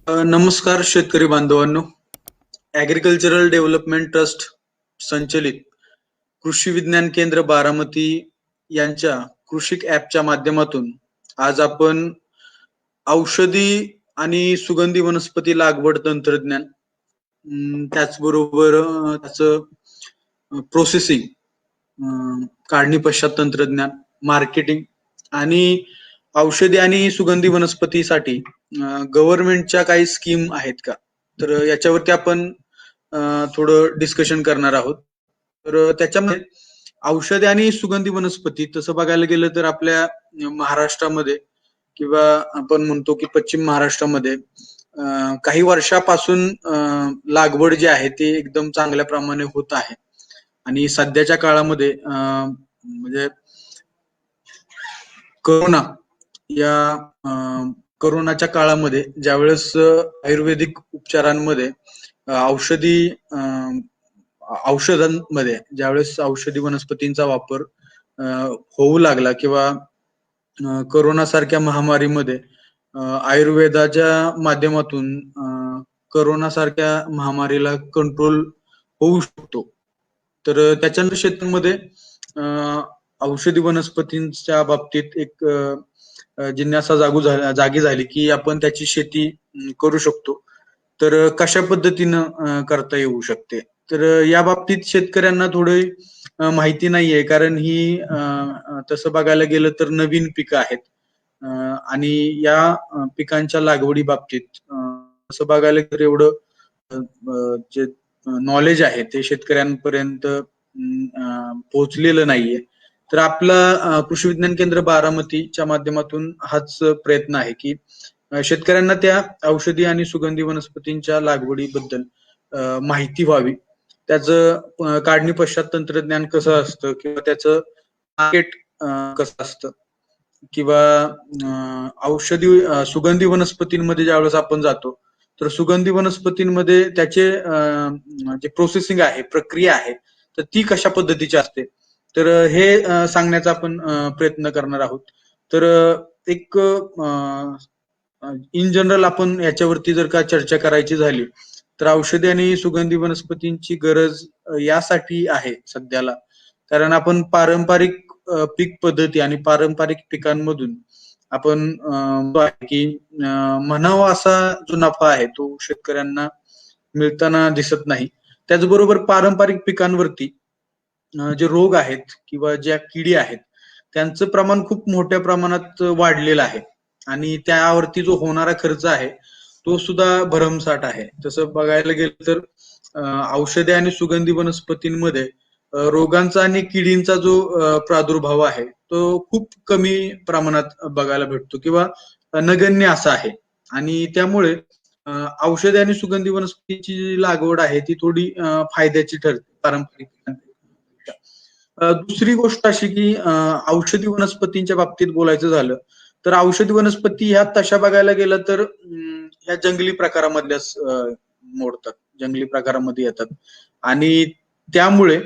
नमस्कार शेतकरी बांधवांनो. ॲग्रिकल्चरल डेव्हलपमेंट ट्रस्ट संचलित कृषी विज्ञान केंद्र बारामती यांच्या कृषिक ॲपच्या माध्यमातून आज आपण औषधी आणि सुगंधी वनस्पती लागवड तंत्रज्ञान, त्याचबरोबर त्याचं प्रोसेसिंग, काढणी पश्चात तंत्रज्ञान, मार्केटिंग आणि औषधी आणि सुगंधी वनस्पतीसाठी गव्हर्नमेंटच्या काही स्कीम आहेत का? तर याच्यावरती आपण अ, थोडं डिस्कशन करणार आहोत. तर त्याच्यामध्ये औषधी आणि सुगंधी वनस्पती तसं बघायला गेलं तर आपल्या महाराष्ट्रामध्ये किंवा आपण म्हणतो की पश्चिम महाराष्ट्रामध्ये काही वर्षापासून लागवड जी आहे ती एकदम चांगल्या प्रमाणे होत आहे. आणि सध्याच्या काळामध्ये म्हणजे कोरोना या अ, कोरोनाच्या काळामध्ये ज्यावेळेस आयुर्वेदिक उपचारांमध्ये औषधी औषधांमध्ये ज्यावेळेस औषधी वनस्पतींचा वापर अ, होऊ लागला किंवा कोरोना सारख्या महामारीमध्ये आयुर्वेदाच्या माध्यमातून कोरोना सारख्या महामारीला कंट्रोल होऊ शकतो. तर त्याच्यानंतर शेतांमध्ये औषधी वनस्पतींच्या बाबतीत एक जिज्ञासा जागी झाली की आपण त्याची शेती करू शकतो. तर कशा पद्धतीनं करता येऊ शकते. तर या बाबतीत शेतकऱ्यांना थोडी माहिती नाहीये कारण ही तसं बघायला गेलं तर नवीन पिकं आहेत. आणि या पिकांच्या लागवडी बाबतीत तसं बघायला तर एवढं जे नॉलेज आहे ते शेतकऱ्यांपर्यंत पोहोचलेलं नाहीये. तर आपला कृषी विज्ञान केंद्र बारामतीच्या माध्यमातून हाच प्रयत्न आहे की शेतकऱ्यांना त्या औषधी आणि सुगंधी वनस्पतींच्या लागवडीबद्दल माहिती व्हावी. त्याचं काढणी पश्चात तंत्रज्ञान कसं असतं किंवा त्याचं मार्केट कसं असतं किंवा औषधी सुगंधी वनस्पतींमध्ये ज्यावेळेस आपण जातो तर सुगंधी वनस्पतींमध्ये त्याचे जे प्रोसेसिंग आहे, प्रक्रिया आहे, तर ती कशा पद्धतीची असते. तर हे सांगण्याचा आपण प्रयत्न करणार आहोत. तर एक इन जनरल आपण याच्यावरती जर का चर्चा करायची झाली तर औषधी आणि सुगंधी वनस्पतींची गरज यासाठी आहे सध्याला कारण आपण पारंपरिक पीक पद्धती आणि पारंपरिक पिकांमधून आपण की म्हणावा असा जो नफा आहे तो शेतकऱ्यांना मिळताना दिसत नाही. त्याचबरोबर पारंपरिक पिकांवरती जे रोग आहेत किंवा ज्या किडी आहेत त्यांचं प्रमाण खूप मोठ्या प्रमाणात वाढलेलं आहे आणि त्यावरती जो होणारा खर्च आहे तो सुद्धा भरमसाठ आहे. तसं बघायला गेलं तर औषधे आणि सुगंधी वनस्पतींमध्ये रोगांचा आणि किडींचा जो प्रादुर्भाव आहे तो खूप कमी प्रमाणात बघायला भेटतो किंवा नगण्य असा आहे आणि त्यामुळे औषधे आणि सुगंधी वनस्पतीची जी लागवड आहे ती थोडी फायद्याची ठरते पारंपरिक पिकांपेक्षा. दुसरी गोष्ट अशी की औषधी वनस्पतींच्या बाबतीत बोलायचं झालं तर औषधी वनस्पती ह्या तशा बघायला गेलं तर ह्या जंगली प्रकारामधल्याच मोडतात, जंगली प्रकारामध्ये येतात आणि त्यामुळे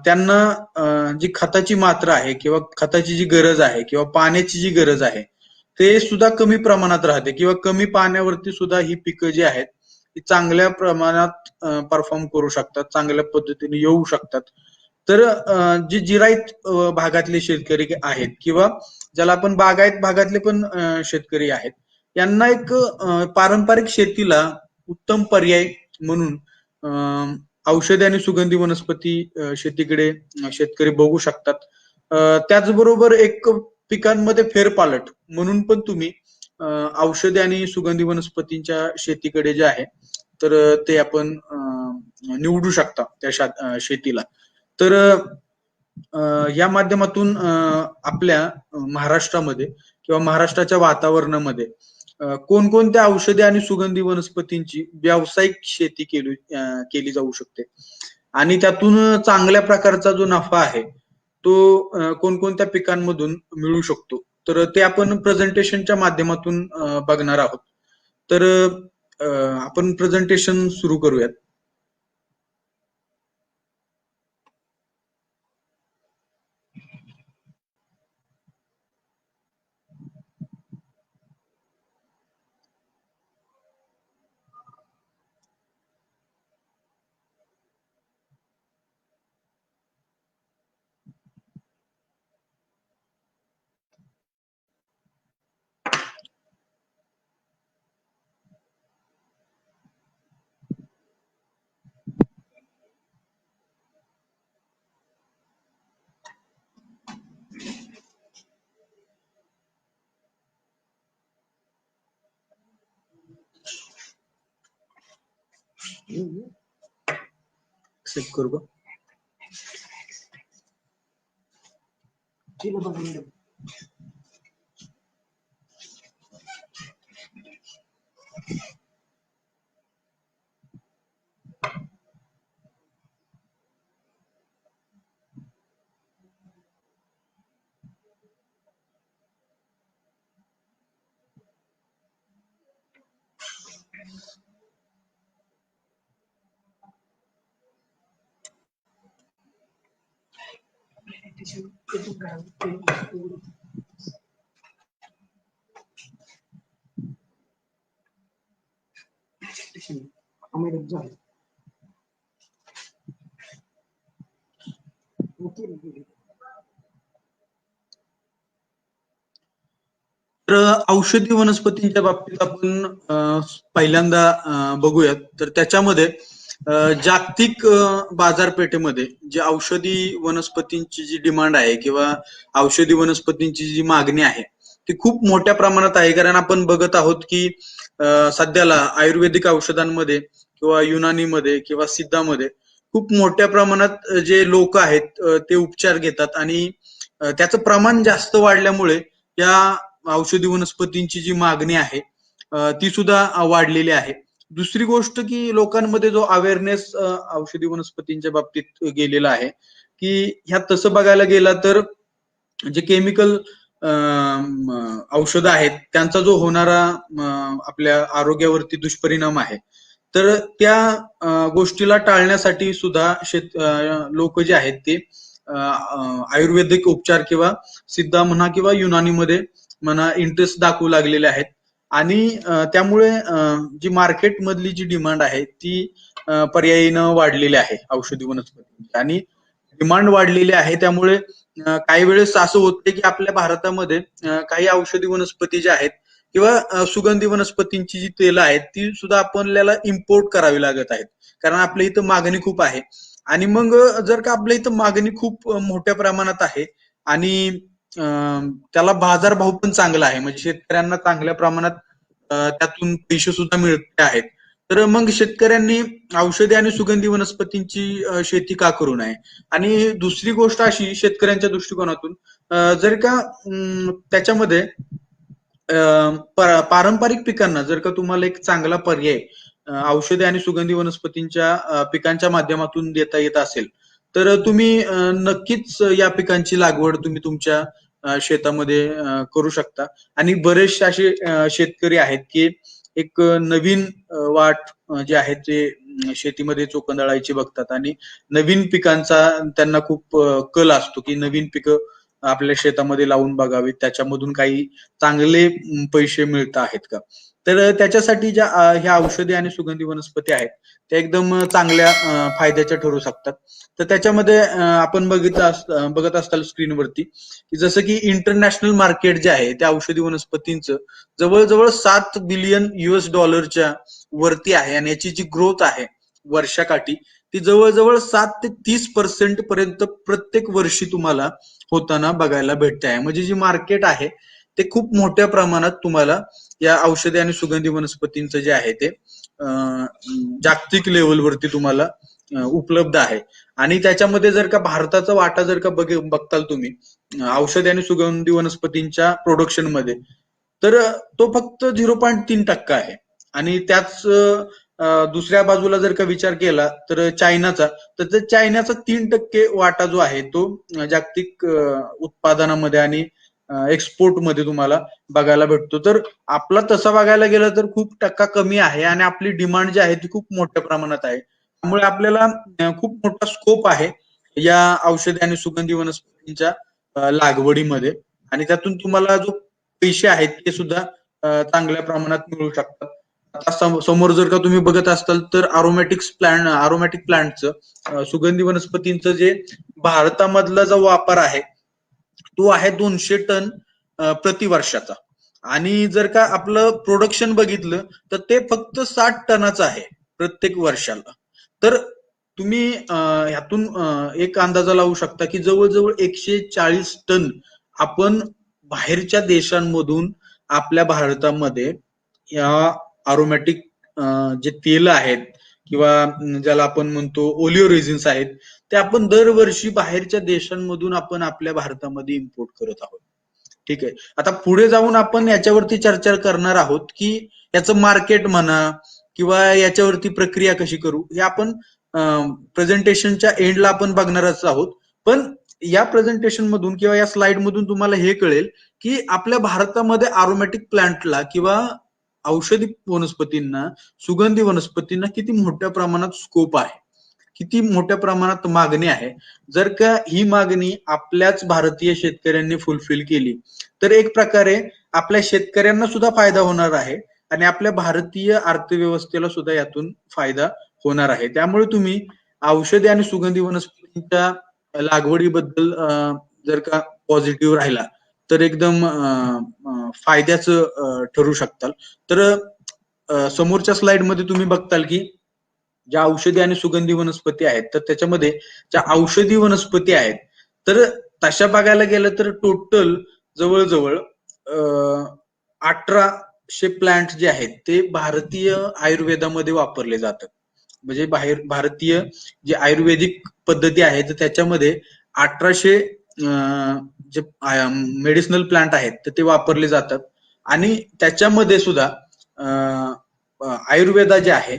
त्यांना जी खताची मात्रा आहे किंवा खताची जी गरज आहे किंवा पाण्याची जी गरज आहे ते सुद्धा कमी प्रमाणात राहते किंवा कमी पाण्यावरती सुद्धा ही पिकं जी आहेत ती चांगल्या प्रमाणात परफॉर्म करू शकतात, चांगल्या पद्धतीने येऊ शकतात. तर जे जिरायत भागातले शेतकरी आहेत किंवा ज्याला आपण बागायत भागातले पण शेतकरी आहेत यांना एक पारंपरिक शेतीला उत्तम पर्याय म्हणून औषधी आणि सुगंधी वनस्पती शेतीकडे शेतकरी बघू शकतात. त्याचबरोबर एक पिकांमध्ये फेरपालट म्हणून पण तुम्ही औषधी आणि सुगंधी वनस्पतींच्या शेतीकडे जे आहे तर ते आपण निवडू शकता त्या शेतीला. तर या माध्यमातून आपल्या महाराष्ट्रामध्ये किंवा महाराष्ट्राच्या वातावरणामध्ये कोणकोणत्या औषधी आणि सुगंधी वनस्पतींची व्यावसायिक शेती केली जाऊ शकते आणि त्यातून चांगल्या प्रकारचा जो नफा आहे तो कोणकोणत्या पिकांमधून मिळू शकतो. तर ते आपण प्रेझेंटेशनच्या माध्यमातून बघणार आहोत. तर आपण प्रेझेंटेशन सुरू करूयात. एक्सेप्ट करू का? तर औषधी वनस्पतींच्या बाबतीत आपण पहिल्यांदा बघूयात. तर त्याच्यामध्ये जागतिक बाजारपेठेमध्ये जे औषधी वनस्पतींची जी डिमांड आहे किंवा औषधी वनस्पतींची जी मागणी आहे ती खूप मोठ्या प्रमाणात आहे. कारण आपण बघत आहोत की सध्याला आयुर्वेदिक औषधांमध्ये किंवा युनानीमध्ये किंवा सिद्धामध्ये खूप मोठ्या प्रमाणात जे लोक आहेत ते उपचार घेतात आणि त्याचं प्रमाण जास्त वाढल्यामुळे या औषधी वनस्पतींची जी मागणी आहे ती सुद्धा वाढलेली आहे. दुसरी गोष्ट की लोकांमध्ये जो अवेअरनेस औषधी वनस्पतींच्या बाबतीत गेलेला आहे की ह्यात तसं बघायला गेला तर जे केमिकल औषधं आहेत त्यांचा जो होणारा आपल्या आरोग्यावरती दुष्परिणाम आहे तर त्या गोष्टीला टाळण्यासाठी सुद्धा लोक जे आहेत ते आयुर्वेदिक उपचार किंवा सिद्धा म्हणा किंवा युनानीमध्ये म्हणा इंटरेस्ट दाखवू लागलेले आहेत आणि त्यामुळे जी मार्केट मधली जी डिमांड आहे ती पर्यायीनं वाढलेली आहे औषधी वनस्पती आणि डिमांड वाढलेली आहे. त्यामुळे काही वेळेस असं होतं की आपल्या भारतामध्ये काही औषधी वनस्पती ज्या आहेत किंवा सुगंधी वनस्पतींची जी तेलं आहेत ती सुद्धा आपल्याला इम्पोर्ट करावी लागत आहेत. कारण आपल्या इथं मागणी खूप आहे आणि मग जर का आपल्या इथं मागणी खूप मोठ्या प्रमाणात आहे आणि त्याला बाजारभाव पण चांगला आहे म्हणजे शेतकऱ्यांना चांगल्या प्रमाणात त्यातून पैसे सुद्धा मिळते आहेत. तर मग शेतकऱ्यांनी औषधी आणि सुगंधी वनस्पतींची शेती का करू नये. आणि दुसरी गोष्ट अशी शेतकऱ्यांच्या दृष्टिकोनातून जर का त्याच्यामध्ये पारंपरिक पिकांना जर का तुम्हाला एक चांगला पर्याय औषधी आणि सुगंधी वनस्पतींच्या पिकांच्या माध्यमातून देता येत असेल तर तुम्ही नक्कीच या पिकांची लागवड तुम्ही तुमच्या शेतामध्ये करू शकता. आणि बरेचसे असे शेतकरी आहेत की एक नवीन वाट जे आहे ते शेतीमध्ये चोखंदळायची बघतात आणि नवीन पिकांचा त्यांना खूप कल असतो की नवीन पिकं आपल्या शेतामध्ये लावून बघावीत त्याच्यामधून काही चांगले पैसे मिळत आहेत का. तर त्याच्यासाठी ज्या ह्या औषधी आणि सुगंधी वनस्पती आहेत त्या एकदम चांगल्या फायद्याच्या ठरू शकतात. तर त्याच्यामध्ये आपण बघत असताल स्क्रीनवरती की जसं की इंटरनॅशनल मार्केट जे आहे त्या औषधी वनस्पतींचं जवळजवळ $7 बिलियन वरती आहे आणि याची जी ग्रोथ आहे वर्षाकाठी ती जवळजवळ 7 ते 30% पर्यंत प्रत्येक वर्षी तुम्हाला होताना बघायला भेटते आहे. म्हणजे जी मार्केट आहे ते खूप मोठ्या प्रमाणात तुम्हाला या औषधी आणि सुगंधी वनस्पतींचं जे आहे ते जागतिक लेवलवरती तुम्हाला उपलब्ध आहे. आणि त्याच्यामध्ये जर का भारताचा वाटा जर का बघताल तुम्ही औषधी आणि सुगंधी वनस्पतींच्या प्रोडक्शन मध्ये तर तो फक्त 0.3% आहे. आणि त्याच दुसऱ्या बाजूला जर का विचार केला तर चायनाचा तर चायनाचा 3% वाटा जो आहे तो जागतिक उत्पादनामध्ये आणि एक्सपोर्ट मध्ये तुम्हाला बघायला भेटतो. तर आपला तसा बघायला गेलं तर खूप टक्का कमी आहे आणि आपली डिमांड जी आहे ती खूप मोठ्या प्रमाणात आहे. त्यामुळे आपल्याला खूप मोठा स्कोप आहे या औषधी आणि सुगंधी वनस्पतींच्या लागवडीमध्ये आणि त्यातून तुम्हाला जो पैसे आहेत ते सुद्धा चांगल्या प्रमाणात मिळू शकतात. आता समोर जर का तुम्ही बघत असाल तर अरोमॅटिक प्लांटचं सुगंधी वनस्पतींचं जे भारतामधला जो वापर आहे तो आहे 200 टन प्रतिवर्षाचा. आणि जर का आपलं प्रोडक्शन बघितलं तर ते फक्त 60 टनाचं आहे प्रत्येक वर्षाला. तर तुम्ही ह्यातून एक अंदाजा लावू शकता की जवळजवळ 140 टन आपण बाहेरच्या देशांमधून आपल्या भारतामध्ये या अरोमॅटिक जे तेल आहेत किंवा ज्याला आपण म्हणतो ओलिओ रेझिन्स आहेत, ते आपण दरवर्षी बाहेरच्या देशांमधून आपण आपल्या भारतामध्ये इम्पोर्ट करत आहोत. ठीक आहे. आता पुढे जाऊन आपण याच्यावरती चर्चा करणार आहोत की याचं मार्केट म्हणा किंवा याच्यावरती प्रक्रिया कशी करू, हे आपण प्रेझेंटेशनच्या एंडला आपण बघणारच आहोत. पण या प्रेझेंटेशन मधून किंवा या स्लाइड मधून तुम्हाला हे कळेल की आपल्या भारतामध्ये अरोमॅटिक प्लांटला किंवा औषधी वनस्पतींना, सुगंधी वनस्पतींना किती मोठ्या प्रमाणात स्कोप आहे, किती मोठ्या प्रमाणात मागणी आहे. जर का ही मागणी आपल्याच भारतीय शेतकऱ्यांनी फुलफिल केली तर एक प्रकारे आपल्या शेतकऱ्यांना सुद्धा फायदा होणार आहे आणि आपल्या भारतीय अर्थव्यवस्थेला सुद्धा यातून फायदा होणार आहे. त्यामुळे तुम्ही औषधी आणि सुगंधी वनस्पतींच्या लागवडीबद्दल जर का पॉझिटिव्ह राहिला तर एकदम फायद्याचं ठरू शकताल. तर समोरच्या स्लाइड मध्ये तुम्ही बघताल की ज्या औषधी आणि सुगंधी वनस्पती आहेत तर त्याच्यामध्ये ज्या औषधी वनस्पती आहेत तर तशा बघायला गेलं तर टोटल जवळजवळ 1800 प्लांट जे आहेत ते भारतीय आयुर्वेदामध्ये वापरले जातात. म्हणजे बाहेर भारतीय जे आयुर्वेदिक पद्धती आहेत त्याच्यामध्ये 1800 जे मेडिसिनल प्लांट आहेत तर ते वापरले जातात. आणि त्याच्यामध्ये सुद्धा आयुर्वेदा जे आहे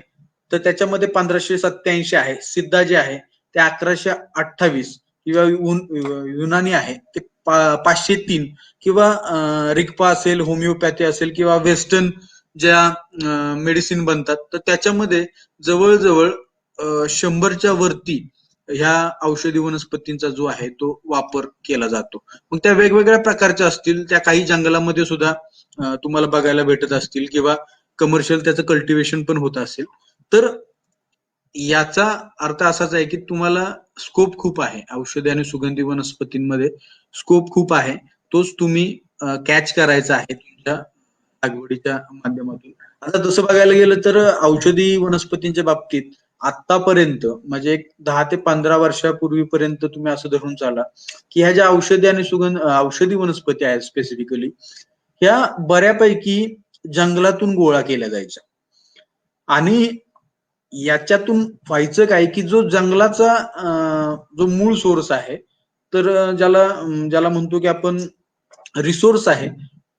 तर त्याच्यामध्ये 1587 आहे, सिद्धा जे आहे ते 1128 किंवा युनानी आहे ते 503 किंवा रिक्पा असेल, होमिओपॅथी असेल किंवा वेस्टर्न ज्या मेडिसिन बनतात तर त्याच्यामध्ये जवळजवळ 100च्या वरती ह्या औषधी वनस्पतींचा जो आहे तो वापर केला जातो. मग त्या वेगवेगळ्या प्रकारच्या असतील, त्या काही जंगलामध्ये सुद्धा तुम्हाला बघायला भेटत असतील किंवा कमर्शियल त्याचं कल्टिवेशन पण होत असेल. तर याचा अर्थ असाच आहे की तुम्हाला स्कोप खूप आहे औषधी आणि सुगंधी वनस्पतींमध्ये, स्कोप खूप आहे. तोच तुम्ही कॅच करायचा आहे तुमच्या लागवडीच्या माध्यमातून. आता तसं बघायला गेलं तर औषधी वनस्पतींच्या बाबतीत आतापर्यंत म्हणजे एक 10 ते 15 वर्षापूर्वीपर्यंत तुम्ही असं धरून चाला की ह्या ज्या औषधी आणि औषधी वनस्पती आहेत स्पेसिफिकली ह्या बऱ्यापैकी जंगलातून गोळा केल्या जायच्या. आणि याच्यातून व्हायचं काय की जो जंगलाचा जो मूळ सोर्स आहे तर ज्याला म्हणतो की आपण रिसोर्स आहे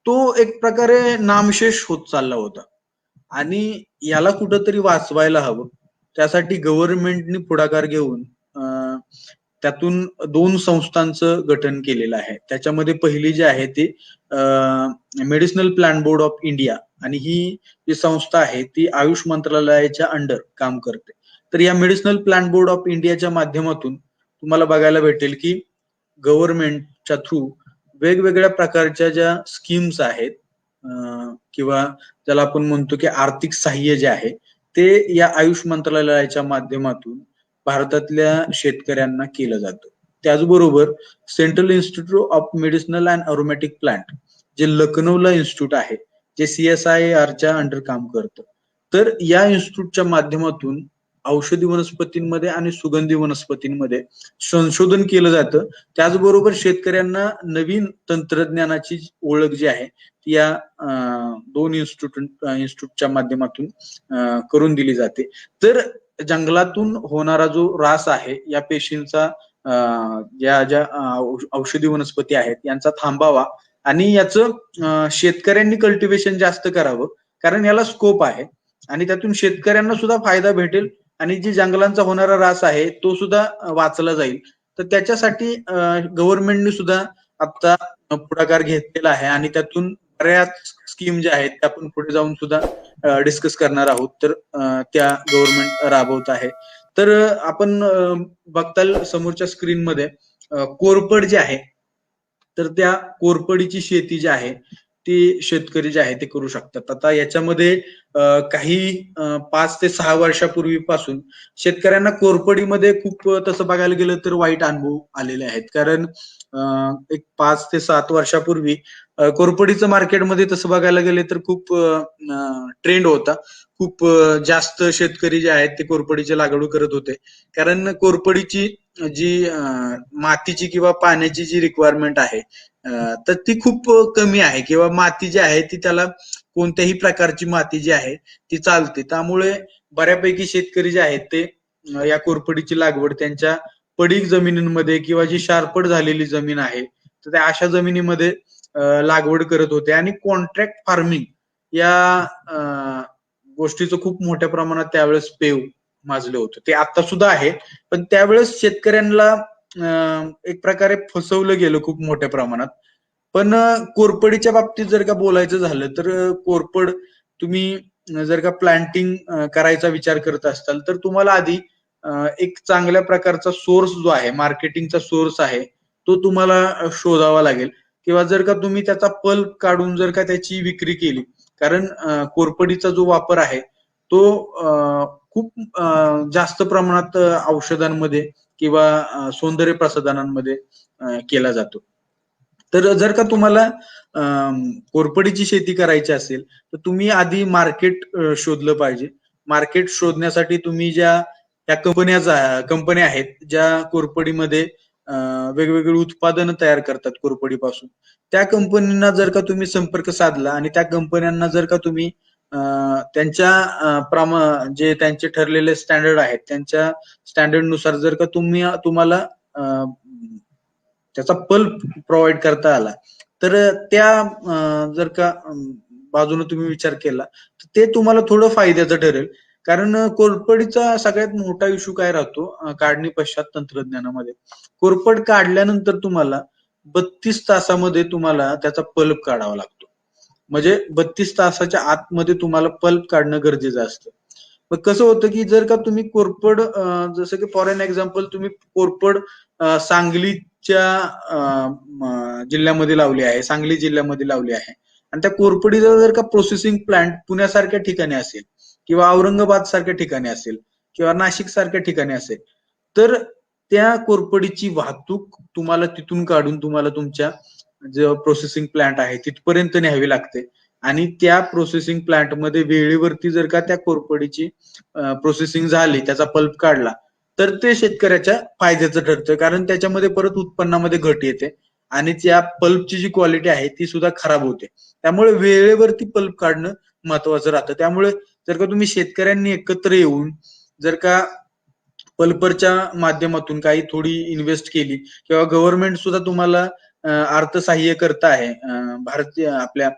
तो एक प्रकारे नामशेष होत चालला होता आणि याला कुठंतरी वाचवायला हवं. त्यासाठी गव्हर्नमेंटने पुढाकार घेऊन त्यातून 2 संस्थांचं गठन केलेलं आहे. त्याच्यामध्ये पहिली जी आहे ती medicinal plant board of India आणि ही जी संस्था आहे ती आयुष मंत्रालयाच्या अंडर काम करते. तर या मेडिसिनल प्लांट बोर्ड ऑफ इंडियाच्या माध्यमातून तुम्हाला बघायला भेटेल की गव्हर्नमेंटच्या थ्रू वेगवेगळ्या प्रकारच्या ज्या स्कीम्स आहेत किंवा ज्याला आपण म्हणतो की आर्थिक सहाय्य जे आहे ते या आयुष मंत्रालयाच्या माध्यमातून भारतातल्या शेतकऱ्यांना केलं जातं. त्याचबरोबर central institute of medicinal and aromatic plant जे लखनौला इन्स्टिट्यूट आहे जे CSIRच्या अंडर काम करतं. तर या इन्स्टिट्यूटच्या माध्यमातून औषधी वनस्पतींमध्ये आणि सुगंधी वनस्पतींमध्ये संशोधन केलं जातं. त्याचबरोबर शेतकऱ्यांना नवीन तंत्रज्ञानाची ओळख जी आहे ती या 2 इन्स्टिट्यूटच्या माध्यमातून करून दिली जाते. तर जंगलातून होणारा जो ऱ्हास आहे या पेशींचा ज्या औषधी वनस्पती आहेत यांचा थांबावा आणि याचं शेतकऱ्यांनी कल्टिवेशन जास्त करावं कारण याला स्कोप आहे आणि त्यातून शेतकऱ्यांना सुद्धा फायदा भेटेल आणि जी जंगलांचा होणारा ऱ्हास आहे तो सुद्धा वाचला जाईल. तर त्याच्यासाठी गव्हर्नमेंटने सुद्धा आता पुढाकार घेतलेला आहे आणि त्यातून बऱ्याच स्कीम ज्या आहेत त्या आपण पुढे जाऊन सुद्धा डिस्कस करणार आहोत. तर त्या गव्हर्नमेंट राबवत आहे. तर आपण बघताल समोरच्या स्क्रीनमध्ये कोरपड जे आहे तर त्या कोरपडीची शेती जी आहे ती शेतकरी जे आहे ते करू शकतात. आता याच्यामध्ये काही 5 ते 6 वर्षापूर्वीपासून शेतकऱ्यांना कोरपडीमध्ये खूप तसं बघायला गेलं तर वाईट अनुभव आलेले आहेत. कारण एक 5 ते 7 वर्षापूर्वी कोरपडीचं मार्केटमध्ये तसं बघायला गेले तर खूप ट्रेंड होता. खूप जास्त शेतकरी जे आहेत ते कोरपडीची लागवड करत होते. कारण कोरपडीची जी मातीची किंवा पाण्याची जी रिक्वायरमेंट आहे तर ती खूप कमी आहे, किंवा माती जी आहे ती त्याला कोणत्याही प्रकारची माती जी आहे ती चालते. त्यामुळे बऱ्यापैकी शेतकरी जे आहेत ते या कोरफडीची लागवड त्यांच्या पडीक जमिनींमध्ये किंवा जी शारपट झालेली जमीन आहे तर त्या अशा जमिनीमध्ये लागवड करत होते. आणि कॉन्ट्रॅक्ट फार्मिंग या गोष्टीचं खूप मोठ्या प्रमाणात त्यावेळेस पेव माजलं होतं. ते आता सुद्धा आहे, पण त्यावेळेस शेतकऱ्यांना एक प्रकारे फसवलं गेलं खूप मोठ्या प्रमाणात. पण कोरपडीच्या बाबतीत जर का बोलायचं झालं तर कोरपड तुम्ही जर का प्लांटिंग करायचा विचार करत असताल तर तुम्हाला आधी एक चांगल्या प्रकारचा सोर्स जो आहे, मार्केटिंगचा सोर्स आहे, तो तुम्हाला शोधावा लागेल. किंवा जर का तुम्ही त्याचा पल्प काढून जर का त्याची विक्री केली, कारण कोरपडीचा जो वापर आहे तो खूप जास्त प्रमाणात औषधांमध्ये किंवा सौंदर्य प्रसाधनांमध्ये केला जातो. तर जर का तुम्हाला कोरपडीची शेती करायची असेल तर तुम्ही आधी मार्केट शोधलं पाहिजे. मार्केट शोधण्यासाठी तुम्ही ज्या त्या कंपन्या आहेत ज्या कोरपडीमध्ये वेगवेगळी उत्पादनं तयार करतात कोरपडीपासून, त्या कंपनींना जर का तुम्ही संपर्क साधला आणि त्या कंपन्यांना जर का तुम्ही त्यांच्या जे त्यांचे ठरलेले स्टँडर्ड आहेत त्यांच्या स्टँडर्ड नुसार जर का तुम्हाला त्याचा पल्प प्रोव्हाइड करता आला तर त्या जर का बाजूने तुम्ही विचार केला तर ते तुम्हाला थोडं फायद्याचं ठरेल. कारण कोरपडीचा सगळ्यात मोठा इश्यू काय राहतो काढणी पश्चात तंत्रज्ञानामध्ये, कोरपड काढल्यानंतर तुम्हाला 32 तासामध्ये तुम्हाला त्याचा पल्प काढावा लागतो. म्हणजे 32 तासाच्या आतमध्ये तुम्हाला पल्प काढणं गरजेचं असतं. मग कसं होतं की जर का तुम्ही कोरपड जसं की फॉर एन एक्झाम्पल तुम्ही कोरपड सांगलीच्या जिल्ह्यामध्ये लावली आहे, सांगली जिल्ह्यामध्ये लावली आहे, आणि त्या कोरपडीचा जर का प्रोसेसिंग प्लांट पुण्यासारख्या ठिकाणी असेल किंवा औरंगाबाद सारख्या ठिकाणी असेल किंवा नाशिक सारख्या ठिकाणी असेल तर त्या कोरपडीची वाहतूक तुम्हाला तिथून काढून तुम्हाला तुमच्या जो प्रोसेसिंग प्लांट आहे तिथपर्यंत न्यावी लागते. आणि त्या प्रोसेसिंग प्लांटमध्ये वेळेवरती जर का त्या कोरपडीची प्रोसेसिंग झाली, त्याचा पल्प काढला, तर ते शेतकऱ्याच्या फायद्याचं ठरतं. कारण त्याच्यामध्ये परत उत्पन्नामध्ये घट येते आणि त्या पल्पची जी क्वालिटी आहे ती सुद्धा खराब होते. त्यामुळे वेळेवरती पल्प काढणं महत्वाचं राहतं. त्यामुळे जर का तुम्ही शेतकऱ्यांनी एकत्र येऊन जर का पल्परच्या माध्यमातून काही थोडी इन्व्हेस्ट केली किंवा गव्हर्नमेंट सुद्धा तुम्हाला अर्थसहाय्य करत आहे, भारतीय आपल्या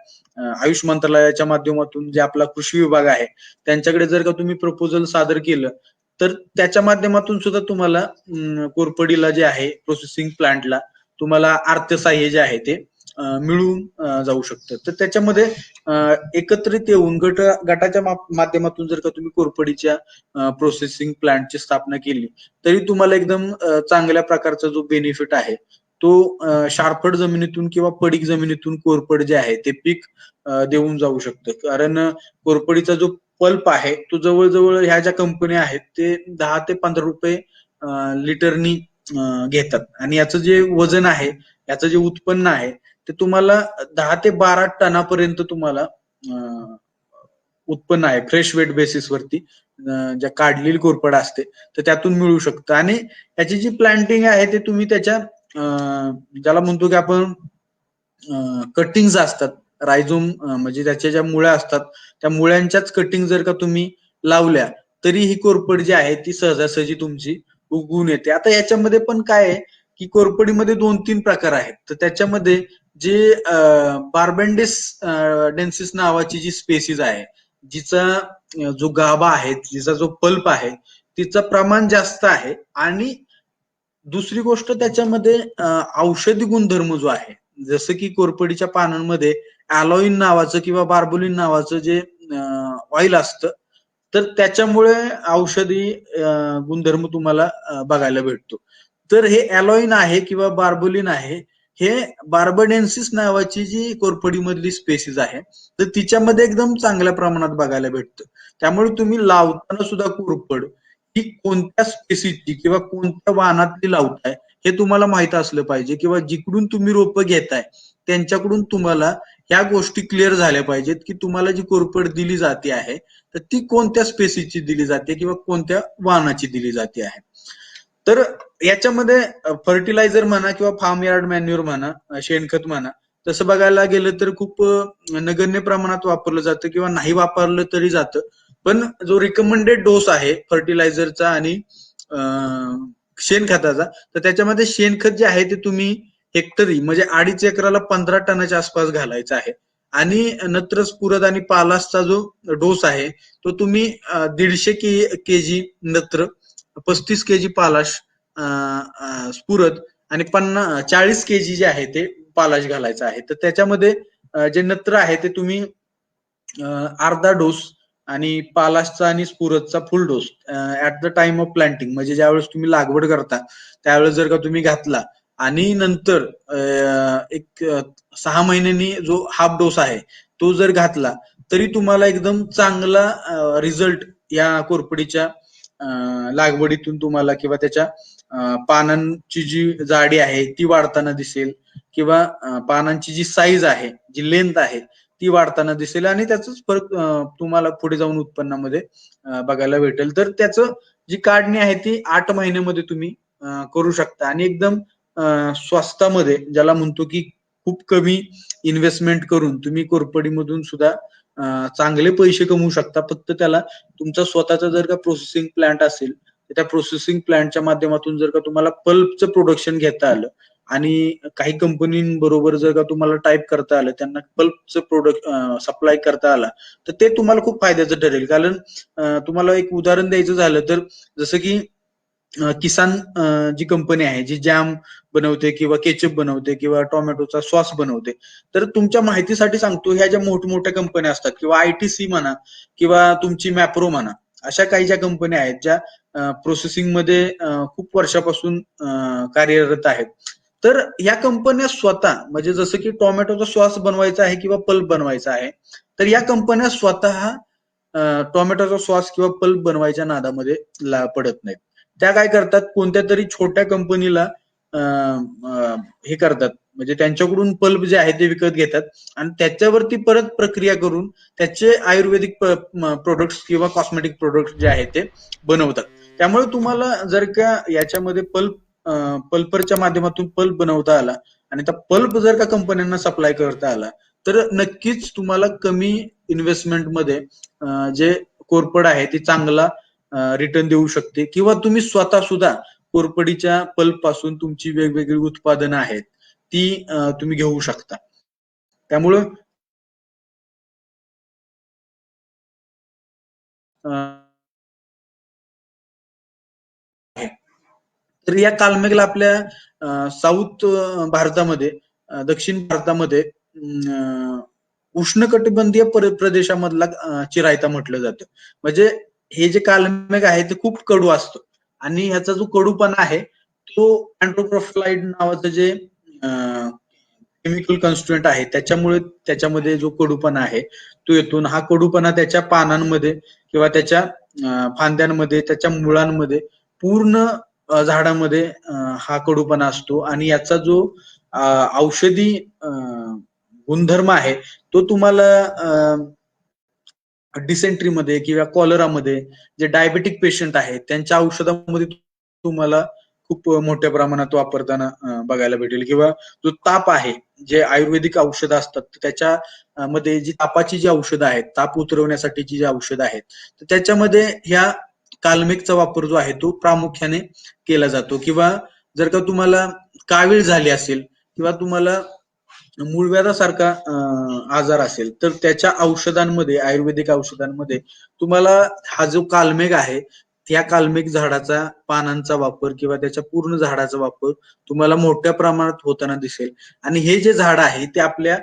आयुष मंत्रालयाच्या माध्यमातून जे आपला कृषी विभाग आहे त्यांच्याकडे जर का तुम्ही प्रपोजल सादर केलं तर त्याच्या माध्यमातून सुद्धा तुम्हाला कोरपडीला जे आहे प्रोसेसिंग प्लांटला तुम्हाला अर्थसहाय्य जे आहे ते मिळून जाऊ शकतं. तर त्याच्यामध्ये एकत्रित येऊन गटाच्या माध्यमातून जर का तुम्ही कोरपडीच्या प्रोसेसिंग प्लांटची स्थापना केली तरी तुम्हाला एकदम चांगल्या प्रकारचा जो बेनिफिट आहे तो शारपट जमिनीतून किंवा पडीक जमिनीतून कोरपड जे आहे ते पीक देऊन जाऊ शकतं. कारण कोरपडीचा जो पल्प आहे तो जवळजवळ ह्या ज्या कंपन्या आहेत ते 10 ते 15 रुपये लिटरनी घेतात. आणि याचं जे वजन आहे, याचं जे उत्पन्न आहे ते तुम्हाला 10 ते 12 टनापर्यंत तुम्हाला उत्पन्न आहे फ्रेश वेट बेसिस वरती ज्या काढलेली कोरपड असते तर त्यातून मिळू शकतं. आणि याची जी प्लांटिंग आहे ते तुम्ही त्याच्या ज्याला म्हणतो की आपण कटिंग्स असतात, रायझोम म्हणजे त्याच्या ज्या मुळ्या असतात त्या मुळ्यांच्याच कटिंग जर का तुम्ही लावल्या तरी ही कोरपड जी आहे ती सहजासहजी तुमची उगवून येते. आता याच्यामध्ये पण काय आहे की कोरपडीमध्ये 2-3 प्रकार आहेत. तर त्याच्यामध्ये जे बार्बेंडिस डेन्सिस नावाची जी स्पेसीज आहे, जिचा जो गाभा आहे, जिचा जो पल्प आहे तिचं प्रमाण जास्त आहे. आणि दुसरी गोष्ट त्याच्यामध्ये औषधी गुणधर्म जो आहे, जसं की कोरपडीच्या पानांमध्ये अलोईन नावाचं किंवा बार्बोलिन नावाचं जे ऑइल असतं तर त्याच्यामुळे औषधी गुणधर्म तुम्हाला बघायला भेटतो. तर हे अलोईन आहे किंवा बार्बोलिन आहे हे बार्बडेन्सिस नावाची जी कोरपडीमधली स्पेसीज आहे तर तिच्यामध्ये एकदम चांगल्या प्रमाणात बघायला भेटतं. त्यामुळे तुम्ही लावताना सुद्धा कोरपड ही कोणत्या स्पेसीची किंवा कोणत्या वाहनातली लावताय हे तुम्हाला माहित असलं पाहिजे. किंवा जिकडून तुम्ही रोपं घेताय त्यांच्याकडून तुम्हाला ह्या गोष्टी क्लिअर झाल्या पाहिजेत की तुम्हाला जी कोरपड दिली जाते आहे तर ती कोणत्या स्पेसीची दिली जाते किंवा कोणत्या वाहनाची दिली जाते आहे. तर याच्यामध्ये फर्टिलायझर म्हणा किंवा फार्म यार्ड मॅन्युअर म्हणा, शेणखत म्हणा, तसं बघायला गेलं तर खूप नगण्य प्रमाणात वापरलं जातं किंवा नाही वापरलं तरी जातं. पण जो रिकमेंडेड डोस आहे फर्टिलायझरचा आणि शेणखताचा, तर त्याच्यामध्ये शेणखत जे आहे ते तुम्ही हेक्टरी म्हणजे 2.5 एकराला 15 टनाच्या आसपास घालायचं आहे. आणि नत्र, स्फुरद आणि पालासचा जो डोस आहे तो तुम्ही 150 केजी नत्र, 35 केजी पालाश, स्फुरद आणि 40 केजी जे आहे ते पालाश घालायचं आहे. तर त्याच्यामध्ये जे नत्र आहे ते तुम्ही अर्धा डोस आणि पालाशचा आणि स्फुरदचा full dose at the time of planting, म्हणजे ज्यावेळेस तुम्ही लागवड करता त्यावेळेस जर का तुम्ही घातला आणि नंतर एक 6 महिन्यांनी जो हाफ डोस आहे तो जर घातला तरी तुम्हाला एकदम चांगला रिझल्ट या कोरपडीच्या लागवडीतून तुम्हाला किंवा त्याच्या पानांची जी जाडी आहे ती वाढताना दिसेल किंवा पानांची जी साईज आहे, जी लेंथ आहे ती वाढताना दिसेल आणि त्याचाच फरक तुम्हाला पुढे जाऊन उत्पन्नामध्ये बघायला भेटेल. तर त्याचं जी काढणी आहे ती 8 महिन्यामध्ये तुम्ही करू शकता आणि एकदम स्वस्तामध्ये, ज्याला म्हणतो की खूप कमी इन्व्हेस्टमेंट करून तुम्ही कोरपडीमधून सुद्धा चांगले पैसे कमवू शकता. फक्त त्याला तुमचा स्वतःचा जर का प्रोसेसिंग प्लांट असेल तर त्या प्रोसेसिंग प्लांटच्या माध्यमातून जर का तुम्हाला पल्पचं प्रोडक्शन घेता आलं आणि काही कंपनीबरोबर जर का तुम्हाला टाईप करता आलं, त्यांना पल्पचं प्रोडक्ट सप्लाय करता आला, तर ते तुम्हाला खूप फायद्याचं ठरेल. कारण तुम्हाला एक उदाहरण द्यायचं झालं तर जसं की किसान जी कंपनी आहे जी जॅम बनवते किंवा केचप बनवते किंवा टोमॅटोचा सॉस बनवते, तर तुमच्या माहितीसाठी सांगतो, ह्या ज्या मोठमोठ्या कंपन्या असतात किंवा आयटीसी म्हणा किंवा तुमची मॅप्रो म्हणा, अशा काही ज्या कंपन्या आहेत ज्या प्रोसेसिंग मध्ये खूप वर्षापासून कार्यरत आहेत, तर ह्या कंपन्या स्वतः, म्हणजे जसं की टोमॅटोचा सॉस बनवायचा आहे किंवा पल्प बनवायचा आहे, तर या कंपन्या स्वतः टोमॅटोचा सॉस किंवा पल्प बनवायच्या नादामध्ये पडत नाहीत. त्या काय करतात, कोणत्या तरी छोट्या कंपनीला हे करतात, म्हणजे त्यांच्याकडून पल्प जे आहे ते विकत घेतात आणि त्याच्यावरती परत प्रक्रिया करून त्याचे आयुर्वेदिक प्रोडक्ट्स किंवा कॉस्मेटिक प्रोडक्ट्स जे आहेत ते बनवतात. त्यामुळे तुम्हाला जर का याच्यामध्ये पल्परच्या माध्यमातून पल्प बनवता आला आणि त्या पल्प जर का कंपन्यांना सप्लाय करता आला, तर नक्कीच तुम्हाला कमी इन्व्हेस्टमेंटमध्ये जे कोरपड आहे ती चांगला रिटर्न देऊ शकते किंवा तुम्ही स्वतः सुद्धा कोरपडीच्या पल्प पासून तुमची वेगवेगळी उत्पादनं आहेत ती तुम्ही घेऊ शकता. त्यामुळं तर या कालमेघला आपल्या साऊथ भारतामध्ये, दक्षिण भारतामध्ये उष्णकटिबंधीय प्रदेशामधला चिरायता म्हटलं जातं. म्हणजे हे जे कालमेघ आहे ते खूप कडू असतं आणि ह्याचा जो कडूपणा आहे तो अँट्रोप्रोफलाइड नावाचं जे केमिकल कन्स्टिट्युएंट आहे त्याच्यामुळे त्याच्यामध्ये जो कडूपणा आहे तो येतो. हा कडूपणा त्याच्या पानांमध्ये किंवा त्याच्या फांद्यांमध्ये, त्याच्या मुळांमध्ये, पूर्ण झाडामध्ये हा कडूपणा असतो आणि याचा जो औषधी गुणधर्म आहे तो तुम्हाला डिसेंट्रीमध्ये किंवा कॉलरामध्ये जे डायबेटिक पेशंट आहेत त्यांच्या औषधामध्ये तुम्हाला खूप मोठ्या प्रमाणात वापरताना बघायला भेटेल. किंवा जो ताप आहे, जे आयुर्वेदिक औषधं असतात त्याच्या मध्ये जी तापाची जी औषधं आहेत, ताप उतरवण्यासाठीची जी औषधं आहेत, तर त्याच्यामध्ये ह्या कालमेघचा वापर जो आहे तो प्रामुख्याने केला जातो. किंवा जर का तुम्हाला कावीळ झाली असेल किंवा तुम्हाला मूळव्याधासारखा आजार असेल तर त्याच्या औषधांमध्ये, आयुर्वेदिक औषधांमध्ये तुम्हाला हा जो कालमेघ आहे त्या कालमेघ झाडाचा पानांचा वापर किंवा त्याच्या पूर्ण झाडाचा वापर तुम्हाला मोठ्या प्रमाणात होताना दिसेल. आणि हे जे झाड आहे ते आपल्या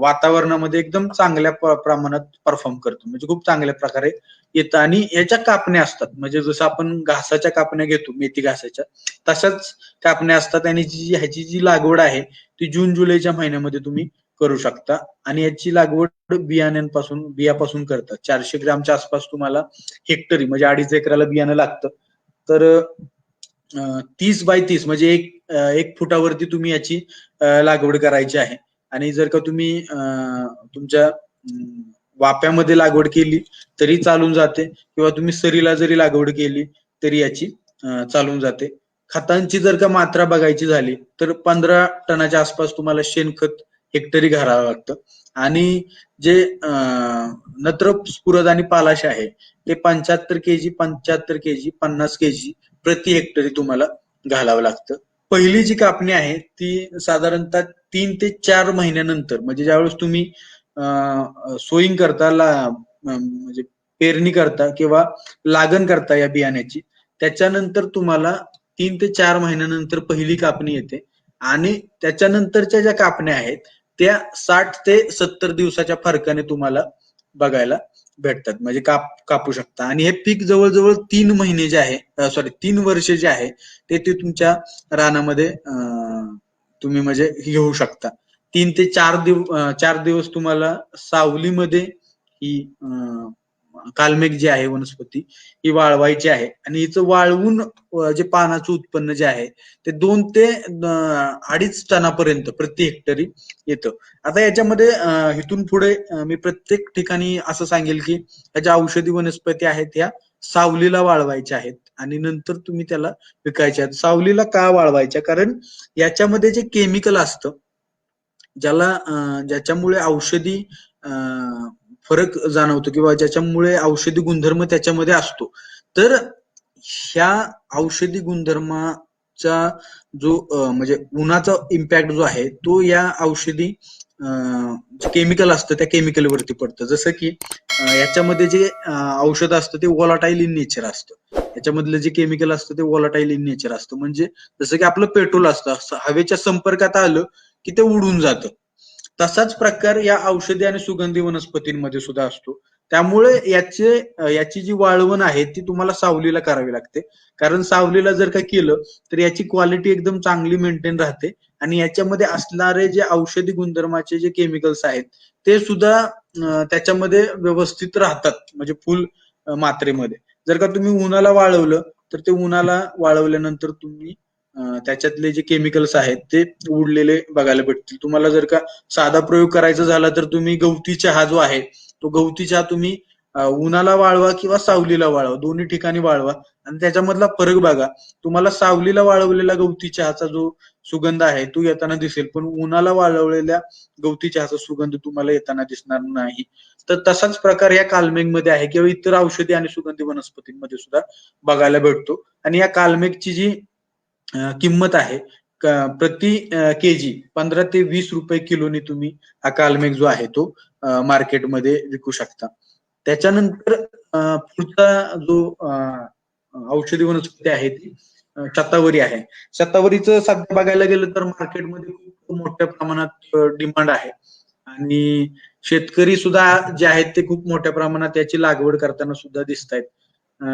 वातावरणामध्ये एकदम चांगल्या प्रमाणात परफॉर्म करतो, म्हणजे खूप चांगल्या प्रकारे येतं. आणि याच्या कापण्या असतात, म्हणजे जसं आपण घासाच्या कापण्या घेतो मेथी घासाच्या, तशाच कापण्या असतात. आणि ह्याची जी लागवड आहे ती जून जुलैच्या महिन्यामध्ये तुम्ही करू शकता. आणि याची लागवड बियापासून करतात. 400 ग्रामच्या आसपास तुम्हाला हेक्टरी म्हणजे 2.5 एकराला बियाणं लागतं. तर 30 बाय 30 म्हणजे एक फुटावरती तुम्ही याची लागवड करायची आहे. आणि जर का तुम्ही तुमच्या वाप्यामध्ये लागवड केली तरी चालून जाते किंवा तुम्ही सरीला जरी लागवड केली तरी याची चालून जाते. खतांची जर का मात्रा बघायची झाली तर 15 टनाच्या आसपास तुम्हाला शेणखत हेक्टरी घालावं लागतं आणि जे नत्र स्फुरद आणि पालाश आहे ते 75 केजी 75 केजी 50 केजी प्रति हेक्टरी तुम्हाला घालावं लागतं. पहिली जी कापणी आहे ती साधारणतः 3 ते 4 महिन्यानंतर म्हणजे ज्यावेळेस तुम्ही सोईंग करता म्हणजे पेरणी करता किंवा लागण करता या बियाण्याची त्याच्यानंतर तुम्हाला 3 ते 4 महिन्यानंतर पहिली कापणी येते आणि त्याच्यानंतरच्या ज्या कापण्या आहेत त्या 60 ते 70 दिवसाच्या फरकाने तुम्हाला बघायला भेटतात म्हणजे कापू शकता आणि हे पीक जवळजवळ 3 महिने जे आहे 3 वर्ष जे आहे ते तुमच्या रानामध्ये तुम्ही म्हणजे घेऊ शकता. 4 दिवस तुम्हाला सावलीमध्ये ही कालमेघ जी आहे वनस्पती ही वाळवायची आहे आणि हिचं वाळवून जे पानाचं उत्पन्न जे आहे ते 2 ते 2.5 टनापर्यंत प्रति हेक्टरी येतं. आता याच्यामध्ये इथून पुढे मी प्रत्येक ठिकाणी असं सांगेल की याच्या औषधी वनस्पती आहेत ह्या सावलीला वाळवायच्या आहेत आणि नंतर तुम्ही त्याला विकायच्या आहेत. सावलीला का वाळवायच्या? कारण याच्यामध्ये जे केमिकल असतं ज्याच्यामुळे औषधी फरक जाणवतो किंवा ज्याच्यामुळे औषधी गुणधर्म त्याच्यामध्ये असतो. तर ह्या औषधी गुणधर्माचा जो म्हणजे उन्हाचा इम्पॅक्ट जो आहे तो या औषधी केमिकल असतं त्या केमिकल वरती पडतं. जसं की याच्यामध्ये जे औषध असतं ते व्हॉलाटाईल इन नेचर असतं. याच्यामधलं जे केमिकल असतं ते व्हॉलाटाईल इन नेचर असतं. म्हणजे जसं की आपलं पेट्रोल असतं हवेच्या संपर्कात आलं की ते उडून जातं. तसाच प्रकार या औषधी आणि सुगंधी वनस्पतींमध्ये सुद्धा असतो. त्यामुळे याची जी वाळवण आहे ती तुम्हाला सावलीला करावी लागते. कारण सावलीला जर का केलं तर याची क्वालिटी एकदम चांगली मेंटेन राहते आणि याच्यामध्ये असणारे जे औषधी गुणधर्माचे जे केमिकल्स आहेत ते सुद्धा त्याच्यामध्ये व्यवस्थित राहतात म्हणजे फुल मात्रेमध्ये. जर का तुम्ही उन्हाला वाळवलं तर ते उन्हाला वाळवल्यानंतर तुम्ही त्याच्यातले जे केमिकल्स आहेत ते उडलेले बघायला भेटतील. तुम्हाला जर का साधा प्रयोग करायचा झाला तर तुम्ही गवती चहा जो आहे तो गवती चहा तुम्ही उन्हाला वाळवा किंवा सावलीला वाळवा दोन्ही ठिकाणी वाळवा आणि त्याच्यामधला फरक बघा. तुम्हाला सावलीला वाळवलेला गवती चहाचा जो सुगंध आहे तो येताना दिसेल पण उन्हाला वाळवलेल्या गवती चहाचा सुगंध तुम्हाला येताना दिसणार नाही. तर तसाच प्रकार या कालमेघमध्ये आहे किंवा इतर औषधी आणि सुगंधी वनस्पतींमध्ये सुद्धा बघायला भेटतो आणि या कालमेघची जी किंमत आहे प्रति केजी 15 ते 20 रुपये किलोनी तुम्ही हा कालमेघ जो आहे तो मार्केटमध्ये विकू शकता. त्याच्यानंतर पुढचा जो औषधी वनस्पती आहे ती शतावरी आहे. शतावरीचं सध्या बघायला गेलं तर मार्केटमध्ये खूप मोठ्या प्रमाणात डिमांड आहे आणि शेतकरी सुद्धा जे आहेत ते खूप मोठ्या प्रमाणात याची लागवड करताना सुद्धा दिसत आहेत.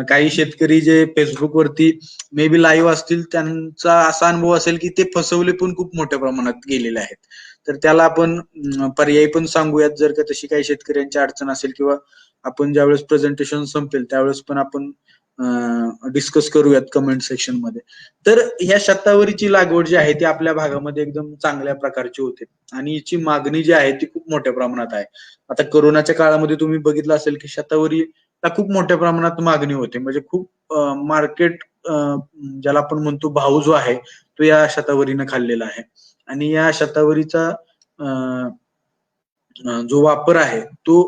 काही शेतकरी जे फेसबुक वरती मे बी लाईव्ह असतील त्यांचा असा अनुभव असेल की ते फसवले पण खूप मोठ्या प्रमाणात गेलेले आहेत. तर त्याला आपण पर्याय पण सांगूयात जर का तशी काही शेतकऱ्यांची अडचण असेल किंवा आपण ज्यावेळेस प्रेझेंटेशन संपेल त्यावेळेस पण आपण डिस्कस करूयात कमेंट सेक्शन मध्ये. तर ह्या शतावरीची लागवड जी आहे ती आपल्या भागामध्ये एकदम चांगल्या प्रकारची होते आणि हिची मागणी जी आहे ती खूप मोठ्या प्रमाणात आहे. आता कोरोनाच्या काळामध्ये तुम्ही बघितलं असेल की शतावरीला खूप मोठ्या प्रमाणात मागणी होते म्हणजे खूप मार्केट ज्याला आपण म्हणतो भाव जो आहे तो या शतावरीनं खाल्लेला आहे आणि या शतावरीचा जो वापर आहे तो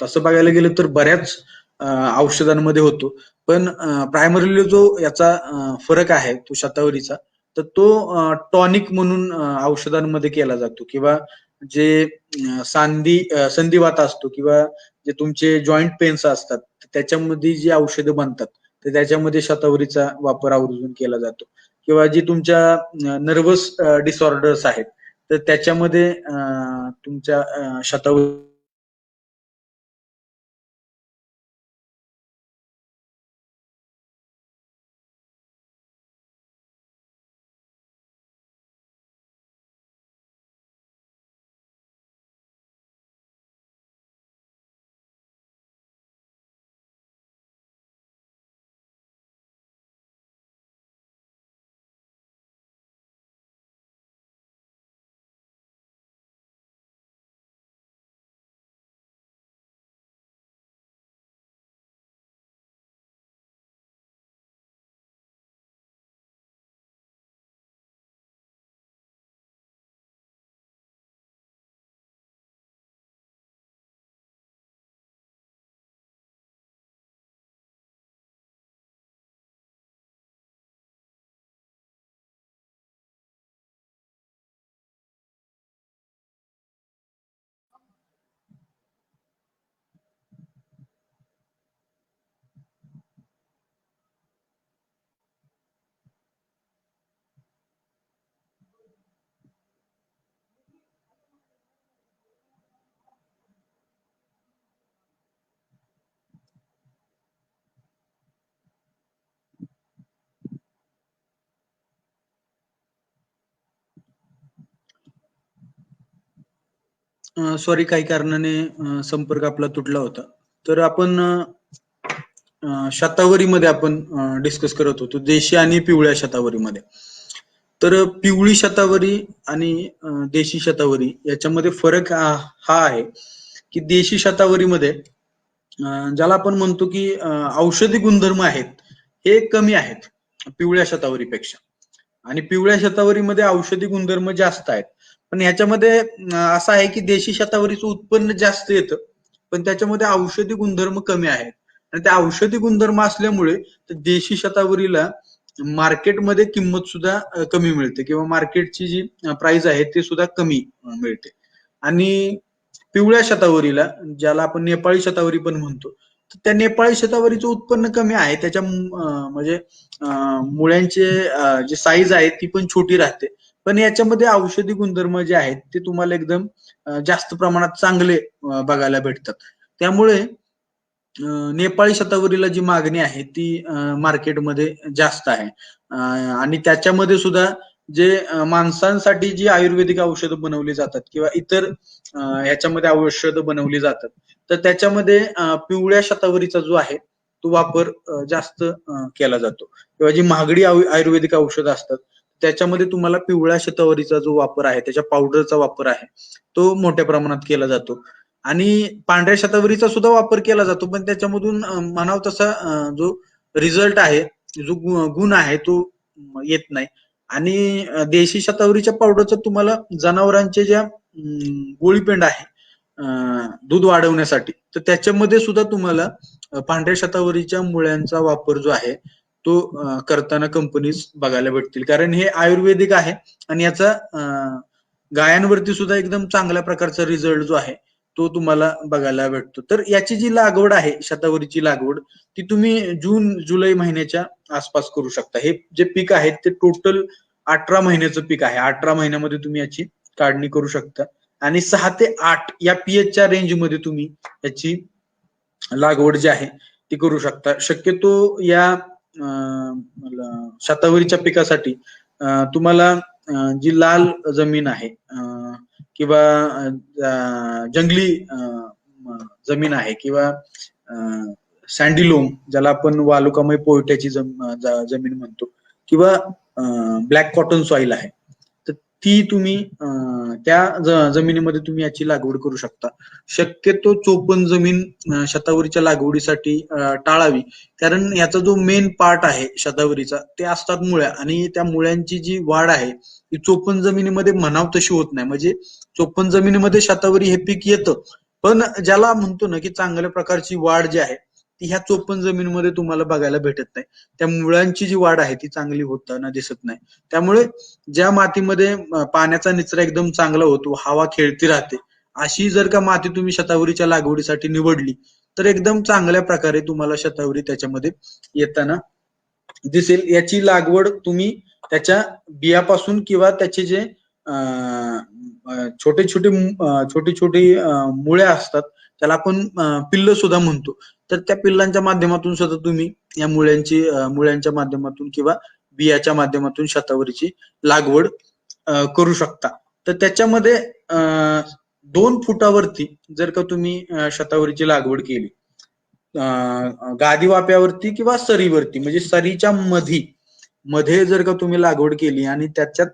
तसं बघायला गेलं तर बऱ्याच औषधांमध्ये होतो पण प्रायमरीली जो याचा फरक आहे तो शतावरीचा तर तो टॉनिक म्हणून औषधांमध्ये केला जातो किंवा जे संधिवात असतो किंवा जे तुमचे जॉईंट पेन्स असतात त्याच्यामध्ये जी औषधं बनतात तर त्याच्यामध्ये शतावरीचा वापर आवर्जून केला जातो किंवा जी तुमच्या नर्वस डिसऑर्डर्स आहेत तर त्याच्यामध्ये तुमच्या शतावरी सॉरी, काही कारणाने संपर्क आपला तुटला होता. तर आपण शतावरीमध्ये आपण डिस्कस करत होतो, देशी आणि पिवळ्या शतावरीमध्ये. तर पिवळी शतावरी आणि देशी शतावरी याच्यामध्ये फरक हा आहे की देशी शतावरीमध्ये ज्याला आपण म्हणतो की औषधी गुणधर्म आहेत, हे कमी आहेत पिवळ्या शतावरीपेक्षा. आणि पिवळ्या शतावरीमध्ये औषधी गुणधर्म जास्त आहेत. पण ह्याच्यामध्ये असं आहे की देशी शतावरीचं उत्पन्न जास्त येतं, पण त्याच्यामध्ये औषधी गुणधर्म कमी आहेत. आणि त्या औषधी गुणधर्म असल्यामुळे देशी शतावरीला मार्केटमध्ये किंमत सुद्धा कमी मिळते, किंवा मार्केटची जी प्राइस आहे ते सुद्धा कमी मिळते. आणि पिवळ्या शतावरीला, ज्याला आपण नेपाळी शतावरी पण म्हणतो, तर त्या नेपाळी शतावरीचं उत्पन्न कमी आहे. त्याच्या म्हणजे मुळ्यांचे जे साईज आहे ती पण छोटी राहते. पण याच्यामध्ये औषधी गुणधर्म जे आहेत ते तुम्हाला एकदम जास्त प्रमाणात चांगले बघायला भेटतात. त्यामुळे नेपाळी शतावरीला जी मागणी आहे ती मार्केटमध्ये जास्त आहे. आणि त्याच्यामध्ये सुद्धा जे माणसांसाठी जी आयुर्वेदिक औषधं बनवली जातात किंवा इतर ह्याच्यामध्ये औषधं बनवली जातात, तर त्याच्यामध्ये पिवळ्या शतावरीचा जो आहे तो वापर जास्त केला जातो. किंवा जी महागडी आयुर्वेदिक औषधं असतात त्याच्यामध्ये तुम्हाला पिवळ्या शतावरीचा जो वापर आहे, त्याच्या पावडरचा वापर आहे, तो मोठ्या प्रमाणात केला जातो. आणि पांढऱ्या शतावरीचा सुद्धा वापर केला जातो, पण त्याच्यामधून म्हणावं तसा जो रिझल्ट आहे, जो गुण आहे तो येत नाही. आणि देशी शतावरीच्या पावडरचा तुम्हाला जनावरांचे ज्या गोळीपेंड आहे दूध वाढवण्यासाठी, तर त्याच्यामध्ये सुद्धा तुम्हाला पांढऱ्या शतावरीच्या मुळ्यांचा वापर जो आहे तो करताना कंपनीज बघायला भेटतील. कारण हे आयुर्वेदिक आहे आणि याचा गायांवरती सुद्धा एकदम चांगल्या प्रकारचा रिझल्ट जो आहे तो तुम्हाला बघायला भेटतो. तर याची जी लागवड आहे, शतावरीची लागवड, ती तुम्ही जून जुलै महिन्याच्या आसपास करू शकता. हे जे पीक आहे ते टोटल 18 महिन्याचं पीक आहे. 18 महिन्यामध्ये तुम्ही याची काढणी करू शकता. आणि 6 ते 8 या पीएचच्या रेंजमध्ये तुम्ही याची लागवड जी आहे ती करू शकता. शक्यतो या शतावरीच्या पिकासाठी तुम्हाला जी लाल जमीन आहे किंवा जंगली जमीन आहे किंवा सँडी ज्याला आपण वालुकामय पोयट्याची जमीन म्हणतो, किंवा ब्लॅक कॉटन सॉइल आहे, तर ती तुम्ही त्या जमिनीमध्ये तुम्ही याची लागवड करू शकता. शक्यतो चोपन जमीन शतावरीच्या लागवडीसाठी टाळावी, कारण याचा जो मेन पार्ट आहे शतावरीचा ते असतात मुळ्या, आणि त्या मुळ्यांची जी वाढ आहे ती चोपन जमिनीमध्ये म्हणाव तशी होत नाही. म्हणजे चोपन जमिनीमध्ये शतावरी हे पीक येतं, पण ज्याला म्हणतो ना की चांगल्या प्रकारची वाढ जी आहे ती ह्या चोपन जमिनीमध्ये तुम्हाला बघायला भेटत नाही. त्या मुळांची जी वाढ आहे ती चांगली होताना दिसत नाही. त्यामुळे ज्या मातीमध्ये पाण्याचा निचरा एकदम चांगला होतो, हवा खेळती राहते, अशी जर का माती तुम्ही शतावरीच्या लागवडीसाठी निवडली तर एकदम चांगल्या प्रकारे तुम्हाला शतावरी त्याच्यामध्ये येताना दिसेल. याची लागवड तुम्ही त्याच्या बियापासून किंवा त्याचे जे छोटे छोटी मुळे असतात त्याला आपण पिल्ल सुद्धा म्हणतो, तर त्या पिल्लांच्या माध्यमातून सुद्धा तुम्ही या मुळ्यांच्या माध्यमातून किंवा बियाच्या माध्यमातून शतावरीची लागवड करू शकता. तर त्याच्यामध्ये 2 फुटावरती जर का तुम्ही शतावरीची लागवड केली, गादी वाप्यावरती किंवा सरीवरती, म्हणजे सरीच्या मध्ये जर का तुम्ही लागवड केली आणि त्याच्यात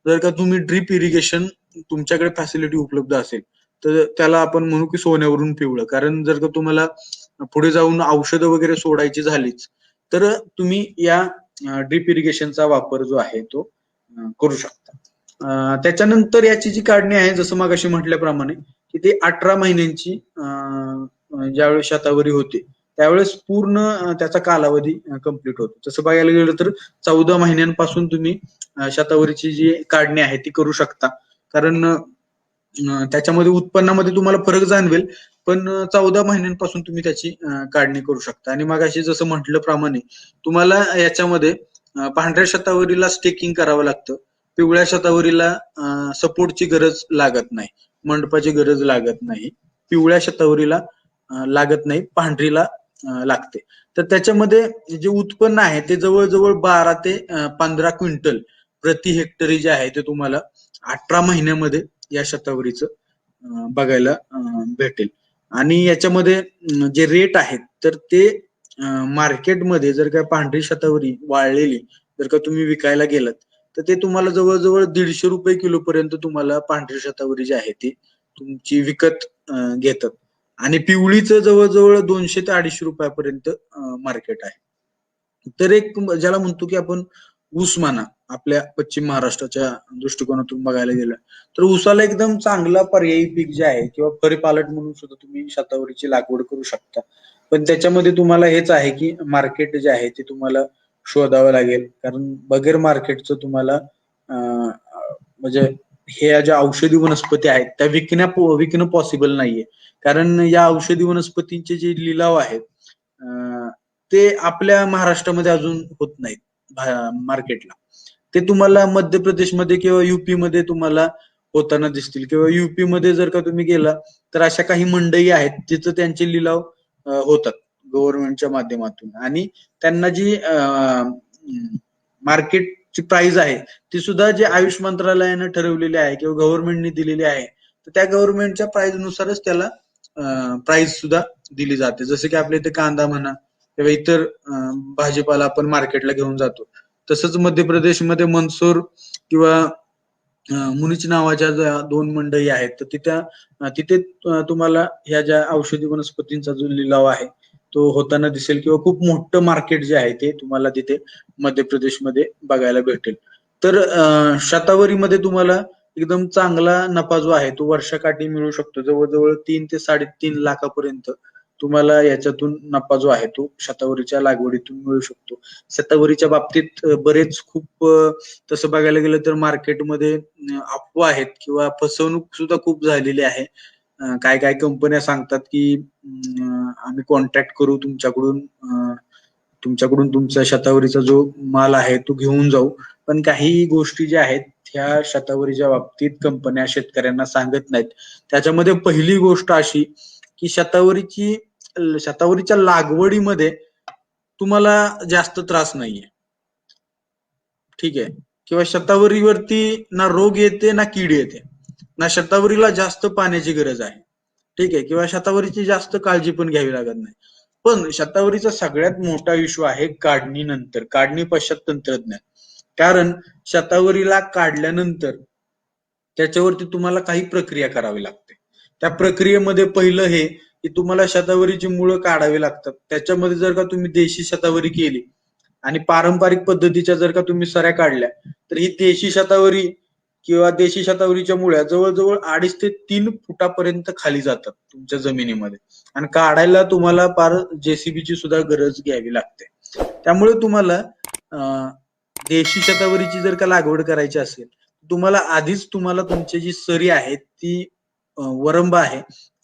जर का तुम्ही ड्रीप इरिगेशन तुमच्याकडे फॅसिलिटी उपलब्ध असेल, तर त्याला आपण म्हणू की सोन्यावरून पिवळं. कारण जर का तुम्हाला पुढे जाऊन औषधं वगैरे सोडायची झालीच तर तुम्ही या ड्रीप इरिगेशनचा वापर जो आहे तो करू शकता. त्याच्यानंतर याची जी काढणी आहे, जसं मगाशी म्हटल्याप्रमाणे की ते 18 महिन्यांची ज्यावेळेस शतावरी होते त्यावेळेस पूर्ण त्याचा कालावधी कंप्लीट होतो. तसं बघायला गेलं तर 14 महिन्यांपासून तुम्ही शतावरीची जी काढणी आहे ती करू शकता. कारण त्याच्यामध्ये उत्पन्नामध्ये तुम्हाला फरक जाणवेल, पण 14 महिन्यांपासून तुम्ही त्याची काढणी करू शकता. आणि मगाशी जसं म्हटल्याप्रमाणे तुम्हाला याच्यामध्ये पांढऱ्या शतावरीला स्टेकिंग करावं लागतं, पिवळ्या शतावरीला सपोर्टची गरज लागत नाही, मंडपाची गरज लागत नाही, पिवळ्या शतावरीला लागत नाही, पांढरीला लागते. तर त्याच्यामध्ये जे उत्पन्न आहे ते जवळजवळ 12 ते 15 क्विंटल प्रति हेक्टरी जे आहे ते तुम्हाला 18 महिन्यामध्ये या शतावरीचं बघायला भेटेल. आणि याच्यामध्ये जे रेट आहेत तर ते मार्केटमध्ये जर का पांढरी शतावरी वाळलेली जर का तुम्ही विकायला गेलात तर ते तुम्हाला जवळ-जवळ ₹150 किलो पर्यंत तुम्हाला पांढरी शतावरी जी आहे ती तुमची विकत घेतात आणि पिवळीचं जवळ-जवळ ₹200 ते ₹250 पर्यंत मार्केट आहे. तर एक ज्याला म्हणतो की आपण ऊस म्हणा, आपल्या पश्चिम महाराष्ट्राच्या दृष्टिकोनातून बघायला गेलं, तर ऊसाला एकदम चांगला पर्यायी पीक जे आहे किंवा परिपालट म्हणून सुद्धा तुम्ही शतावरीची लागवड करू शकता. पण त्याच्यामध्ये तुम्हाला हेच आहे की मार्केट जे आहे ते तुम्हाला शोधावं लागेल. कारण बगैर मार्केटचं तुम्हाला म्हणजे ह्या ज्या औषधी वनस्पती आहेत त्या विकणं पॉसिबल नाहीये. कारण या औषधी वनस्पतींचे जे लिलाव आहेत ते आपल्या महाराष्ट्रामध्ये अजून होत नाहीत मार्केटला. ते तुम्हाला मध्य प्रदेशमध्ये किंवा युपी मध्ये तुम्हाला होताना दिसतील किंवा युपी मध्ये जर का तुम्ही गेला तर अशा काही मंडई आहेत जिथं त्यांचे लिलाव होतात गव्हर्नमेंटच्या माध्यमातून आणि त्यांना जी मार्केटची प्राइस आहे ती सुद्धा जे आयुष मंत्रालयानं ठरवलेली आहे किंवा गव्हर्नमेंटने दिलेली आहे तर त्या गव्हर्नमेंटच्या प्राइस नुसारच त्याला प्राइस सुद्धा दिली जाते. जसं की आपल्या इथे कांदा म्हणा किंवा इतर भाजीपाला आपण मार्केटला घेऊन जातो. तसंच मध्य प्रदेशमध्ये मंदसौर किंवा मुनीच नावाच्या ज्या 2 मंडई आहेत तर तिथे तुम्हाला ह्या ज्या औषधी वनस्पतींचा जो लिलाव आहे तो होताना दिसेल किंवा खूप मोठं मार्केट जे आहे ते तुम्हाला तिथे मध्य प्रदेशमध्ये बघायला भेटेल. तर शतावरीमध्ये तुम्हाला एकदम चांगला नफा जो आहे तो वर्षाकाठी मिळू शकतो. जवळ-जवळ 3 ते 3.5 लाखापर्यंत तुम्हाला याच्यातून नफा जो आहे तो शतावरीच्या लागवडीतून मिळू शकतो. शतावरीच्या बाबतीत बरेच खूप तसं बघायला गेलं तर मार्केटमध्ये अफवा आहेत किंवा फसवणूक सुद्धा खूप झालेली आहे. काय-काय कंपन्या सांगतात की आम्ही कॉन्ट्रॅक्ट करू तुमच्याकडून तुमचा शतावरीचा जो माल आहे तो घेऊन जाऊ. पण काही गोष्टी ज्या आहेत ह्या शतावरीच्या बाबतीत कंपन्या शेतकऱ्यांना सांगत नाहीत. त्याच्यामध्ये पहिली गोष्ट अशी की शतावरीच्या लागवडीमध्ये तुम्हाला जास्त त्रास नाहीये. ठीक आहे. किंवा शतावरीवरती ना रोग येते ना कीड येते. ना शतावरीला जास्त पाण्याची गरज आहे. ठीक आहे. किंवा शतावरीची जास्त काळजी पण घ्यावी लागत नाही. पण शतावरीचा सगळ्यात मोठा इश्यू आहे काढणीनंतर, काढणी पश्चात तंत्रज्ञान. कारण शतावरीला काढल्यानंतर त्याच्यावरती तुम्हाला काही प्रक्रिया करावी लागते. त्या प्रक्रियेमध्ये पहिलं हे की तुम्हाला शतावरीची मुळं काढावी लागतात. त्याच्यामध्ये जर का तुम्ही देशी शतावरी केली आणि पारंपरिक पद्धतीच्या जर का तुम्ही सऱ्या काढल्या तर ही देशी शतावरी किंवा देशी शतावरीच्या मुळ्या जवळ-जवळ 2.5 ते 3 फुटापर्यंत खाली जातात तुमच्या जमिनीमध्ये आणि काढायला तुम्हाला फार जेसीबीची सुद्धा गरज घ्यावी लागते. त्यामुळे तुम्हाला देशी शतावरीची जर का लागवड करायची असेल तुम्हाला आधीच तुमची जी सरी आहे ती वरंब आहे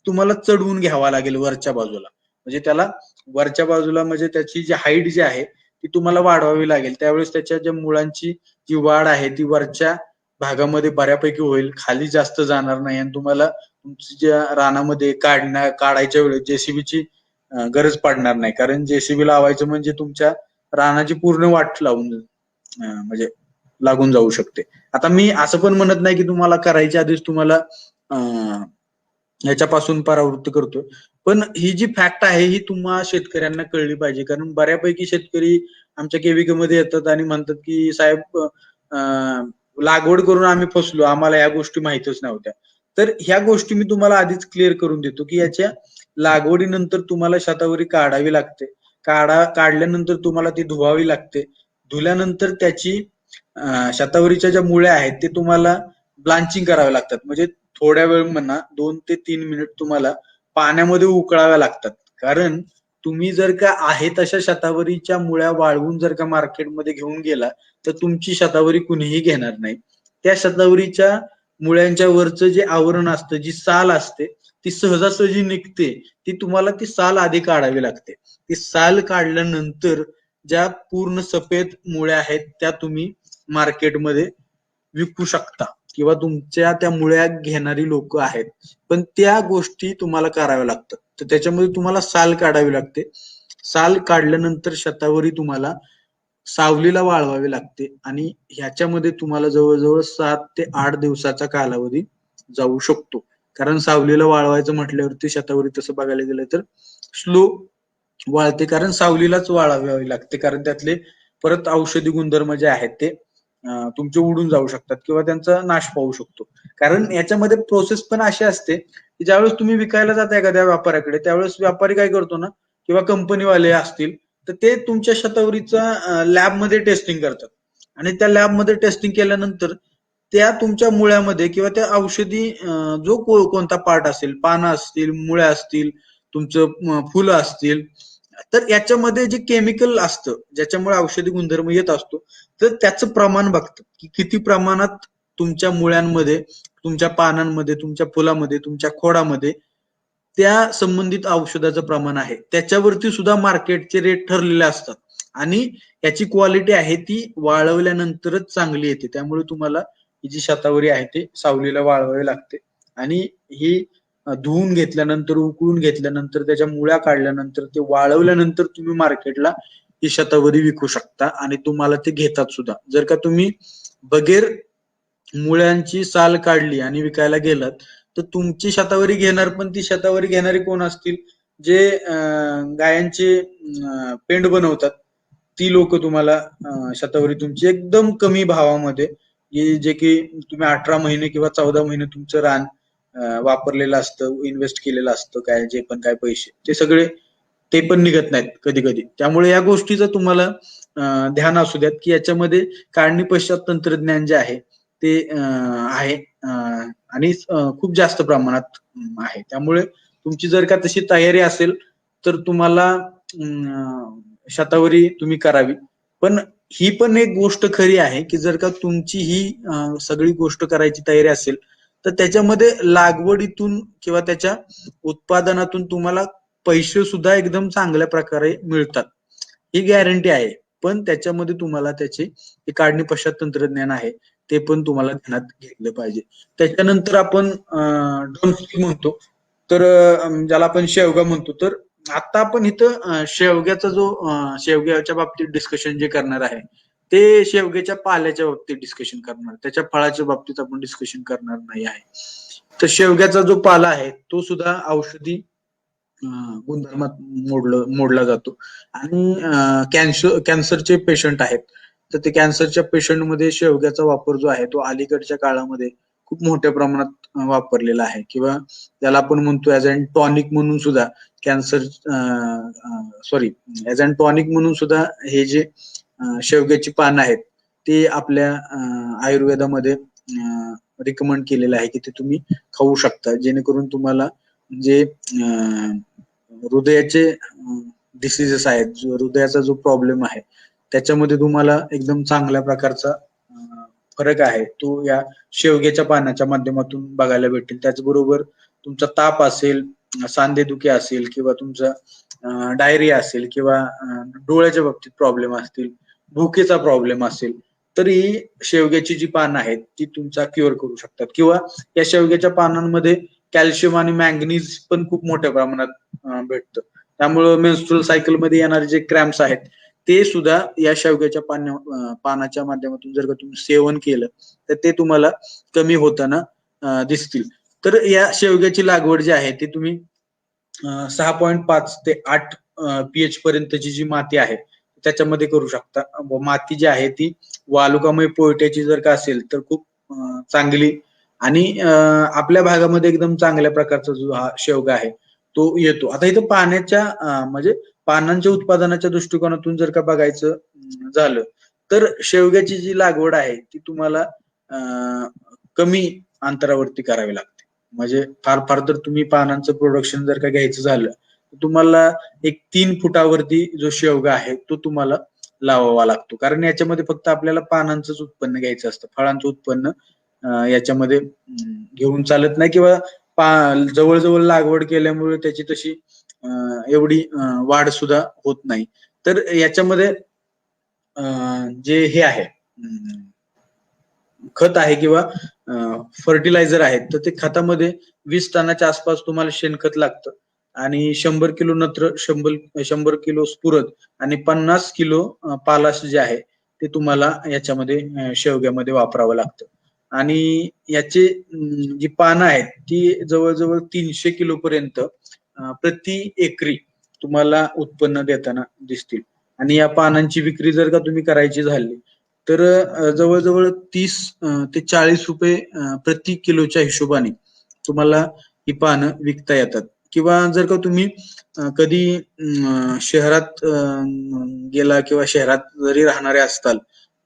तुम्हाला चढवून घ्यावा लागेल वरच्या बाजूला. म्हणजे त्याला वरच्या बाजूला म्हणजे त्याची जी हाईट जी आहे ती तुम्हाला वाढवावी लागेल. त्यावेळेस त्याच्या ज्या मुळांची जी वाढ आहे ती वरच्या भागामध्ये बऱ्यापैकी होईल. खाली जास्त जाणार नाही आणि तुम्हाला तुमच्या रानामध्ये काढायच्या वेळेस जेसीबीची गरज पडणार नाही. कारण जेसीबी लावायचं म्हणजे तुमच्या रानाची पूर्ण वाट म्हणजे लागून जाऊ शकते. आता मी असं पण म्हणत नाही की तुम्हाला करायच्या आधीच तुम्हाला याच्यापासून परावृत्त करतोय. पण ही जी फॅक्ट आहे ही तुम्हा शेतकऱ्यांना कळली पाहिजे. कारण बऱ्यापैकी शेतकरी आमच्या केविकेमध्ये येतात आणि म्हणतात की साहेब लागवड करून आम्ही फसलो. आम्हाला या गोष्टी माहीतच नव्हत्या. तर ह्या गोष्टी मी तुम्हाला आधीच क्लिअर करून देतो की याच्या लागवडीनंतर तुम्हाला शतावरी काढावी लागते. काढल्यानंतर तुम्हाला ती धुवावी लागते. धुल्यानंतर त्याची शतावरीच्या ज्या मुळ्या आहेत ते तुम्हाला ब्लांचिंग कराव्या लागतात. म्हणजे थोड्या वेळ म्हणा 2 ते 3 मिनिट तुम्हाला पाण्यामध्ये उकळाव्या लागतात. कारण तुम्ही जर का आहे तशा शतावरीच्या मुळ्या वाळवून जर का मार्केटमध्ये घेऊन गेला तर तुमची शतावरी कुणीही घेणार नाही. त्या शतावरीच्या मुळ्यांच्या वरचं जे आवरण असतं, जी साल असते ती सहजासहजी निघते. ती साल आधी काढावी लागते. ती साल काढल्यानंतर ज्या पूर्ण सफेद मुळ्या आहेत त्या तुम्ही मार्केटमध्ये विकू शकता किंवा तुमच्या त्या मुळ्या घेणारी लोक आहेत. पण त्या गोष्टी तुम्हाला कराव्या लागतात. तर त्याच्यामध्ये तुम्हाला साल काढावी लागते. साल काढल्यानंतर शतावरी तुम्हाला सावलीला वाळवावी लागते आणि ह्याच्यामध्ये तुम्हाला जवळ-जवळ 7 ते 8 दिवसाचा कालावधी जाऊ शकतो. कारण सावलीला वाळवायचं म्हटल्यावरती शतावरी तसं बघायला गेलं तर स्लो वाळते, कारण सावलीलाच वाळवावी लागते, कारण त्यातले परत औषधी गुणधर्म जे आहेत ते तुमचे उडून जाऊ शकतात किंवा त्यांचा नाश पावू शकतो. कारण याच्यामध्ये प्रोसेस पण अशी असते की ज्यावेळेस तुम्ही विकायला जाता एखाद्या व्यापाऱ्याकडे, त्यावेळेस व्यापारी काय करतो ना, किंवा कंपनीवाले असतील तर ते तुमच्या शतावरीचा लॅबमध्ये टेस्टिंग करतात आणि त्या लॅबमध्ये टेस्टिंग केल्यानंतर त्या तुमच्या मुळ्यामध्ये किंवा त्या औषधी जो कोणता पार्ट असेल, पानं असतील, मुळ्या असतील, तुमचं फुलं असतील, तर याच्यामध्ये जे केमिकल असतं ज्याच्यामुळे औषधी गुणधर्म येत असतो, तर त्याचं प्रमाण बघतात की किती प्रमाणात तुमच्या मुळ्यांमध्ये, तुमच्या पानांमध्ये, तुमच्या फुलामध्ये, तुमच्या खोडामध्ये त्या संबंधित औषधाचं प्रमाण आहे. त्याच्यावरती सुद्धा मार्केटचे रेट ठरलेले असतात आणि याची क्वालिटी आहे ती वाळवल्यानंतरच चांगली येते. त्यामुळे तुम्हाला ही जी शतावरी आहे ती सावलीला वाळवावी लागते आणि ही धुवून घेतल्यानंतर, उकळून घेतल्यानंतर, त्याच्या मुळ्या काढल्यानंतर, ते वाळवल्यानंतर तुम्ही मार्केटला ही शतावरी विकू शकता आणि तुम्हाला ते घेतात सुद्धा. जर का तुम्ही बगैर मुळ्यांची साल काढली आणि विकायला गेलात तर तुमची शतावरी घेणार, पण ती शतावरी घेणारी कोण असतील, जे गायांचे पेंड बनवतात, ती लोक तुम्हाला शतावरी तुमची एकदम कमी भावामध्ये, जे की तुम्ही 18 महिने किंवा 14 महिने तुमचं रान वापरलेलं असतं, इन्व्हेस्ट केलेलं असतं, काय जे पण काय पैसे ते सगळे ते पण निघत नाहीत कधी कधी. त्यामुळे या गोष्टीचं तुम्हाला ध्यान असू द्यात की याच्यामध्ये काढणी पश्चात तंत्रज्ञान जे आहे ते आहे आणि खूप जास्त प्रमाणात आहे. त्यामुळे तुमची जर का तशी तयारी असेल तर तुम्हाला शतावरी तुम्ही करावी. पण ही पण एक गोष्ट खरी आहे की जर का तुमची ही सगळी गोष्ट करायची तयारी असेल तर त्याच्यामध्ये लागवडीतून किंवा त्याच्या उत्पादनातून तुम्हाला पैसे सुद्धा एकदम चांगल्या प्रकारे मिळतात, ही गॅरंटी आहे. पण त्याच्यामध्ये तुम्हाला त्याचे काढणी पश्चात तंत्रज्ञान आहे ते पण तुम्हाला ध्यानात घेतलं पाहिजे. त्याच्यानंतर आपण ड्रमस्टिक म्हणतो, तर ज्याला आपण शेवगा म्हणतो, तर आता आपण इथं शेवग्याचा जो शेवग्याच्या बाबतीत डिस्कशन जे करणार आहे ते शेवग्याच्या पाल्याच्या बाबतीत डिस्कशन करणार, त्याच्या फळाच्या बाबतीत आपण डिस्कशन करणार नाही आहे. तर शेवग्याचा जो पाला आहे तो सुद्धा औषधी गुणधर्मात मोडला जातो आणि कॅन्सरचे पेशंट आहेत तर ते कॅन्सरच्या पेशंटमध्ये शेवग्याचा वापर जो आहे तो अलीकडच्या काळामध्ये खूप मोठ्या प्रमाणात वापरलेला आहे, किंवा त्याला आपण म्हणतो ऍज अँड टॉनिक म्हणून सुद्धा cancer sorry as and tonic म्हणून सुद्धा हे जे शेवग्याची पानं आहेत ते आपल्या आयुर्वेदामध्ये रिकमेंड केलेलं आहे की ते तुम्ही खाऊ शकता, जेणेकरून तुम्हाला जे हृदयाचे डिसिजेस आहेत, जो हृदयाचा जो प्रॉब्लेम आहे त्याच्यामध्ये तुम्हाला एकदम चांगल्या प्रकारचा फरक आहे तो या शेवग्याच्या पानाच्या माध्यमातून बघायला भेटेल. त्याचबरोबर तुमचा ताप असेल, सांधेदुखी असेल, किंवा तुमचा डायरिया असेल, किंवा डोळ्याच्या बाबतीत प्रॉब्लेम असतील, भुकेचा प्रॉब्लेम असेल, तरी शेवग्याची जी पानं आहेत ती तुमचा क्युअर करू शकतात. किंवा या शेवग्याच्या पानांमध्ये कॅल्शियम आणि मॅंगनीज पण खूप मोठ्या प्रमाणात भेटतं. त्यामुळं मेन्स्ट्रुअल सायकल मध्ये येणारे जे क्रॅम्प्स आहेत ते सुद्धा या शेवग्याच्या पानाच्या माध्यमातून जर का तुम्ही सेवन केलं तर ते तुम्हाला कमी होताना दिसतील. तर या शेवग्याची लागवड जी आहे ती तुम्ही 6.5 ते 8 pH पर्यंतची जी माती आहे त्याच्यामध्ये करू शकता. माती जी आहे ती वालुकामय पोयट्याची जर का असेल तर खूप चांगली, आणि आपल्या भागामध्ये एकदम चांगल्या प्रकारचा जो हा शेवगा आहे तो येतो. आता इथं पाण्याच्या म्हणजे पानांच्या उत्पादनाच्या दृष्टिकोनातून जर का बघायचं झालं तर शेवग्याची जी लागवड आहे ती तुम्हाला कमी अंतरावरती करावी लागते. म्हणजे फार फार तर तुम्ही पानांचं प्रोडक्शन जर का घ्यायचं झालं तर तुम्हाला एक 3 फुटावरती जो शेवगा आहे तो तुम्हाला लावावा लागतो, कारण याच्यामध्ये फक्त आपल्याला पानांचंच उत्पन्न घ्यायचं असतं, फळांचं उत्पन्न याच्यामध्ये घेऊन चालत नाही, किंवा जवळजवळ लागवड केल्यामुळे त्याची तशी एवढी वाढ सुद्धा होत नाही. तर याच्यामध्ये जे हे आहे खत आहे किंवा फर्टिलायझर आहे तर ते खतामध्ये 20 टनाच्या आसपास तुम्हाला शेणखत लागतं आणि 100 किलो नत्र, 100 किलो स्फुरद आणि 50 किलो पालाश जे आहे ते तुम्हाला याच्यामध्ये शेवग्यामध्ये वापरावं लागतं. आणि याचे जी पानं आहेत ती जवळजवळ 300 किलो पर्यंत प्रति एकरी तुम्हाला उत्पन्न देताना दिसतील. आणि या पानांची विक्री जर का तुम्ही करायची झाली तर जवळजवळ 30 ते 40 रुपये प्रति किलोच्या हिशोबाने तुम्हाला ही पानं विकता येतात. किंवा जर का तुम्ही कधी शहरात गेला किंवा शहरात जरी राहणारे असताल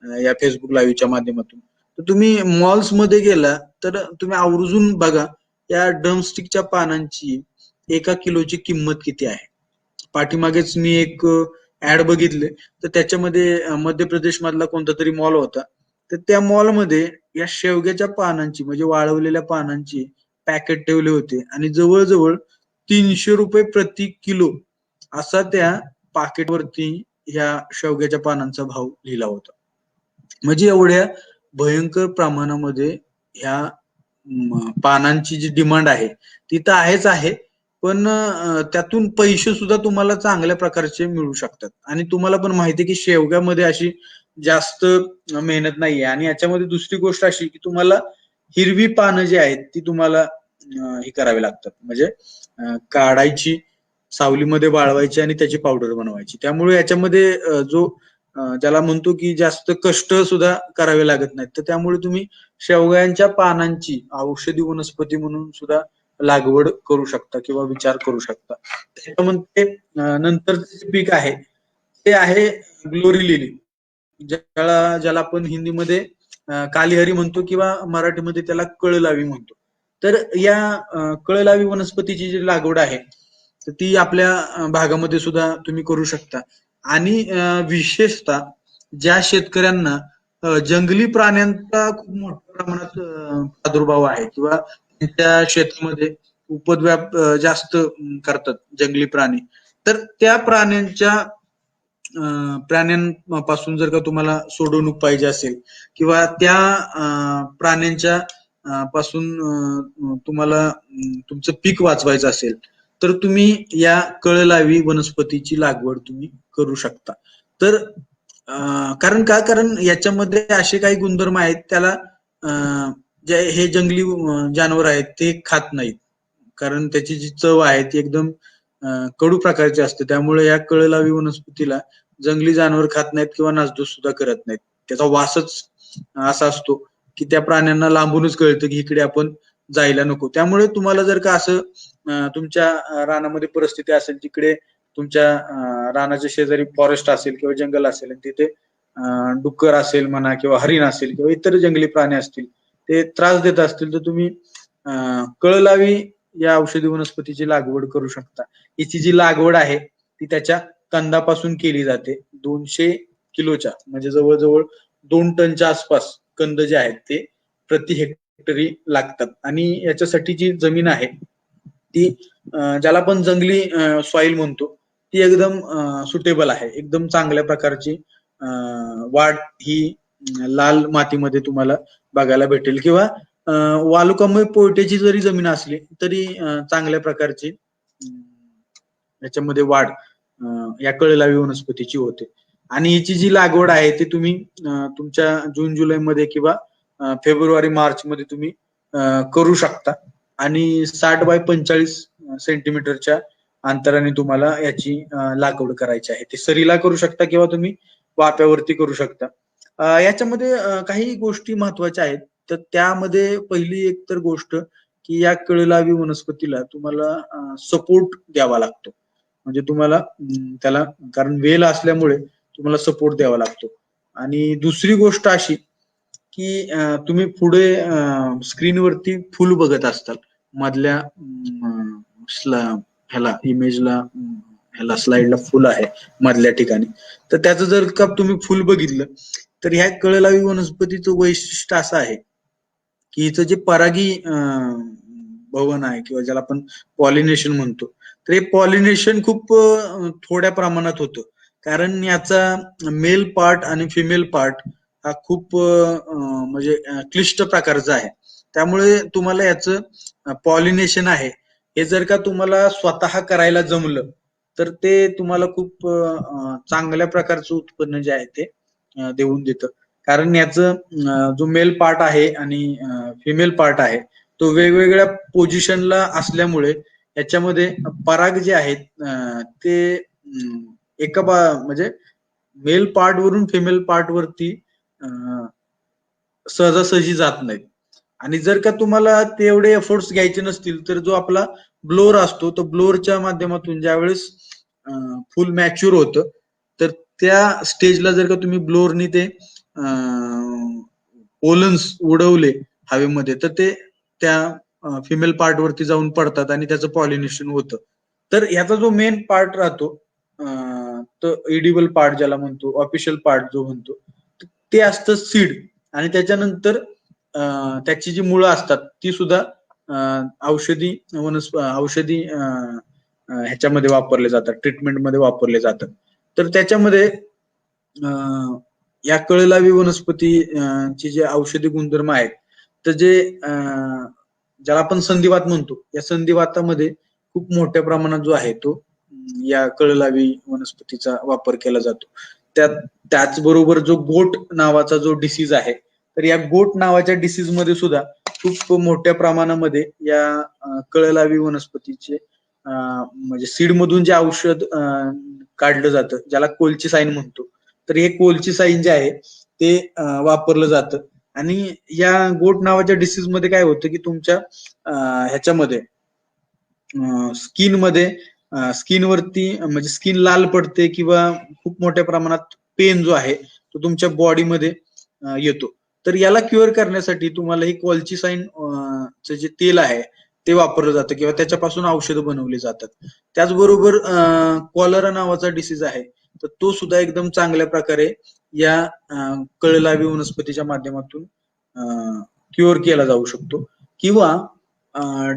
या फेसबुक लाईव्हच्या माध्यमातून, तर तुम्ही मॉल्समध्ये गेला तर तुम्ही आवर्जून बघा या ड्रमस्टिकच्या पानांची 1 किलोची किंमत किती आहे. पाठीमागेच मी एक ऍड बघितले तर त्याच्यामध्ये मध्य प्रदेश मधला कोणता तरी मॉल होता. तर त्या मॉलमध्ये या शेवग्याच्या पानांची म्हणजे वाळवलेल्या पानांची पॅकेट ठेवले होते आणि जवळजवळ 300 रुपये प्रति किलो असा त्या पाकिटवरती ह्या शेवग्याच्या पानांचा भाव लिहिला होता. म्हणजे एवढ्या भयंकर प्रमाणामध्ये ह्या पानांची जी डिमांड आहे ती तर आहेच आहे, पण त्यातून पैसे सुद्धा तुम्हाला चांगल्या प्रकारचे मिळू शकतात. आणि तुम्हाला पण माहिती आहे की शेवग्यामध्ये अशी जास्त मेहनत नाहीये. आणि याच्यामध्ये दुसरी गोष्ट अशी की तुम्हाला हिरवी पानं जी आहेत ती तुम्हाला हे करावी लागतात, म्हणजे काढायची, सावलीमध्ये वाळवायची आणि त्याची पावडर बनवायची. त्यामुळे याच्यामध्ये जो ज्याला म्हणतो की जास्त कष्ट सुद्धा करावे लागत नाहीत. तर त्यामुळे तुम्ही शेवग्यांच्या पानांची औषधी वनस्पती म्हणून सुद्धा लागवड करू शकता किंवा विचार करू शकता. त्याच्यामध्ये नंतरचे पीक आहे ते आहे ग्लोरी लिली, ज्याला आपण हिंदीमध्ये कालीहरी म्हणतो किंवा मराठीमध्ये त्याला कळलावी म्हणतो. तर या कळलावी वनस्पतीची जी लागवड आहे तर ती आपल्या भागामध्ये सुद्धा तुम्ही करू शकता. आणि विशेषतः ज्या शेतकऱ्यांना जंगली प्राण्यांचा खूप मोठ्या प्रमाणात प्रादुर्भाव आहे किंवा त्यांच्या शेतामध्ये उपद्व्याप जास्त करतात जंगली प्राणी, तर त्या प्राण्यांपासून जर का तुम्हाला सोडवणूक पाहिजे असेल किंवा त्या प्राण्यांच्या पासून तुम्हाला तुमचं पीक वाचवायचं असेल तर तुम्ही या कळलावी वनस्पतीची लागवड तुम्ही करू शकता. तर कारण याच्यामध्ये असे काही गुणधर्म आहेत त्याला जे हे जंगली जानवर आहेत ते खात नाहीत, कारण त्याची जी चव आहे ती एकदम कडू प्रकारची असते. त्यामुळे या कळलावी वनस्पतीला जंगली जानवर खात नाहीत किंवा नासधूस सुद्धा करत नाहीत. त्याचा वासच असा असतो की त्या प्राण्यांना लांबूनच कळतं की इकडे आपण जायला नको. त्यामुळे तुम्हाला जर का असं तुमच्या रानामध्ये परिस्थिती असेल, तिकडे तुमच्या रानाच्या शेजारी फॉरेस्ट असेल किंवा जंगल असेल आणि तिथे डुक्कर असेल म्हणा किंवा हरिण असेल किंवा इतर जंगली प्राणी असतील, ते त्रास देत असतील, तर तुम्ही कळलावी या औषधी वनस्पतीची लागवड करू शकता. हिची जी लागवड आहे ती त्याच्या कंदापासून केली जाते. 200 किलोच्या म्हणजे जवळजवळ 2 टनच्या आसपास कंद जे आहेत ते प्रति हेक्टरी लागतात. आणि याच्यासाठी जी जमीन आहे ती ज्याला आपण जंगली सॉइल म्हणतो ती एकदम सुटेबल आहे. एकदम चांगल्या प्रकारची वाढ ही लाल मातीमध्ये तुम्हाला बघायला भेटेल किंवा वालुकामय पोयट्याची जरी जमीन असली तरी चांगल्या प्रकारची याच्यामध्ये वाढ या कळलावी वनस्पतीची होते. आणि हिची जी लागवड आहे ती तुम्ही तुमच्या जून जुलै मध्ये किंवा फेब्रुवारी मार्च मध्ये तुम्ही करू शकता. आणि 60 बाय 45 सेंटीमीटरच्या अंतराने तुम्हाला याची लागवड करायची आहे. ती सरीला करू शकता किंवा तुम्ही वाप्यावरती करू शकता. याच्यामध्ये काही गोष्टी महत्वाच्या आहेत. तर त्यामध्ये पहिली एक तर गोष्ट की या कळलावी वनस्पतीला तुम्हाला सपोर्ट द्यावा लागतो. म्हणजे तुम्हाला त्याला, कारण वेल असल्यामुळे तुम्हाला सपोर्ट द्यावा लागतो. आणि दुसरी गोष्ट अशी की तुम्ही पुढे स्क्रीनवरती फुल बघत असताल मधल्या ह्याला इमेजला ह्याला स्लाइडला फुल आहे मधल्या ठिकाणी. तर त्याचं जर का तुम्ही फुल बघितलं तर ह्या कळलावी वनस्पतीचं वैशिष्ट्य असं आहे की हिचं जे परागी भवन आहे किंवा ज्याला आपण पॉलिनेशन म्हणतो, तर हे पॉलिनेशन खूप थोड्या प्रमाणात होतं. कारण याचा मेल पार्ट आणि फिमेल पार्ट हा खूप म्हणजे क्लिष्ट प्रकारचा आहे. त्यामुळे तुम्हाला याचं पॉलिनेशन आहे हे जर का तुम्हाला स्वतः करायला जमलं तर ते तुम्हाला खूप चांगल्या प्रकारचं उत्पन्न जे आहे ते देऊन देतं. कारण याचं जो मेल पार्ट आहे आणि फिमेल पार्ट आहे तो वेगवेगळ्या पोझिशनला असल्यामुळे याच्यामध्ये पराग जे आहेत ते म्हणजे मेल पार्ट वरून फिमेल पार्ट वरती सहजासहजी जात नाहीत. आणि जर का तुम्हाला तेवढे एफर्ट्स घ्यायचे नसतील तर जो आपला ब्लोअर असतो तो ब्लोअरच्या माध्यमातून ज्यावेळेस फुल मॅच्युअर होतं तर त्या स्टेजला जर का तुम्ही ब्लोअरनी ते पोलन्स उडवले हवेमध्ये तर ते त्या फिमेल पार्ट वरती जाऊन पडतात आणि त्याचं पॉलिनेशन होतं. तर याचा जो मेन पार्ट राहतो तो एडिबल पार्ट ज्याला म्हणतो, ऑफिशियल पार्ट जो म्हणतो, ते असतं सीड. आणि त्याच्यानंतर त्याची जी मुळं असतात ती सुद्धा औषधी ह्याच्यामध्ये वापरले जातात, ट्रीटमेंटमध्ये वापरले जातात. तर त्याच्यामध्ये या कळलावी वनस्पती ची जे औषधी गुणधर्म आहेत तर जे ज्याला आपण संधिवात म्हणतो, या संधिवातामध्ये खूप मोठ्या प्रमाणात जो आहे तो या कळलावी वनस्पतीचा वापर केला जातो. त्याचबरोबर जो गोट नावाचा जो डिसीज आहे तर या गोट नावाच्या डिसीज मध्ये सुद्धा खूप मोठ्या प्रमाणामध्ये या कळलावी वनस्पतीचे म्हणजे सीड मधून जे औषध काढलं जातं ज्याला कोल्चिसाइन म्हणतो, तर हे कोल्चिसाइन जे आहे ते वापरलं जातं. आणि या गोट नावाच्या डिसीज मध्ये काय होतं की तुमच्या ह्याच्यामध्ये स्किन वरती म्हणजे स्किन लाल पडते किंवा खूप मोठ्या प्रमाणात पेन जो आहे तो तुमच्या बॉडीमध्ये येतो. तर याला क्युअर करण्यासाठी तुम्हाला ही कोल्चिसाइन जे तेल आहे ते वापरलं जातं किंवा त्याच्यापासून औषधं बनवली जातात. त्याचबरोबर कॉलरा नावाचा डिसीज आहे तर तो सुद्धा एकदम चांगल्या प्रकारे या कळलावी वनस्पतीच्या माध्यमातून क्युअर केला जाऊ शकतो. किंवा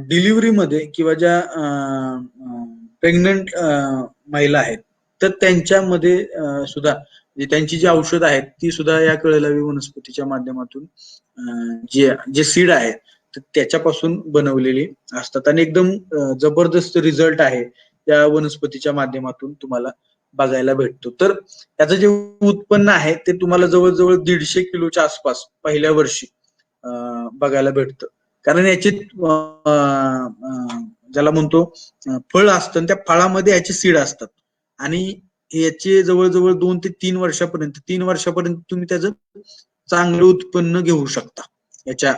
डिलिव्हरीमध्ये किंवा ज्या प्रेग्नंट महिला आहेत तर त्यांच्यामध्ये सुद्धा त्यांची जी औषधं आहेत ती सुद्धा या कळलावी वनस्पतीच्या माध्यमातून जे सीड आहे त्याच्यापासून बनवलेली असतात आणि एकदम जबरदस्त रिझल्ट आहे या वनस्पतीच्या माध्यमातून तुम्हाला बघायला भेटतो. तर त्याचं जे उत्पन्न आहे ते तुम्हाला जवळजवळ 150 किलोच्या आसपास पहिल्या वर्षी बघायला भेटतं. कारण याचे ज्याला म्हणतो फळ असतं त्या फळामध्ये याचे सीड असतात आणि याचे जवळजवळ 2 ते 3 वर्षापर्यंत तुम्ही त्याचं चांगलं उत्पन्न घेऊ शकता याच्या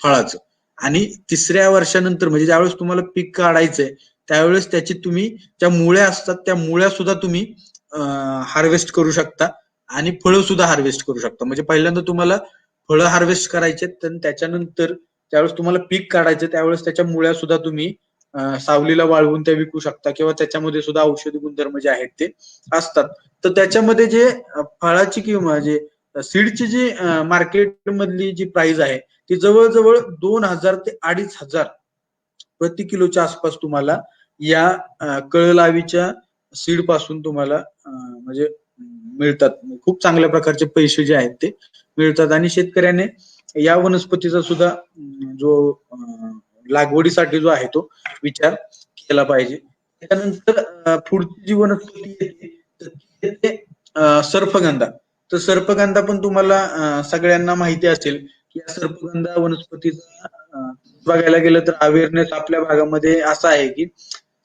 फळाचं. आणि 3ऱ्या वर्षानंतर म्हणजे ज्यावेळेस तुम्हाला पीक काढायचंय त्यावेळेस त्याची तुम्ही ज्या मुळ्या असतात त्या मुळ्या सुद्धा तुम्ही हार्वेस्ट करू शकता आणि फळं सुद्धा हार्वेस्ट करू शकता. म्हणजे पहिल्यांदा तुम्हाला फळं हार्वेस्ट करायचे तर त्याच्यानंतर ज्यावेळेस तुम्हाला पीक काढायचं त्यावेळेस त्याच्या मुळ्या सुद्धा तुम्ही सावलीला वाळवून त्या विकू शकता किंवा त्याच्यामध्ये सुद्धा औषधी गुणधर्म जे आहेत ते असतात. तर त्याच्यामध्ये जे फळाची किंवा जे सीडची जी मार्केट मधली जी प्राइस आहे ती जवळजवळ 2000 ते 2500 प्रति किलोच्या आसपास तुम्हाला या कळलावीच्या सीड पासून तुम्हाला म्हणजे मिळतात. खूप चांगल्या प्रकारचे पैसे जे आहेत ते मिळतात आणि शेतकऱ्याने या वनस्पतीचा सुद्धा जो लागवडीसाठी जो आहे तो विचार केला पाहिजे. त्यानंतर पुढची जी वनस्पती येते सर्पगंधा. तर सर्पगंधा पण तुम्हाला सगळ्यांना माहिती असेल की या सर्पगंधा वनस्पतीचा बघायला गेलं तर अवेअरनेस आपल्या भागामध्ये असा आहे की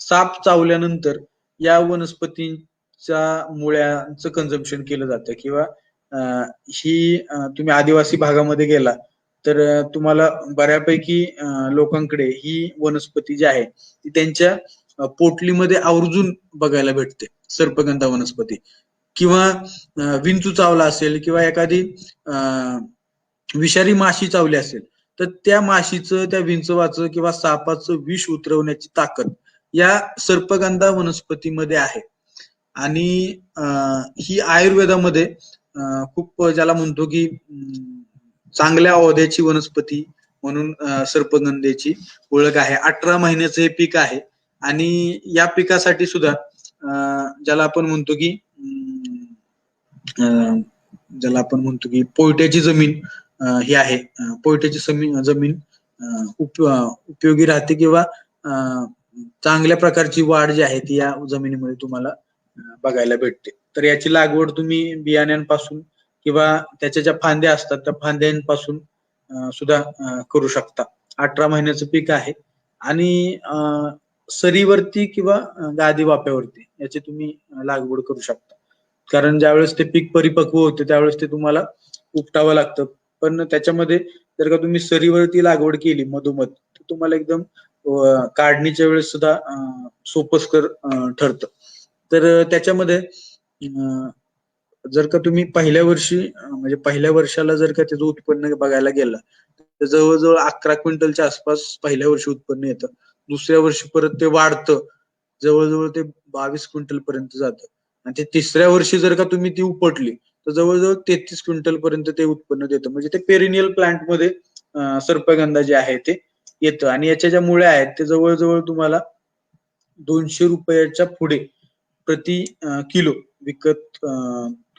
साप चावल्यानंतर या वनस्पतीच्या मुळ्यांचं कन्झम्पशन केलं जातं किंवा ही तुम्ही आदिवासी भागामध्ये गेला तर तुम्हाला बऱ्यापैकी लोकांकडे ही वनस्पती जी आहे ती त्यांच्या पोटलीमध्ये आवर्जून बघायला भेटते सर्पगंधा वनस्पती. किंवा विंचू चावला असेल किंवा एखादी विषारी माशी चावली असेल तर त्या माशीचं त्या विंचवाचं किंवा सापाचं विष उतरवण्याची ताकद या सर्पगंधा वनस्पतीमध्ये आहे. आणि ही आयुर्वेदामध्ये खूप ज्याला म्हणतो की चांगल्या औषधाची वनस्पती म्हणून सर्पगंधेची ओळख आहे. 18 महिन्याचं हे पीक आहे आणि या पिकासाठी सुद्धा ज्याला आपण म्हणतो की पोयट्याची जमीन ही आहे. पोयट्याची जमीन उपयोगी राहते किंवा चांगल्या प्रकारची वाढ जी आहे ती या जमिनीमध्ये तुम्हाला बघायला भेटते. तर याची लागवड तुम्ही बियाण्यांपासून किंवा त्याच्या ज्या फांद्या असतात त्या फांद्यांपासून सुद्धा करू शकता. 18 महिन्याचं पीक आहे आणि सरीवरती किंवा गादी वाफ्यावरती याची तुम्ही लागवड करू शकता. कारण ज्यावेळेस ते पीक परिपक्व होते त्यावेळेस ते तुम्हाला उपटावं लागतं. पण त्याच्यामध्ये जर का तुम्ही सरीवरती लागवड केली मधोमध तर तुम्हाला एकदम काढणीच्या वेळेस सुद्धा सोपस्कर ठरतं. तर त्याच्यामध्ये जर का तुम्ही पहिल्या वर्षी म्हणजे पहिल्या वर्षाला जर का त्याचं उत्पन्न बघायला गेलं तर जवळजवळ 11 क्विंटलच्या आसपास पहिल्या वर्षी उत्पन्न येतं. दुसऱ्या वर्षी परत ते वाढतं. जवळजवळ ते 22 क्विंटल पर्यंत जातं. आणि ते तिसऱ्या वर्षी जर का तुम्ही ती उपटली तर जवळजवळ 33 क्विंटल पर्यंत ते उत्पन्न देतं. म्हणजे ते पेरिनियल प्लांटमध्ये सर्पगंधा जे आहे ते येतं आणि याच्या ज्या मुळ्या आहेत ते जवळजवळ तुम्हाला ₹200 पुढे प्रति किलो विकत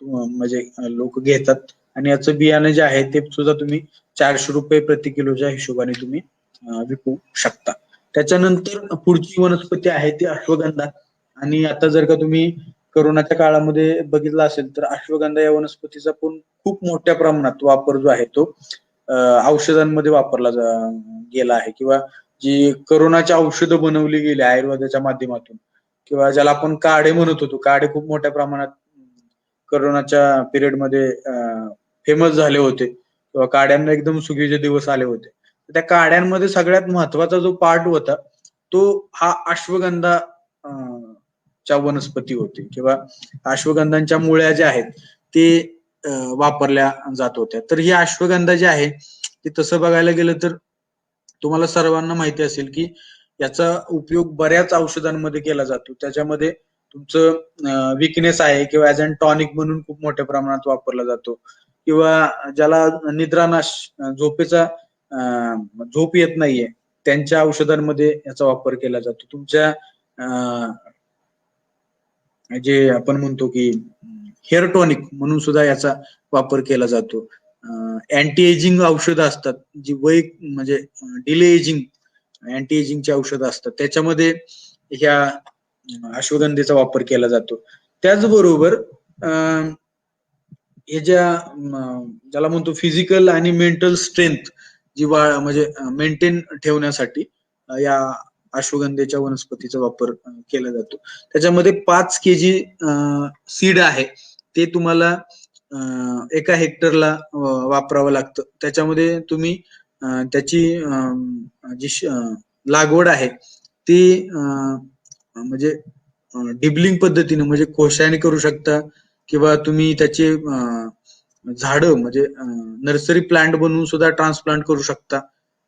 म्हणजे लोक घेतात आणि याचं बियाणं जे आहे ते सुद्धा तुम्ही ₹400 प्रति किलोच्या हिशोबाने तुम्ही विकू शकता. त्याच्यानंतर पुढची वनस्पती आहे ती अश्वगंधा आणि आता जर का तुम्ही कोरोनाच्या काळामध्ये बघितलं असेल तर अश्वगंधा या वनस्पतीचा पण खूप मोठ्या प्रमाणात वापर जो आहे तो औषधांमध्ये वापरला गेला आहे किंवा जी कोरोनाची औषधं बनवली गेली आयुर्वेदाच्या माध्यमातून किंवा ज्याला आपण काढे म्हणत होतो, काढे खूप मोठ्या प्रमाणात कोरोनाच्या पिरियडमध्ये फेमस झाले होते किंवा काड्यांना एकदम सुगीचे दिवस आले होते. त्या काड्यांमध्ये सगळ्यात महत्वाचा जो पार्ट होता तो हा अश्वगंधा च्या वनस्पती होती किंवा अश्वगंधांच्या मुळ्या ज्या आहेत ते वापरल्या जात होत्या. तर ही अश्वगंधा जी आहे ती तसं बघायला गेलं तर तुम्हाला सर्वांना माहिती असेल की याचा उपयोग बऱ्याच औषधांमध्ये केला जातो. त्याच्यामध्ये तुमचं विकनेस आहे किंवा ऍज अन टॉनिक म्हणून खूप मोठ्या प्रमाणात वापरला जातो किंवा ज्याला निद्रानाश झोपेचा झोप येत नाहीये त्यांच्या औषधांमध्ये याचा वापर केला जातो. तुमच्या जे आपण म्हणतो की हेअर टॉनिक म्हणून सुद्धा याचा वापर केला जातो. अँटी एजिंग औषधं असतात जी वय म्हणजे डिले एजिंग अँटी एजिंगची औषधं असतात त्याच्यामध्ये ह्या अश्वगंधेचा वापर केला जातो. त्याचबरोबर हे ज्याला म्हणतो फिजिकल आणि मेंटल स्ट्रेंथ जी म्हणजे मेंटेन ठेवण्यासाठी या अश्वगंधेच्या वनस्पतीचा वापर केला जातो. त्याच्यामध्ये 5 kg सीड आहे ते तुम्हाला एका हेक्टरला वापरावं लागतं. त्याच्यामध्ये तुम्ही त्याची जी लागवड आहे ती म्हणजे डिबलिंग पद्धतीने म्हणजे कोशाने करू शकता किंवा तुम्ही त्याचे झाडं म्हणजे नर्सरी प्लांट बनवून सुद्धा ट्रान्सप्लांट करू शकता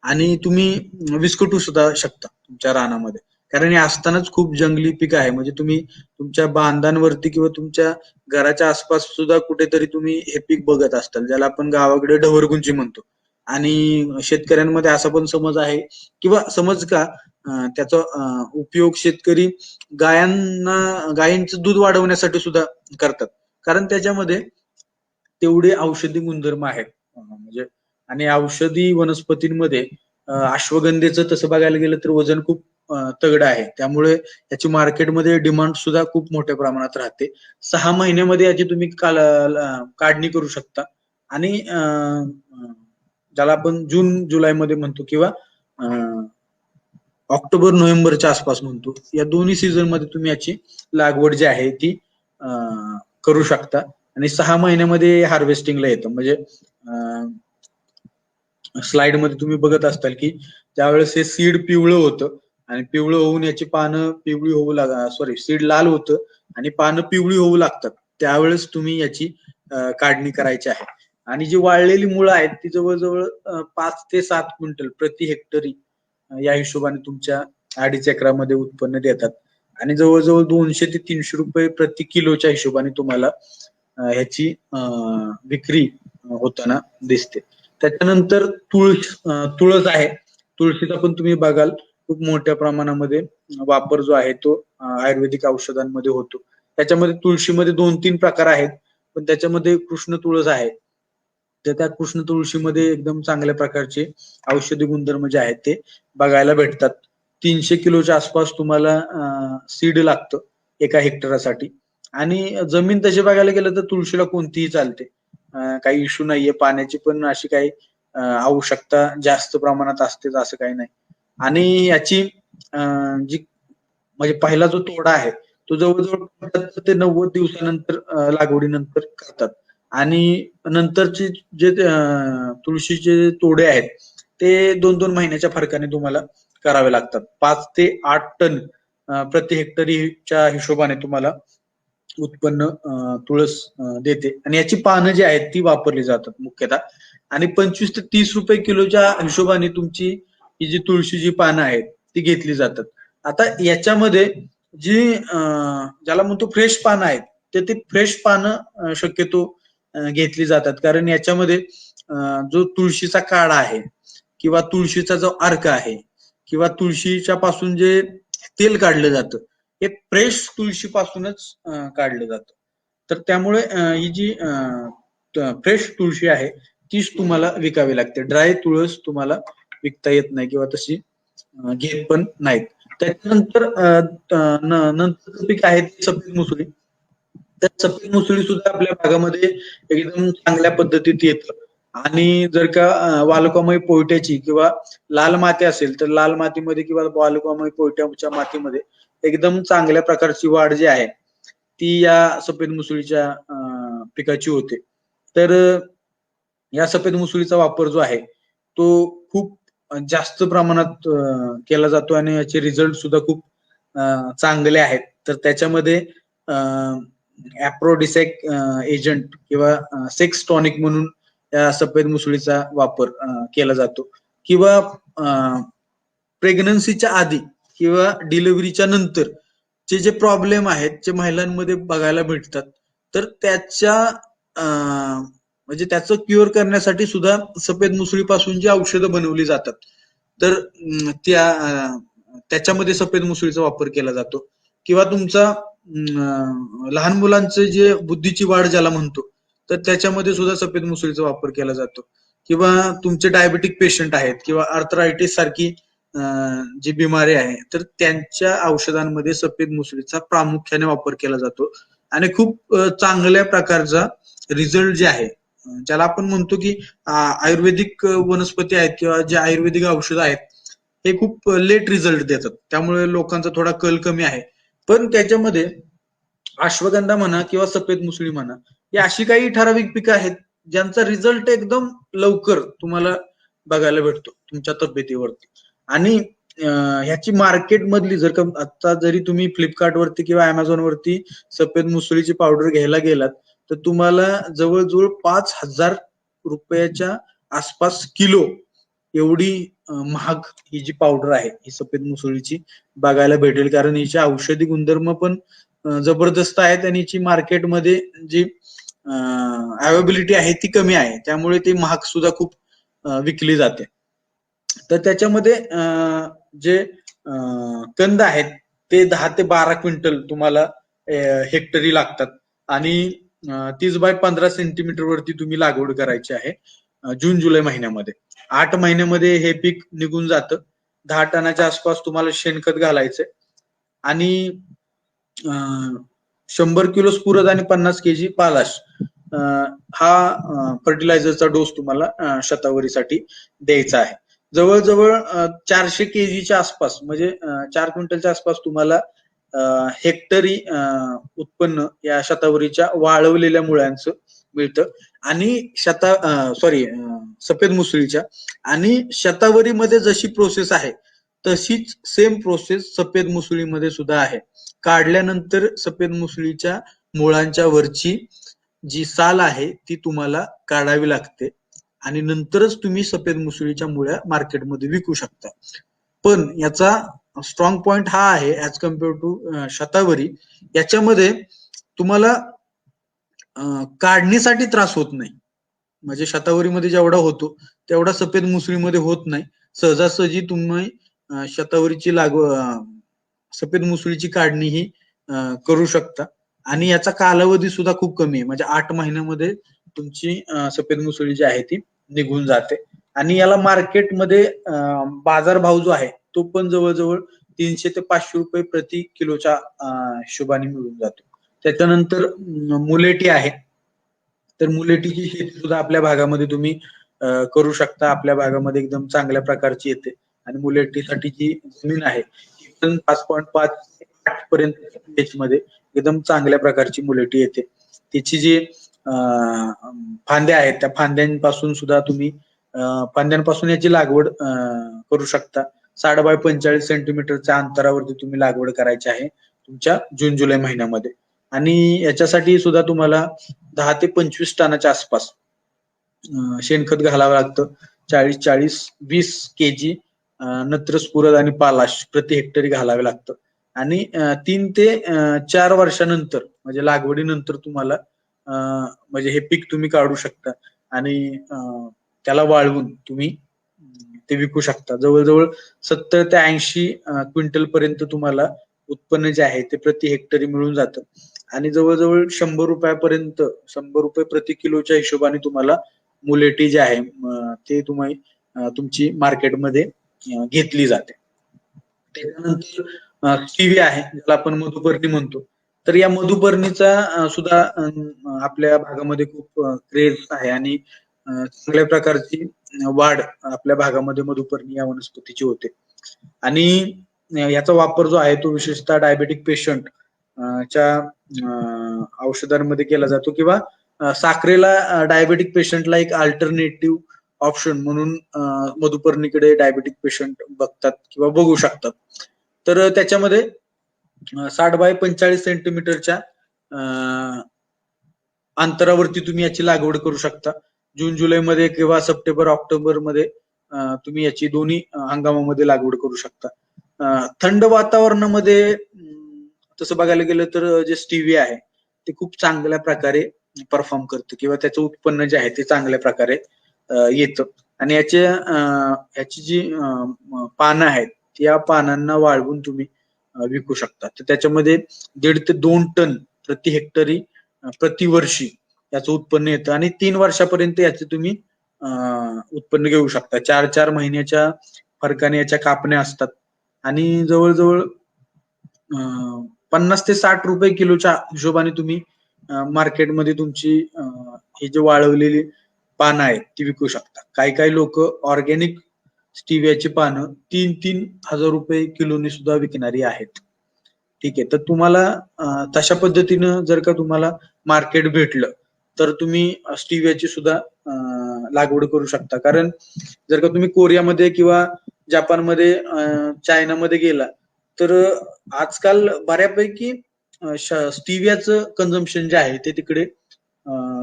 आणि तुम्ही विस्कटू सुद्धा शकता तुमच्या रानामध्ये. कारण हे असतानाच खूप जंगली पीक आहे म्हणजे तुम्ही तुमच्या बांधांवरती किंवा तुमच्या घराच्या आसपास सुद्धा कुठेतरी तुम्ही हे पीक बघत असताल ज्याला आपण गावाकडे ढवरगुंची म्हणतो. आणि शेतकऱ्यांमध्ये असा पण समज आहे किंवा समज का त्याचा उपयोग शेतकरी गायींचं दूध वाढवण्यासाठी सुद्धा करतात. कारण त्याच्यामध्ये तेवढे औषधी गुणधर्म आहेत म्हणजे आणि औषधी वनस्पतींमध्ये अश्वगंधेचं तसं बघायला गेलं तर वजन खूप तगडं आहे. त्यामुळे याची मार्केटमध्ये डिमांड सुद्धा खूप मोठ्या प्रमाणात राहते. 6 महिन्यामध्ये याची तुम्ही काढणी करू शकता आणि ज्याला आपण जून जुलैमध्ये म्हणतो किंवा ऑक्टोबर नोव्हेंबरच्या आसपास म्हणतो या दोन्ही सीझन मध्ये तुम्ही याची लागवड जी आहे ती करू शकता आणि 6 महिन्यामध्ये हार्वेस्टिंगला येतं. म्हणजे स्लाइड मध्ये तुम्ही बघत असताल की ज्यावेळेस हे सीड पिवळं होतं आणि पिवळं होऊन याची पानं पिवळी होऊ सीड लाल होतं आणि पानं पिवळी होऊ लागतात त्यावेळेस तुम्ही याची काढणी करायची आहे. आणि जी वाळलेली मुळं आहेत ती जवळजवळ 5 ते 7 क्विंटल प्रति हेक्टरी या हिशोबाने तुमच्या 2.5 एकरामध्ये उत्पन्न देतात आणि जवळजवळ 200 ते 300 रुपये प्रति किलोच्या हिशोबाने तुम्हाला ह्याची विक्री होताना दिसते. त्याच्यानंतर तुळस आहे. तुळशीचा पण तुम्ही बघाल खूप मोठ्या प्रमाणामध्ये वापर जो आहे तो आयुर्वेदिक औषधांमध्ये होतो. त्याच्यामध्ये तुळशीमध्ये 2-3 प्रकार आहेत पण त्याच्यामध्ये कृष्ण तुळस आहे. तर त्या कृष्ण तुळशीमध्ये एकदम चांगल्या प्रकारचे औषधी गुणधर्म जे आहेत ते बघायला भेटतात. 300 किलोच्या आसपास तुम्हाला सीड लागतं एका हेक्टरासाठी आणि जमीन तशी बघायला गेलं तर तुळशीला कोणतीही चालते. काही इश्यू नाहीये. पाण्याची पण अशी काही आवश्यकता जास्त प्रमाणात असतेच असं काही नाही. आणि याची जी म्हणजे पहिला जो तोडा आहे तो जवळजवळ 75 ते 90 दिवसानंतर लागवडीनंतर करतात. आणि नंतरचे जे तुळशीचे तोडे आहेत ते 2-2 महिन्याच्या फरकाने तुम्हाला करावे लागतात. 5 ते 8 टन प्रति हेक्टरीच्या हिशोबाने तुम्हाला उत्पन्न तुळस देते. आणि याची पानं जी आहेत ती वापरली जातात मुख्यतः. आणि 25 ते 30 रुपये किलोच्या हिशोबाने तुमची ही जी तुळशीची पानं आहेत ती घेतली जातात. आता याच्यामध्ये जी ज्याला म्हणतो फ्रेश पानं आहेत तर ती फ्रेश पानं शक्यतो घेतली जातात. कारण याच्यामध्ये जो तुळशीचा काढा आहे किंवा तुळशीचा जो अर्क आहे किंवा तुळशीच्या पासून जे तेल काढलं जातं हे फ्रेश तुळशीपासूनच काढलं जातं. तर त्यामुळे ही जी फ्रेश तुळशी आहे तीच तुम्हाला विकावी लागते. ड्राय तुळस तुम्हाला विकता येत नाही किंवा तशी घेत पण नाहीत. त्याच्यानंतर नंतर पीक आहे सफेद मुसळी. तर सफेद मुसळी सुद्धा आपल्या भागामध्ये एकदम चांगल्या पद्धतीत येतं. आणि जर का वालुकामय पोयट्याची किंवा लाल माती असेल तर लाल मातीमध्ये किंवा वालुकामय पोयट्याच्या मातीमध्ये एकदम चांगल्या प्रकारची वाढ जी आहे ती या सफेद मुसळीच्या पिकाची होते. तर या सफेद मुसळीचा वापर जो आहे तो खूप जास्त प्रमाणात केला जातो आणि याचे रिझल्ट सुद्धा खूप चांगले आहेत. तर त्याच्यामध्ये ॲप्रोडिसेक एजंट किंवा सेक्स टॉनिक म्हणून या सफेद मुसळीचा वापर केला जातो. किंवा प्रेग्नन्सीच्या आधी किंवा डिलिव्हरीच्या नंतर जे प्रॉब्लेम आहेत जे महिलांमध्ये बघायला भेटतात तर त्याच्या म्हणजे त्याचं क्युअर करण्यासाठी सुद्धा सफेद मुसळीपासून जी औषधं बनवली जातात तर त्याच्यामध्ये सफेद मुसळीचा वापर केला जातो. किंवा तुमचा लहान मुलांचे जे बुद्धीची वाढ ज्याला म्हणतो तर त्याच्यामध्ये सुद्धा सफेद मुसळीचा वापर केला जातो. किंवा तुमचे डायबेटिक पेशंट आहेत किंवा आर्थरायटिस सारखी जी बिमारी आहे तर त्यांच्या औषधांमध्ये सफेद मुसळीचा प्रामुख्याने वापर केला जातो. आणि खूप चांगल्या प्रकारचा रिझल्ट जे आहे ज्याला आपण म्हणतो की आयुर्वेदिक वनस्पती आहेत किंवा जे आयुर्वेदिक औषधं आहेत हे खूप लेट रिझल्ट देतात. त्यामुळे लोकांचा थोडा कल कमी आहे. पण त्याच्यामध्ये अश्वगंधा म्हणा किंवा सफेद मुसळी म्हणा ही अशी काही ठराविक पिकं आहेत ज्यांचा रिझल्ट एकदम लवकर तुम्हाला बघायला भेटतो तुमच्या तब्येतीवरती. आणि ह्याची मार्केट मधली जर का आता जरी तुम्ही फ्लिपकार्ट वरती किंवा अमेझॉन वरती सफेद मुसळीची पावडर घ्यायला गेलात तर तुम्हाला जवळजवळ 5,000 रुपयाच्या आसपास किलो एवढी महाग ही जी पावडर आहे ही सफेद मुसळीची बघायला भेटेल. कारण हिचे औषधी गुणधर्म पण जबरदस्त आहेत आणि हिची मार्केटमध्ये जी अवेबिलिटी आहे ती कमी आहे. त्यामुळे ती महाग सुद्धा खूप विकली जाते. तर त्याच्यामध्ये जे कंद आहेत ते 10 ते 12 क्विंटल तुम्हाला हेक्टरी लागतात. आणि 30 बाय 15 सेंटीमीटर वरती तुम्ही लागवड करायची आहे जून जुलै महिन्यामध्ये. 8 महिन्यामध्ये हे पीक निघून जातं. 10 टनाच्या आसपास तुम्हाला शेणखत घालायचंय. आणि 100 किलो स्फुरद आणि 50 केजी पालाश हा फर्टिलायझरचा डोस तुम्हाला शतावरीसाठी द्यायचा आहे. जवळजवळ 400 केजीच्या आसपास म्हणजे 4 क्विंटलच्या आसपास तुम्हाला हेक्टरी उत्पन्न या शतावरीच्या वाळवलेल्या मुळ्यांचं मिळतं. आणि सफेद मुसळीच्या. आणि शतावरीमध्ये जशी प्रोसेस आहे तशीच सेम प्रोसेस सफेद मुसळीमध्ये सुद्धा आहे. काढल्यानंतर सफेद मुसळीच्या मुळांच्या वरची जी साल आहे ती तुम्हाला काढावी लागते आणि नंतरच तुम्ही सफेद मुसळीच्या मुळ्या मार्केटमध्ये विकू शकता. पण याचा स्ट्रॉंग पॉइंट हा आहे ऍज कम्पेअर टू शतावरी, याच्यामध्ये तुम्हाला काढणीसाठी त्रास होत नाही. म्हणजे शतावरीमध्ये जेवढा होतो तेवढा सफेद मुसळीमध्ये होत नाही. सहजासहजी तुम्ही शतावरीची सफेद मुसळीची काढणी ही करू शकता. आणि याचा कालावधी सुद्धा खूप कमी आहे. म्हणजे 8 महिन्यामध्ये तुमची सफेद मुसळी जी आहे ती निघून जाते. आणि याला मार्केटमध्ये बाजारभाव जो आहे तो पण जवळजवळ 300 ते 500 रुपये प्रति किलोच्या हिशोबाने मिळून जातो. त्याच्यानंतर मुलेटी आहे. तर मुलेटीची शेती सुद्धा आपल्या भागामध्ये तुम्ही करू शकता. आपल्या भागामध्ये एकदम चांगल्या प्रकारची येते आणि मुलेटीसाठी जी जमीन आहे ती पण 5.5 ते 8 पर्यंत pH मध्ये एकदम चांगल्या प्रकारची मुलेटी येते. त्याची जी फांद्या आहेत त्या फांद्यांपासून सुद्धा तुम्ही फांद्यांपासून याची लागवड करू शकता. 60 बाय 45 सेंटीमीटरच्या अंतरावरती तुम्ही लागवड करायची आहे तुमच्या जून जुलै महिन्यामध्ये आणि याच्यासाठी सुद्धा तुम्हाला 10 ते 25 टनाच्या आसपास शेणखत घालावं लागतं. 40-40-20 केजी नत्र, स्फुरद आणि पालाश प्रति हेक्टरी घालावे लागतं आणि 3 ते 4 वर्षानंतर म्हणजे लागवडीनंतर तुम्हाला म्हणजे हे पीक तुम्ही काढू शकता आणि त्याला वाळवून तुम्ही ते विकू शकता. जवळजवळ 70 ते 80 क्विंटल पर्यंत तुम्हाला उत्पन्न जे आहे ते प्रति हेक्टरी मिळून जातं आणि जवळजवळ 100 रुपयापर्यंत 100 रुपये प्रति किलोच्या हिशोबाने तुम्हाला मुलेटी जे आहे ते तुम्ही तुमची मार्केटमध्ये घेतली जाते. त्याच्यानंतर स्टिविया आहे ज्याला आपण मधुपर्णी म्हणतो. तर या मधुपर्णीचा सुद्धा आपल्या भागामध्ये खूप क्रेज आहे आणि चांगल्या प्रकारची वाढ आपल्या भागामध्ये मधुपर्णी या वनस्पतीची होते आणि याचा वापर जो आहे तो विशेषतः डायबेटिक पेशंट च्या औषधांमध्ये केला जातो किंवा साखरेला डायबेटिक पेशंटला एक अल्टरनेटिव्ह ऑप्शन म्हणून मधुपर्णीकडे डायबेटिक पेशंट बघतात किंवा बघू शकतात. तर त्याच्यामध्ये 60 बाय 45 सेंटीमीटरच्या अंतरावरती तुम्ही याची लागवड करू शकता. जून जुलैमध्ये किंवा सप्टेंबर ऑक्टोबर मध्ये तुम्ही याची दोन्ही हंगामामध्ये लागवड करू शकता. थंड वातावरणामध्ये तसं बघायला गेलं तर जे स्टिविया आहे ते खूप चांगल्या प्रकारे परफॉर्म करतं किंवा त्याचं उत्पन्न जे आहे ते चांगल्या प्रकारे येतं आणि याची जी पानं आहेत त्या पानांना वाळवून तुम्ही विकू शकता. तर त्याच्यामध्ये 1.5 ते 2 टन प्रति हेक्टरी प्रतिवर्षी याचं उत्पन्न येतं आणि 3 वर्षापर्यंत याचे तुम्ही उत्पन्न घेऊ शकता. 4-4 महिन्याच्या फरकाने याच्या कापण्या असतात आणि जवळजवळ 50 ते 60 रुपये किलोच्या हिशोबाने तुम्ही मार्केटमध्ये तुमची ही जी वाळवलेली पानं आहेत ती विकू शकता. काही काही लोक ऑर्गॅनिक स्टिवियाची पानं 3-3 हजार रुपये किलोने सुद्धा विकणारी आहेत. ठीक आहे. तर तुम्हाला तशा पद्धतीनं जर का तुम्हाला मार्केट भेटलं तर तुम्ही स्टिवियाची सुद्धा लागवड करू शकता. कारण जर का तुम्ही कोरियामध्ये किंवा जपानमध्ये चायनामध्ये गेला तर आजकाल बऱ्यापैकी स्टिवियाचं कन्झम्पशन जे आहे ते तिकडे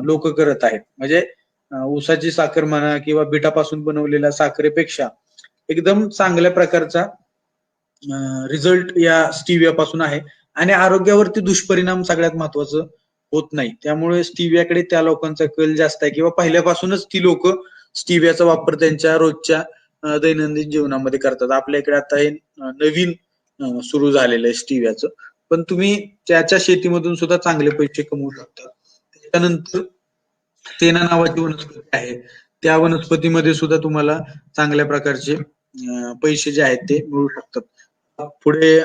लोक करत आहेत. म्हणजे ऊसाची साखर म्हणा किंवा बिटापासून बनवलेल्या साखरेपेक्षा एकदम चांगल्या प्रकारचा रिझल्ट या स्टिविया पासून आहे आणि आरोग्यावरती दुष्परिणाम सगळ्यात महत्वाचं होत नाही. त्यामुळे स्टिवियाकडे त्या लोकांचा कल जास्त आहे किंवा पहिल्यापासूनच ती लोक स्टिवियाचा वापर त्यांच्या रोजच्या दैनंदिन जीवनामध्ये करतात. आपल्या इकडे आता हे नवीन सुरू झालेलं आहे स्टिवियाचं, पण तुम्ही त्याच्या शेतीमधून सुद्धा चांगले पैसे कमवू शकता. त्यानंतर सेना नावाची वनस्पती आहे, त्या वनस्पतीमध्ये सुद्धा तुम्हाला चांगल्या प्रकारचे पैसे जे आहेत ते मिळू शकतात. पुढे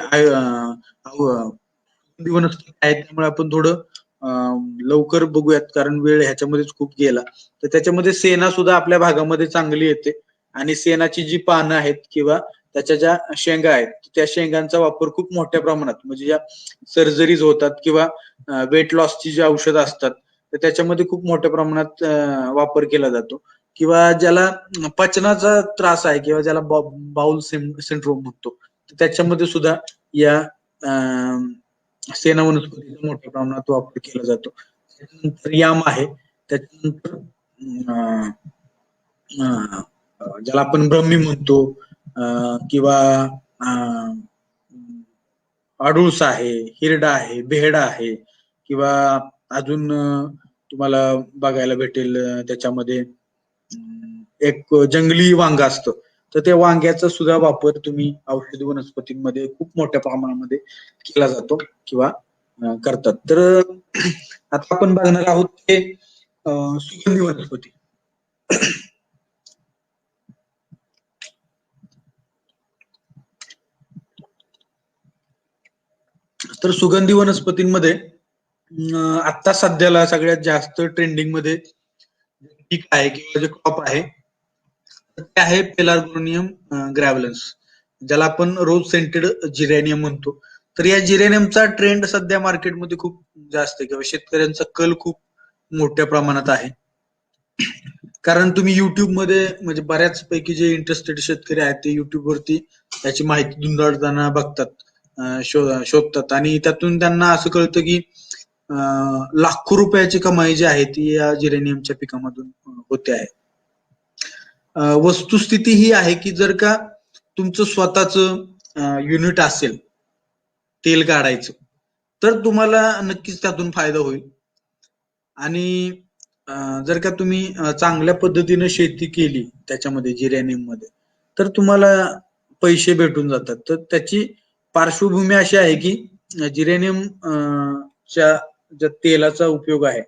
वनस्पती आहेत त्यामुळे आपण थोडं लवकर बघूयात कारण वेळ ह्याच्यामध्येच खूप गेला. तर त्याच्यामध्ये सेना सुद्धा आपल्या भागामध्ये चांगली येते आणि सेनाची जी पानं आहेत किंवा त्याच्या ज्या शेंगा आहेत त्या शेंगांचा वापर खूप मोठ्या प्रमाणात म्हणजे ज्या सर्जरीज होतात किंवा वेट लॉसची जी औषधं असतात तर त्याच्यामध्ये खूप मोठ्या प्रमाणात वापर केला जातो किंवा ज्याला पचनाचा त्रास आहे किंवा ज्याला बाउल सिंड्रोम म्हणतो त्याच्यामध्ये सुद्धा या सेना वनस्पतीचा मोठ्या प्रमाणात वापर केला जातो. त्याच्यानंतर याम आहे, त्याच्यानंतर ज्याला आपण ब्रह्मी म्हणतो किंवा अडुळसा आहे, हिरडा आहे, बेहडा आहे किंवा अजून तुम्हाला बघायला भेटेल त्याच्यामध्ये एक जंगली वांग असतं तर त्या वांग्याचा सुद्धा वापर तुम्ही औषधी वनस्पतींमध्ये खूप मोठ्या प्रमाणामध्ये केला जातो किंवा करतात. तर आता आपण बघणार आहोत ते सुगंधी वनस्पती. तर सुगंधी वनस्पतींमध्ये आता सध्याला सगळ्यात जास्त ट्रेंडिंग मध्ये पीक आहे किंवा जे क्रॉप आहे ते आहे पेलार्गोनियम ग्रॅव्हलन्स, ज्याला आपण रोज सेंटेड जिरॅनियम म्हणतो. तर या जिरॅनियमचा ट्रेंड सध्या मार्केटमध्ये खूप जास्त आहे किंवा शेतकऱ्यांचा कल खूप मोठ्या प्रमाणात आहे. कारण तुम्ही युट्यूब मध्ये म्हणजे बऱ्याच पैकी जे इंटरेस्टेड शेतकरी आहेत ते युट्यूब वरती याची माहिती धुंडाळताना बघतात, शोधतात आणि त्यातून त्यांना असं कळतं की लाखो रुपयाची कमाई जी आहे ती या जिरेनियमच्या पिकामधून होते आहे. वस्तुस्थिती ही आहे की जर का तुमचं स्वतःच युनिट असेल तेल काढायचं, तर तुम्हाला नक्कीच त्यातून फायदा होईल. आणि जर का तुम्ही चांगल्या पद्धतीने शेती केली त्याच्यामध्ये जिरेनियम मध्ये, तर तुम्हाला पैसे भेटून जातात. तर त्याची पार्श्वभूमी अशी आहे की जिरेनियम च्या ज्या तेलाचा उपयोग आहे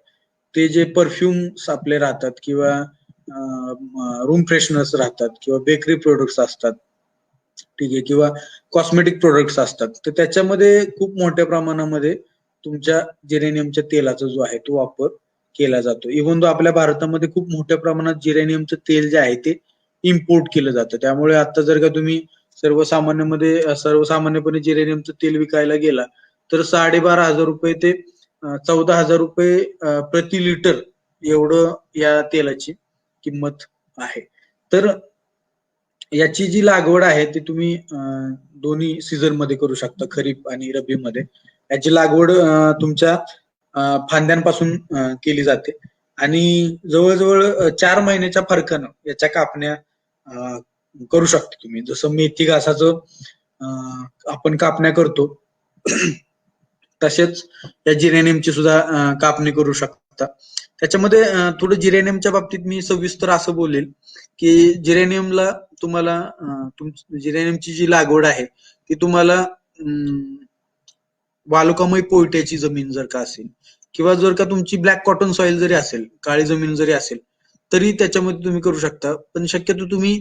ते जे परफ्युम्स आपले राहतात किंवा रूम फ्रेशनर्स राहतात किंवा बेकरी प्रोडक्ट्स असतात, ठीक आहे, किंवा कॉस्मेटिक प्रोडक्ट्स असतात, तर त्याच्यामध्ये खूप मोठ्या प्रमाणामध्ये तुमच्या जिरेनियमच्या तेलाचा जो आहे तो वापर केला जातो. इव्हन दो आपल्या भारतामध्ये खूप मोठ्या प्रमाणात जिरेनियमचं तेल जे आहे ते इम्पोर्ट केलं जातं. त्यामुळे आता जर का तुम्ही सर्वसामान्यपणे जिरेनियमचं तेल विकायला गेला तर 12,500 रुपये ते 14,000 रुपये प्रति लिटर एवढं या तेलाची किंमत आहे. तर याची जी लागवड आहे ती तुम्ही दोन्ही सीझन मध्ये करू शकता, खरीप आणि रब्बी मध्ये. याची लागवड तुमच्या फांद्यांपासून केली जाते आणि जवळजवळ 4 महिन्याच्या फरकानं याच्या कापण्या करू शकता तुम्ही. जसं मेथी घासाचं आपण कापण्या करतो तसेच या जिरेनियमची सुद्धा कापणी करू शकता. त्याच्यामध्ये थोडं जिरेनियमच्या बाबतीत मी सविस्तर असं बोलेल की जिरेनियमला तुम्हाला जिरेनियमची जी लागवड आहे ती तुम्हाला वालुकामय पोयट्याची जमीन जर का असेल किंवा जर का तुमची ब्लॅक कॉटन सॉइल जरी असेल, काळी जमीन जरी असेल, तरी त्याच्यामध्ये तुम्ही करू शकता. पण शक्यतो तुम्ही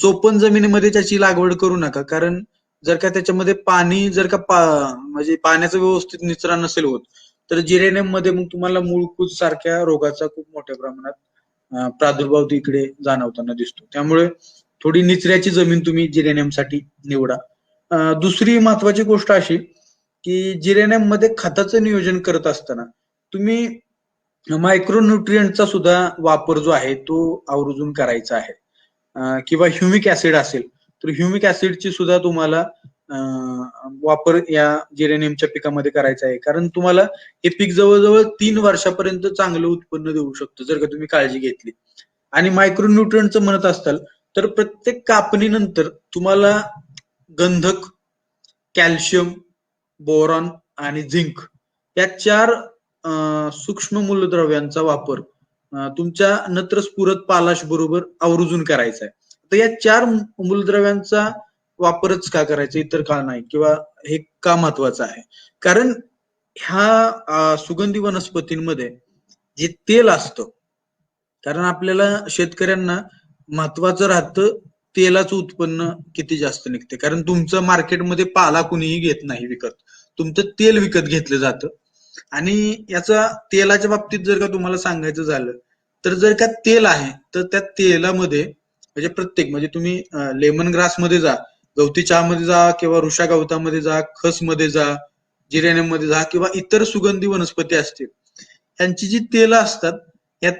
चोपन जमिनीमध्ये त्याची लागवड करू नका, कारण जर का त्याच्यामध्ये पाणी जर का म्हणजे पाण्याचा व्यवस्थित निचरा नसेल होत तर जिरेनियम मध्ये मग तुम्हाला मूळकूज सारख्या रोगाचा खूप मोठ्या प्रमाणात प्रादुर्भाव तिकडे जाणवताना दिसतो. त्यामुळे थोडी निचऱ्याची जमीन तुम्ही जिरेनियमसाठी निवडा. दुसरी महत्वाची गोष्ट अशी की जिरेनियम मध्ये खताचं नियोजन करत असताना तुम्ही मायक्रोन्यूट्रियंटचा सुद्धा वापर जो आहे तो आवर्जून करायचा आहे. किंवा ह्युमिक ऍसिड असेल तर ह्युमिक ऍसिडची सुद्धा तुम्हाला वापर या जिरेनियमच्या पिकामध्ये करायचा आहे, कारण तुम्हाला हे पीक जवळजवळ 3 वर्षापर्यंत चांगलं उत्पन्न देऊ शकतं जर का तुम्ही काळजी घेतली. आणि मायक्रोन्यूट्रियंटचं म्हणत असाल तर प्रत्येक कापणीनंतर तुम्हाला गंधक, कॅल्शियम, बोरॉन आणि झिंक या 4 सूक्ष्म मूलद्रव्यांचा वापर तुमच्या नत्रस्फुरत पालाश बरोबर आवर्जून करायचा आहे. तर या 4 मूलद्रव्यांचा वापरच का करायचा, इतर का नाही, किंवा हे का महत्वाचं आहे? कारण ह्या सुगंधी वनस्पतींमध्ये जे तेल असतं, कारण आपल्याला शेतकऱ्यांना महत्वाचं राहतं तेलाचं उत्पन्न किती जास्त निघते, कारण तुमचं मार्केटमध्ये पाला कुणीही घेत नाही विकत, तुमचं तेल विकत घेतलं जातं. आणि याचा तेलाच्या बाबतीत जर का तुम्हाला सांगायचं झालं तर जर का तेल आहे तर त्या तेलामध्ये म्हणजे प्रत्येक म्हणजे तुम्ही लेमन ग्रास मध्ये जा, गवती चहामध्ये जा किंवा वृषा गवतामध्ये जा, खस मध्ये जा, जिरेनियम मध्ये जा किंवा इतर सुगंधी वनस्पती असतील, यांची जी तेलं असतात या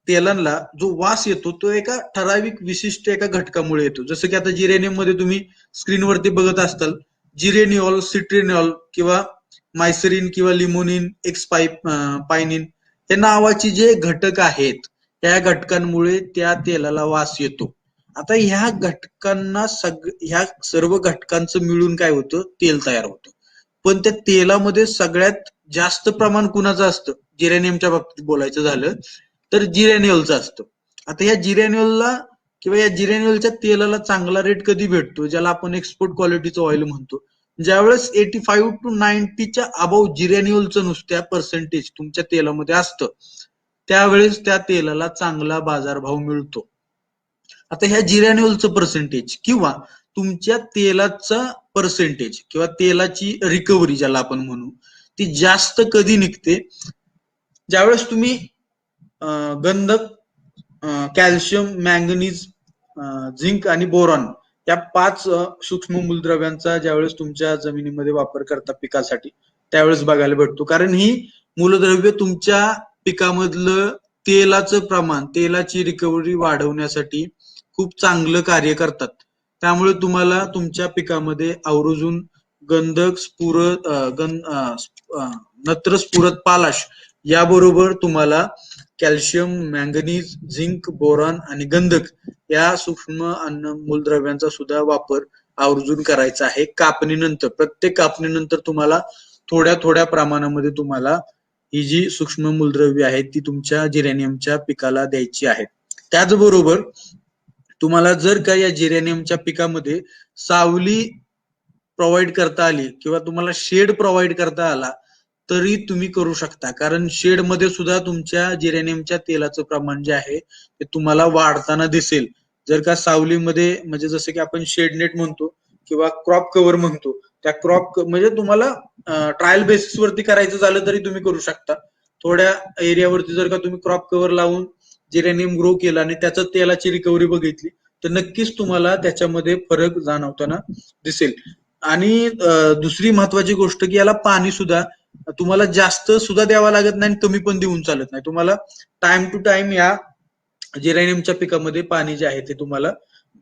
तेलांना जो वास येतो तो एका ठराविक विशिष्ट एका घटकामुळे येतो. जसं की आता जिरेनियम मध्ये तुम्ही स्क्रीनवरती बघत असताल जिरेनिऑल, सिट्रेनिऑल किंवा मायसरीन किंवा लिमोनिन, पायनिन या नावाचे जे घटक आहेत त्या घटकांमुळे त्या तेलाला वास येतो. आता ह्या सर्व घटकांचं मिळून काय होतं, तेल तयार होतं. पण त्या तेलामध्ये सगळ्यात जास्त प्रमाण कुणाचं असतं जिरेनियमच्या बाबतीत बोलायचं झालं तर जिरेनियलचं असतं. आता या जिरेनियलला किंवा या जिरेनियलच्या तेलाला चांगला रेट कधी भेटतो, ज्याला आपण एक्सपोर्ट क्वालिटीचं ऑइल म्हणतो, ज्यावेळेस 85 to 90च्या अबाव जिरेनियलचं नुसत्या पर्सेंटेज तुमच्या तेलामध्ये असतं, त्यावेळेस त्या तेलाला चांगला बाजारभाव मिळतो. आता ह्या जिरेनियलचं पर्सेंटेज किंवा तुमच्या तेलाचा पर्सेंटेज किंवा तेलाची रिकव्हरी ज्याला आपण म्हणू, ती जास्त कधी निघते, ज्यावेळेस तुम्ही गंधक, कॅल्शियम, मॅंगनीज, झिंक आणि बोरॉन या 5 सूक्ष्म मूलद्रव्यांचा ज्यावेळेस तुमच्या जमिनीमध्ये वापर करता पिकासाठी, त्यावेळेस बघायला भेटतो. कारण ही मूलद्रव्य तुमच्या पिकामधलं तेलाचं प्रमाण, तेलाची रिकव्हरी वाढवण्यासाठी खूप चांगलं कार्य करतात. त्यामुळे तुम्हाला तुमच्या पिकामध्ये आवर्जून गंधक, स्फुरद, नत्र, स्फुरद, पालाश याबरोबर तुम्हाला कॅल्शियम, मॅंगनीज, झिंक, बोरॉन आणि गंधक या सूक्ष्म अन्न मूलद्रव्यांचा सुद्धा वापर आवर्जून करायचा आहे. कापणीनंतर, प्रत्येक कापणीनंतर तुम्हाला थोड्या थोड्या प्रमाणामध्ये तुम्हाला ही जी सूक्ष्म मूलद्रव्य आहेत ती तुमच्या जिरेनियमच्या पिकाला द्यायची आहेत. त्याचबरोबर तुम्हाला जर का या जिरेनियमच्या पिकामध्ये सावली प्रोव्हाइड करता आली किंवा तुम्हाला शेड प्रोव्हाइड करता आला तरी तुम्ही करू शकता. कारण शेड मध्ये सुद्धा तुमच्या जिरेनियमच्या तेलाचं प्रमाण जे आहे ते तुम्हाला वाढताना दिसेल. जर का सावलीमध्ये, म्हणजे जसं की आपण शेडनेट म्हणतो किंवा क्रॉप कव्हर म्हणतो, त्या क्रॉप म्हणजे तुम्हाला ट्रायल बेसिस वरती करायचं झालं तरी तुम्ही करू शकता. थोड्या एरियावरती जर का तुम्ही क्रॉप कव्हर लावून जिरेनियम ग्रो केला आणि त्याचं तेलाची रिकव्हरी बघितली तर नक्कीच तुम्हाला त्याच्यामध्ये फरक जाणवताना दिसेल. आणि दुसरी महत्वाची गोष्ट की याला पाणी सुद्धा तुम्हाला जास्त सुद्धा द्यावं लागत नाही आणि कमी पण देऊन चालत नाही. तुम्हाला टाइम टू टाइम या जिरेनियमच्या पिकामध्ये पाणी जे आहे ते तुम्हाला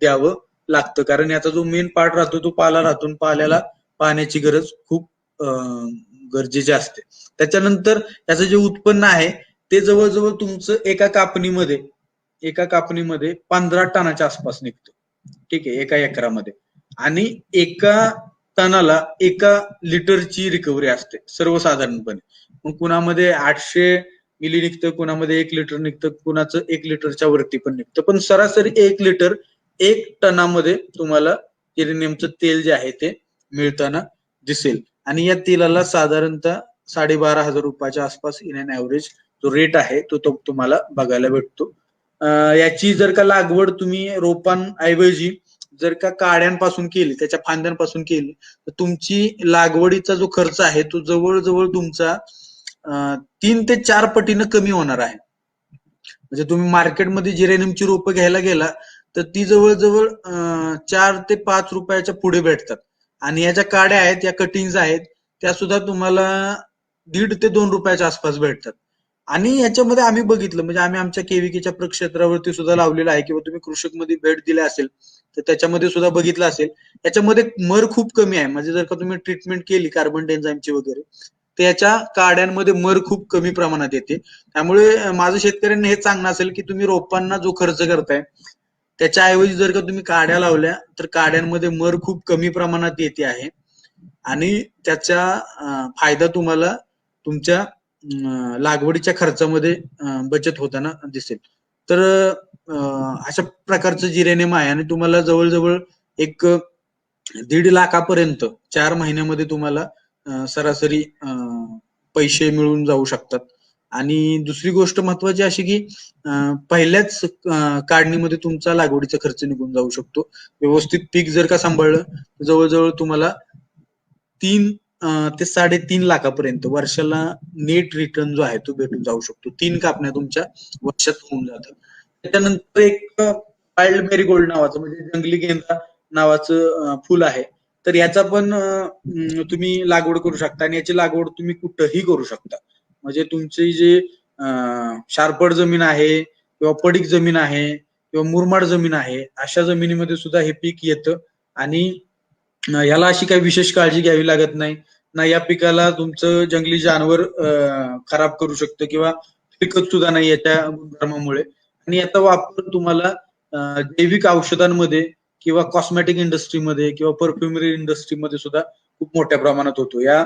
द्यावं लागतं. कारण याचा जो मेन पार्ट राहतो तो पाला राहतो, पाल्याला पाण्याची गरज खूप गरजेची असते. त्याच्यानंतर याचं जे उत्पन्न आहे ते जवळजवळ तुमचं एका कापणीमध्ये 15 टनाच्या आसपास निघतं. ठीक आहे, एका एकरामध्ये. आणि एका टनाला 1 लिटरची रिकव्हरी असते सर्वसाधारणपणे. मग कुणामध्ये 800 मिली निघतं, कुणामध्ये 1 लिटर निघतं, कुणाचं 1 लिटरच्या वरती पण निघतं. पण सरासरी 1 लिटर 1 टनामध्ये तुम्हाला जिरेनियमचं तेल जे आहे ते मिळताना दिसेल. आणि या तेलाला साधारणतः 12,500 रुपयाच्या आसपास इन अन ऍव्हरेज जो रेट आहे तो तुम्हाला बघायला भेटतो. याची जर का लागवड तुम्ही रोपांऐवजी जर का काड्यांपासून केली, त्याच्या फांद्यांपासून केली, तर तुमची लागवडीचा जो खर्च आहे तो जवळजवळ तुमचा 3 ते 4 पटीनं कमी होणार आहे. म्हणजे तुम्ही मार्केटमध्ये जिरेनियमची रोपं घ्यायला गेला तर ती जवळजवळ 4 ते 5 रुपयाच्या पुढे भेटतात. आणि या ज्या काड्या आहेत, या कटिंग्स आहेत, त्या सुद्धा तुम्हाला 1.5 ते 2 रुपयाच्या आसपास भेटतात. आणि याच्यामध्ये आम्ही बघितलं, म्हणजे आम्ही आमच्या केविकेच्या प्रक्षेत्रावरती सुद्धा लावलेलं आहे किंवा तुम्ही कृषक मध्ये भेट दिली असेल तर त्याच्यामध्ये सुद्धा बघितलं असेल, याच्यामध्ये मर खूप कमी आहे. म्हणजे जर का तुम्ही ट्रीटमेंट केली कार्बन डेन्झाईमची वगैरे तर याच्या काड्यांमध्ये मर खूप कमी प्रमाणात येते. त्यामुळे माझं शेतकऱ्यांना हे सांगणं असेल की तुम्ही रोपांना जो खर्च करताय त्याच्याऐवजी जर का तुम्ही काड्या लावल्या तर काड्यांमध्ये मर खूप कमी प्रमाणात येते आहे आणि त्याचा फायदा तुम्हाला तुमच्या लागवडीच्या खर्चामध्ये बचत होताना दिसेल. तर अशा प्रकारचं जिरेनियम आहे आणि तुम्हाला जवळजवळ 1.5 लाखापर्यंत 4 महिन्यामध्ये तुम्हाला सरासरी पैसे मिळून जाऊ शकतात. आणि दुसरी गोष्ट महत्वाची अशी की पहिल्याच काढणीमध्ये तुमचा लागवडीचा खर्च निघून जाऊ शकतो. व्यवस्थित पीक जर का सांभाळलं जवळजवळ तुम्हाला 3 ते 3.5 लाखापर्यंत वर्षाला नेट रिटर्न जो आहे तो भेटून जाऊ शकतो. 3 कापण्या तुमच्या वर्षात होऊन जातात. त्याच्यानंतर एक वाईल्ड मेरीगोल्ड नावाचं, म्हणजे जंगली गेंदा नावाचं फुल आहे. तर याचा पण तुम्ही लागवड करू शकता आणि याची लागवड तुम्ही कुठंही करू शकता. म्हणजे तुमची जी शारपड जमीन आहे किंवा पडीक जमीन आहे किंवा मुरमाड जमीन आहे, अशा जमिनीमध्ये सुद्धा हे पीक येतं आणि याला अशी काही विशेष काळजी घ्यावी लागत नाही ना. या पिकाला तुमचं जंगली जानवर खराब करू शकतं किंवा पिकत सुद्धा नाही याच्या गुणधर्मामुळे. आणि याचा वापर तुम्हाला जैविक औषधांमध्ये किंवा कॉस्मेटिक इंडस्ट्रीमध्ये किंवा परफ्युमरी इंडस्ट्रीमध्ये सुद्धा खूप मोठ्या प्रमाणात होतो. या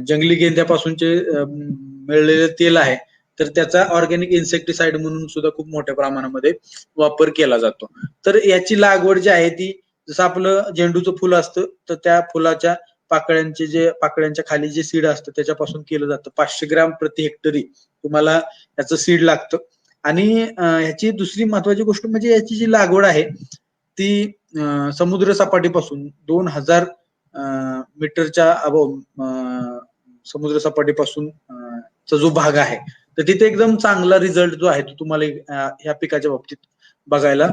जंगली गेंद्यापासूनचे मिळलेले तेल आहे तर त्याचा ऑर्गॅनिक इन्सेक्टिसाइड म्हणून सुद्धा खूप मोठ्या प्रमाणामध्ये वापर केला जातो. तर याची लागवड जी आहे ती, जसं आपलं झेंडूचं फुल असतं तर त्या फुलाच्या पाकळ्यांच्या खाली जे सीड असतं त्याच्यापासून केलं जातं. 500 ग्रॅम प्रति हेक्टरी तुम्हाला याचं सीड लागतं. आणि ह्याची दुसरी महत्वाची गोष्ट म्हणजे याची जी लागवड आहे ती समुद्र सपाटीपासून 2000 मीटरच्या समुद्र सपाटीपासून चा जो भाग आहे, तर तिथे एकदम चांगला रिझल्ट जो आहे तो तुम्हाला ह्या पिकाच्या बाबतीत बघायला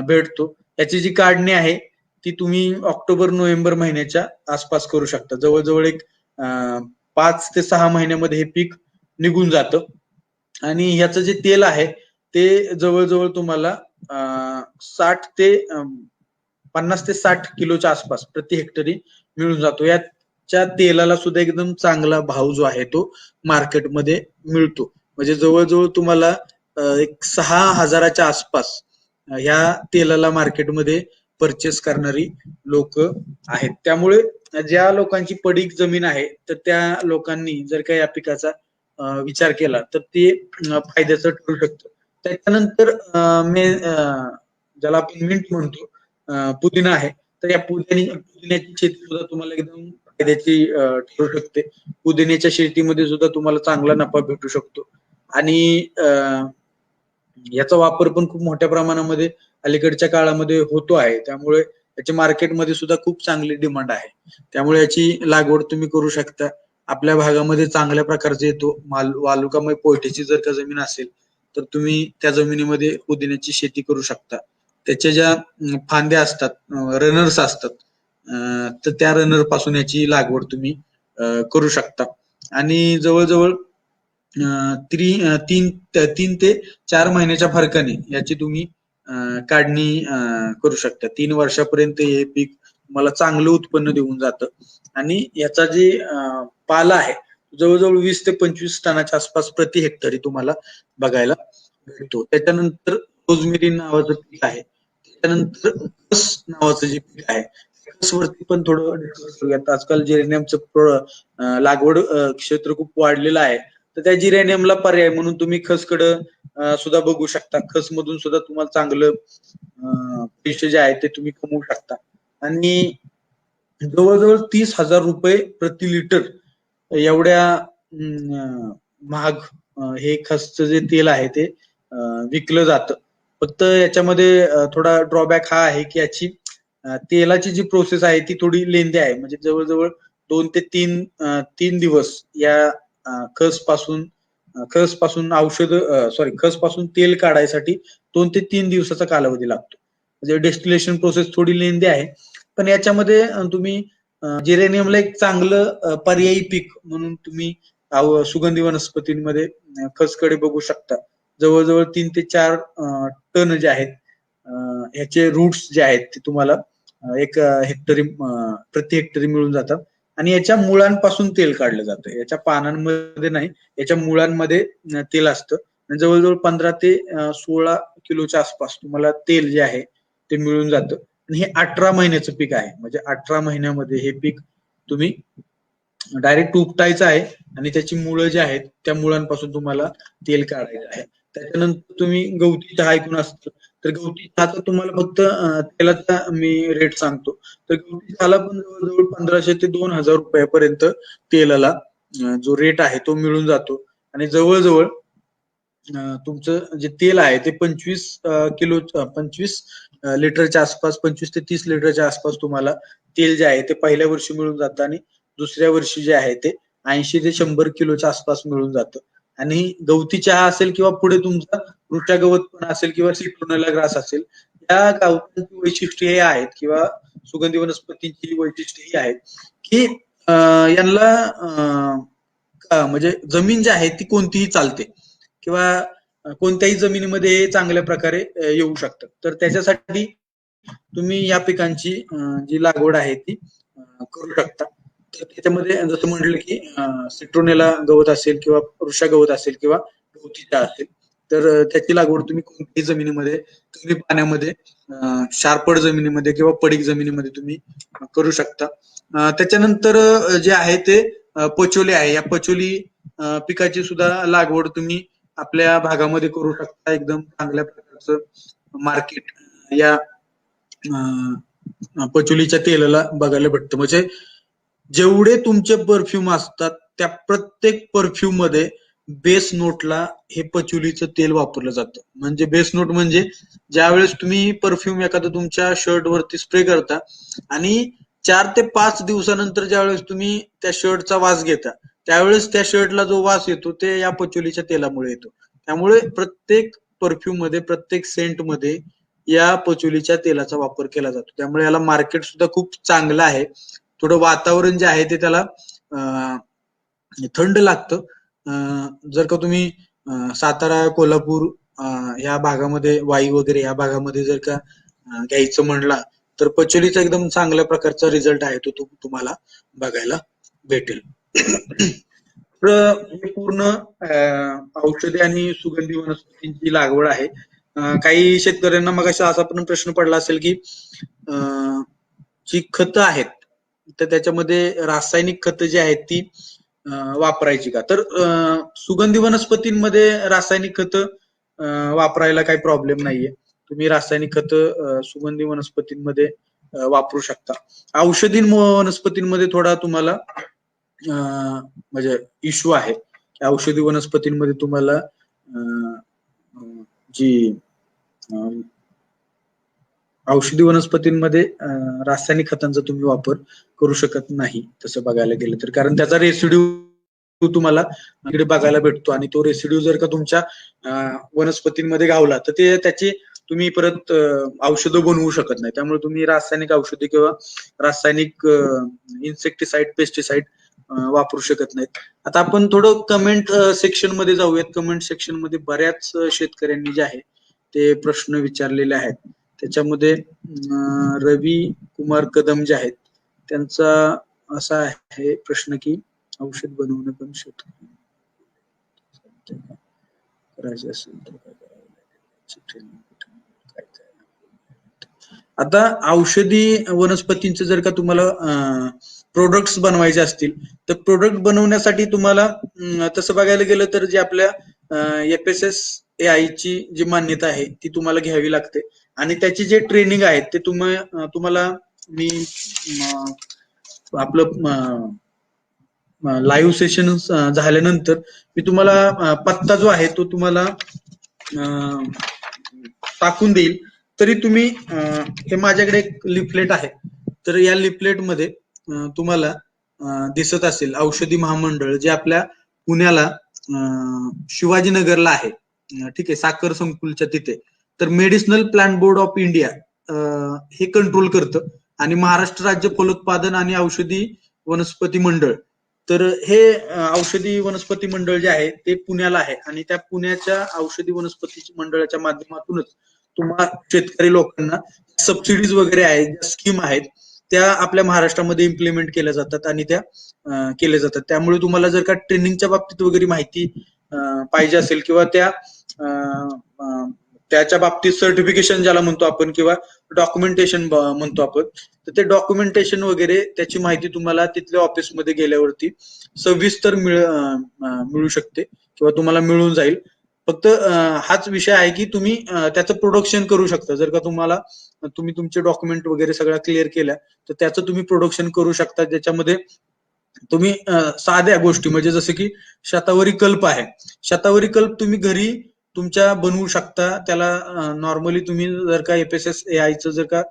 भेटतो. याची जी काढणी आहे ती तुम्ही ऑक्टोबर-नोव्हेंबर महिन्याच्या आसपास करू शकता. जवळ-जवळ एक 5 ते 6 महिन्यामध्ये हे पीक निघून जातं आणि ह्याचं जे तेल आहे ते जवळ-जवळ तुम्हाला 60 ते 50 ते 60 किलोच्या आसपास प्रति हेक्टरी मिळून जातो. याच्या तेलाला सुद्धा एकदम चांगला भाव जो आहे तो मार्केटमध्ये मिळतो. म्हणजे जवळ-जवळ तुम्हाला एक 6,000च्या आसपास ह्या तेलाला मार्केटमध्ये परचेस करणारी लोक आहेत. त्यामुळे ज्या लोकांची पडीक जमीन आहे तर त्या लोकांनी जर का या पिकाचा विचार केला तर ते फायद्याचं ठरू शकतं. त्याच्यानंतर ज्याला आपण मिंट म्हणतो, पुदिना आहे, तर या पुदिन्याची शेती सुद्धा तुम्हाला एकदम फायद्याची ठरू शकते. पुदिन्याच्या शेतीमध्ये सुद्धा तुम्हाला चांगला नफा भेटू शकतो आणि याचा वापर पण खूप मोठ्या प्रमाणामध्ये अलीकडच्या काळामध्ये होतो आहे. त्यामुळे याच्या मार्केटमध्ये सुद्धा खूप चांगली डिमांड आहे. त्यामुळे याची लागवड तुम्ही करू शकता. आपल्या भागामध्ये चांगल्या प्रकारचे येतो. वालुकामय पोयठीची जर का जमीन असेल तर तुम्ही त्या जमिनीमध्ये पुदिन्याची शेती करू शकता. त्याच्या ज्या फांद्या असतात, रनर्स असतात, तर त्या रनर पासून याची लागवड तुम्ही करू शकता आणि जवळ-जवळ 3 ते 4 महिन्याच्या फरकाने याची तुम्ही काढणी करू शकता. 3 वर्षापर्यंत हे पीक तुम्हाला चांगलं उत्पन्न देऊन जातं आणि याचा जे पाला आहे जवळ-जवळ 20 ते 25 टनाच्या आसपास प्रति हेक्टरी तुम्हाला बघायला भेटतो. त्याच्यानंतर रोजमेरी नावाचं पीक आहे. त्याच्यानंतर खस नावाचं जे पीक आहे, खसवरती पण थोडं डिस्कस करूयात. आजकाल जेरेनियमचं लागवड क्षेत्र खूप वाढलेलं आहे. तर त्या जिरेनियमला पर्याय म्हणून तुम्ही खसकडं सुद्धा बघू शकता. खस मधून सुद्धा तुम्हाला चांगलं पैसे जे आहेत ते तुम्ही कमवू शकता आणि जवळ-जवळ 30,000 रुपये प्रति लिटर एवढ्या महाग हे खसचं जे तेल आहे ते विकलं जातं. फक्त याच्यामध्ये थोडा ड्रॉबॅक हा आहे की याची तेलाची जी प्रोसेस आहे ती थोडी लेंदी आहे. म्हणजे जवळ-जवळ 2 ते 3 दिवस या खस पासून खस पासून तेल काढायसाठी 2 ते 3 दिवसाचा कालावधी लागतो. म्हणजे डेस्टिलेशन प्रोसेस थोडी लेंदी आहे. पण याच्यामध्ये तुम्ही जिरेनियमला एक चांगलं पर्यायी पीक म्हणून तुम्ही सुगंधी वनस्पतींमध्ये खसकडे बघू शकता. जवळ-जवळ 3 ते 4 टन जे आहेत ह्याचे रूट्स जे आहेत ते तुम्हाला एक प्रति हेक्टरी मिळून जातात आणि याच्या मुळांपासून तेल काढलं जातं. याच्या पानांमध्ये नाही, याच्या मुळांमध्ये तेल असतं. जवळ-जवळ 15 ते 16 किलोच्या आसपास तुम्हाला तेल जे आहे ते मिळून जातं आणि हे 18 महिन्याचं पीक आहे. म्हणजे 18 महिन्यामध्ये हे पीक तुम्ही डायरेक्ट उपटायचं आहे आणि त्याची मुळं जी आहेत त्या मुळांपासून तुम्हाला तेल काढायचं आहे. त्याच्यानंतर तुम्ही गवती चहा ऐकून असतं, तर गवती चहाचा तुम्हाला फक्त तेलाचा मी रेट सांगतो. तर गवती चहाला पण जवळ-जवळ 1500 ते 2000 रुपयापर्यंत तेलाला जो रेट आहे तो मिळून जातो आणि जवळ-जवळ तुमचं जे तेल आहे ते 25 लिटरच्या आसपास, 25 ते 30 लिटरच्या आसपास तुम्हाला तेल जे आहे ते पहिल्या वर्षी मिळून जातं आणि दुसऱ्या वर्षी जे आहे ते 80 ते 100 किलोच्या आसपास मिळून जातं आणि गवती चहा असेल किंवा पुढे तुमचा वृक्षा गवत पण असेल किंवा सिट्रोनेला ग्रास असेल, या गवतांची वैशिष्ट्ये हे आहेत किंवा सुगंधी वनस्पतींची वैशिष्ट्ये ही आहेत की यांना म्हणजे जमीन जी आहे ती कोणतीही चालते किंवा कोणत्याही जमिनीमध्ये चांगल्या प्रकारे येऊ शकतात. तर त्याच्यासाठी तुम्ही या पिकांची जी लागवड आहे ती करू शकता. तर त्याच्यामध्ये जसं म्हटलं की सिट्रोनेला गवत असेल किंवा वृक्षा गवत असेल किंवा गवती चहा असेल, तर त्याची लागवड तुम्ही कोणत्याही जमिनीमध्ये, कमी पाण्यामध्ये, शारपड जमिनीमध्ये किंवा पडीक जमिनीमध्ये तुम्ही करू शकता. त्याच्यानंतर जे आहे ते पचोली आहे. या पचोली पिकाची सुद्धा लागवड तुम्ही आपल्या भागामध्ये करू शकता. एकदम चांगल्या प्रकारचं मार्केट या पचोलीच्या तेलाला बघायला भेटतं. म्हणजे जेवढे तुमचे परफ्यूम असतात त्या प्रत्येक परफ्यूम मध्ये बेस नोटला हे पचोलीचं तेल वापरलं जातं. म्हणजे बेस नोट म्हणजे ज्यावेळेस तुम्ही परफ्यूम एखादं तुमच्या शर्ट वरती स्प्रे करता आणि 4 ते 5 दिवसानंतर ज्यावेळेस तुम्ही त्या शर्टचा वास घेता त्यावेळेस त्या शर्टला जो वास येतो ते या पचोलीच्या तेलामुळे येतो. त्यामुळे प्रत्येक परफ्यूम मध्ये, प्रत्येक सेंट मध्ये या पचोलीच्या तेलाचा वापर केला जातो. त्यामुळे याला मार्केट सुद्धा खूप चांगलं आहे. थोडं वातावरण जे आहे ते त्याला थंड लागतं. जर का तुम्ही सातारा, कोल्हापूर ह्या भागामध्ये, वाई वगैरे ह्या भागामध्ये जर का घ्यायचं म्हणला तर पचोलीचा एकदम चांगल्या प्रकारचा रिझल्ट आहे तो तुम्हाला बघायला भेटेल. तर हे पूर्ण औषधी आणि सुगंधी वनस्पतींची लागवड आहे. काही शेतकऱ्यांना मग असा पण प्रश्न पडला असेल की जी खतं आहेत तर त्याच्यामध्ये रासायनिक खतं जी आहेत ती वापरायची का? तर सुगंधी वनस्पतींमध्ये रासायनिक खतं वापरायला काही प्रॉब्लेम नाहीये. तुम्ही रासायनिक खतं सुगंधी वनस्पतींमध्ये वापरू शकता. औषधी वनस्पतींमध्ये थोडा तुम्हाला म्हणजे इश्यू आहे. औषधी वनस्पतींमध्ये तुम्हाला जी औषधी वनस्पतींमध्ये रासायनिक खतांचा तुम्ही वापर करू शकत नाही तसं बघायला गेलं तर, कारण त्याचा रेसिड्यू तुम्हाला इकडे बघायला भेटतो आणि तो रेसिड्यू जर का तुमच्या वनस्पतींमध्ये गावला तर ते त्याची तुम्ही परत औषधं बनवू शकत नाही. त्यामुळे तुम्ही रासायनिक औषधी किंवा रासायनिक इन्सेक्टिसाइड, पेस्टिसाइड वापरू शकत नाहीत. आता आपण थोडं कमेंट सेक्शन मध्ये जाऊयात. कमेंट सेक्शन मध्ये बऱ्याच शेतकऱ्यांनी जे आहे ते प्रश्न विचारलेले आहेत. त्याच्यामध्ये रवी कुमार कदम जे आहेत त्यांचा असा आहे प्रश्न की औषध बनवणं पण शेतकरी करायचे असेल तर काय करावं? आता औषधी वनस्पतींचे जर का तुम्हाला प्रोडक्ट्स बनवायचे असतील तर प्रोडक्ट बनवण्यासाठी तुम्हाला तसं बघायला गेलं तर जे आपल्या FSSAI ची जी मान्यता आहे ती तुम्हाला घ्यावी लागते आणि त्याची जे ट्रेनिंग आहे ते तुम्हाला मी आपलं लाईव्ह सेशन झाल्यानंतर मी तुम्हाला पत्ता जो आहे तो तुम्हाला टाकून देईल. तरी तुम्ही हे माझ्याकडे एक लिफलेट आहे तर या लिफलेट मध्ये तुम्हाला दिसत असेल औषधी महामंडळ जे आपल्या पुण्याला शिवाजीनगरला आहे, ठीक आहे, साखर संकुलच्या तिथे. तर medicinal plant board of India हे कंट्रोल करतं आणि महाराष्ट्र राज्य फलोत्पादन आणि औषधी वनस्पती मंडळ, तर हे औषधी वनस्पती मंडळ जे आहे ते पुण्याला आहे आणि त्या पुण्याच्या औषधी वनस्पती मंडळाच्या माध्यमातूनच तुम्हाला शेतकरी लोकांना सबसिडीज वगैरे आहेत, ज्या स्कीम आहेत त्या आपल्या महाराष्ट्रामध्ये इम्प्लिमेंट केल्या जातात आणि त्या केल्या जातात. त्यामुळे तुम्हाला जर का ट्रेनिंगच्या बाबतीत वगैरे माहिती पाहिजे असेल किंवा त्याच्या बाबतीत सर्टिफिकेशन ज्याला म्हणतो आपण किंवा डॉक्युमेंटेशन म्हणतो आपण, तर ते डॉक्युमेंटेशन वगैरे त्याची माहिती तुम्हाला तिथल्या ऑफिसमध्ये गेल्यावरती सविस्तर मिळू शकते किंवा तुम्हाला मिळून जाईल. फक्त हाच विषय आहे की तुम्ही त्याचं प्रोडक्शन करू शकता. जर का तुम्ही तुमचे डॉक्युमेंट वगैरे सगळ्या क्लिअर केल्या तर त्याचं तुम्ही प्रोडक्शन करू शकता, ज्याच्यामध्ये तुम्ही साध्या गोष्टी म्हणजे जसं की शतावरी कल्प आहे, शतावरी कल्प तुम्ही घरी तुमच्या बनवू शकता. त्याला नॉर्मली तुम्ही जर का FSSAI चं जर का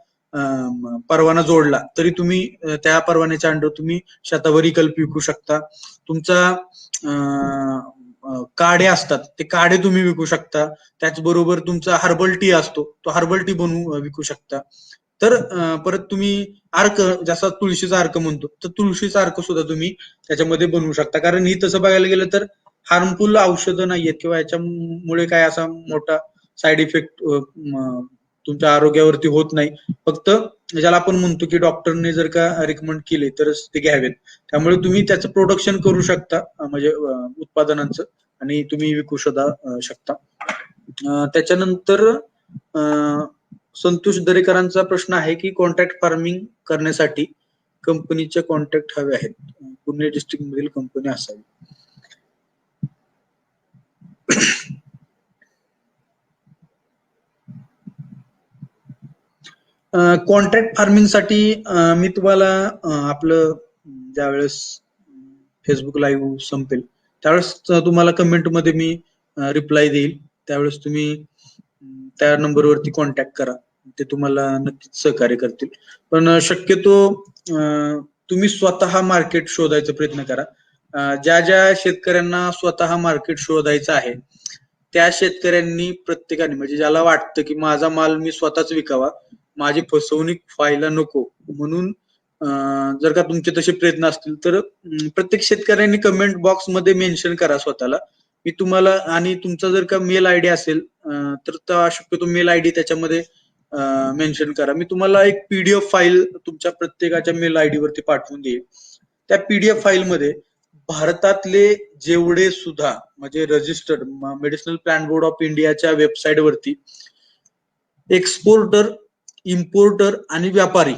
परवाना जोडला तरी तुम्ही त्या परवान्याच्या अंडर तुम्ही शतावरी कल्प विकू शकता. तुमचा काढे असतात ते काढे तुम्ही विकू शकता. त्याचबरोबर तुमचा हर्बल टी असतो तो हर्बल टी बनवून विकू शकता. तर परत तुम्ही अर्क, जसा तुळशीचा अर्क म्हणतो तर तुळशीचा अर्क सुद्धा तुम्ही त्याच्यामध्ये बनवू शकता. कारण ही तसं बघायला गेलं तर हार्मफुल औषधं नाहीयेत किंवा याच्यामुळे काय असा मोठा साईड इफेक्ट तुमच्या आरोग्यावरती होत नाही. फक्त ज्याला आपण म्हणतो की डॉक्टरने जर का रिकमेंड केले तरच ते घ्यावेत. त्यामुळे तुम्ही त्याचं प्रोडक्शन करू शकता म्हणजे उत्पादनांचं आणि तुम्ही विकू सुद्धा शकता. त्याच्यानंतर संतोष दरेकरांचा प्रश्न आहे की कॉन्ट्रॅक्ट फार्मिंग करण्यासाठी कंपनीचे कॉन्टॅक्ट हवे आहेत, पुणे डिस्ट्रिक्ट मधील कंपनी असावी. कॉन्ट्रॅक्ट फार्मिंग साठी मी तुम्हाला आपलं ज्यावेळेस फेसबुक लाईव्ह संपेल त्यावेळेस तुम्हाला कमेंट मध्ये मी रिप्लाय देईल. त्यावेळेस तुम्ही त्या नंबरवरती कॉन्टॅक्ट करा, ते तुम्हाला नक्कीच सहकार्य करतील. पण शक्यतो तुम्ही स्वतः मार्केट शोधायचा प्रयत्न करा ज्या ज्या शेतकऱ्यांना स्वतः मार्केट शोधायचं आहे त्या शेतकऱ्यांनी प्रत्येकाने म्हणजे ज्याला वाटतं की माझा माल मी स्वतःच विकावा, माझी फसवणूक व्हायला नको म्हणून जर का तुमचे तसे प्रयत्न असतील तर प्रत्येक शेतकऱ्यांनी कमेंट बॉक्स मध्ये मेन्शन करा स्वतःला. मी तुम्हाला आणि तुमचा जर का मेल आयडी असेल तर शक्यतो मेल आयडी त्याच्यामध्ये मेन्शन करा. मी तुम्हाला एक पीडीएफ फाईल तुमच्या प्रत्येकाच्या मेल आयडी वरती पाठवून देईल. त्या पीडीएफ फाईल मध्ये भारतातले जेवढे सुद्धा म्हणजे registered medicinal plant board of इंडियाच्या वेबसाईट वरती एक्सपोर्टर, इम्पोर्टर आणि व्यापारी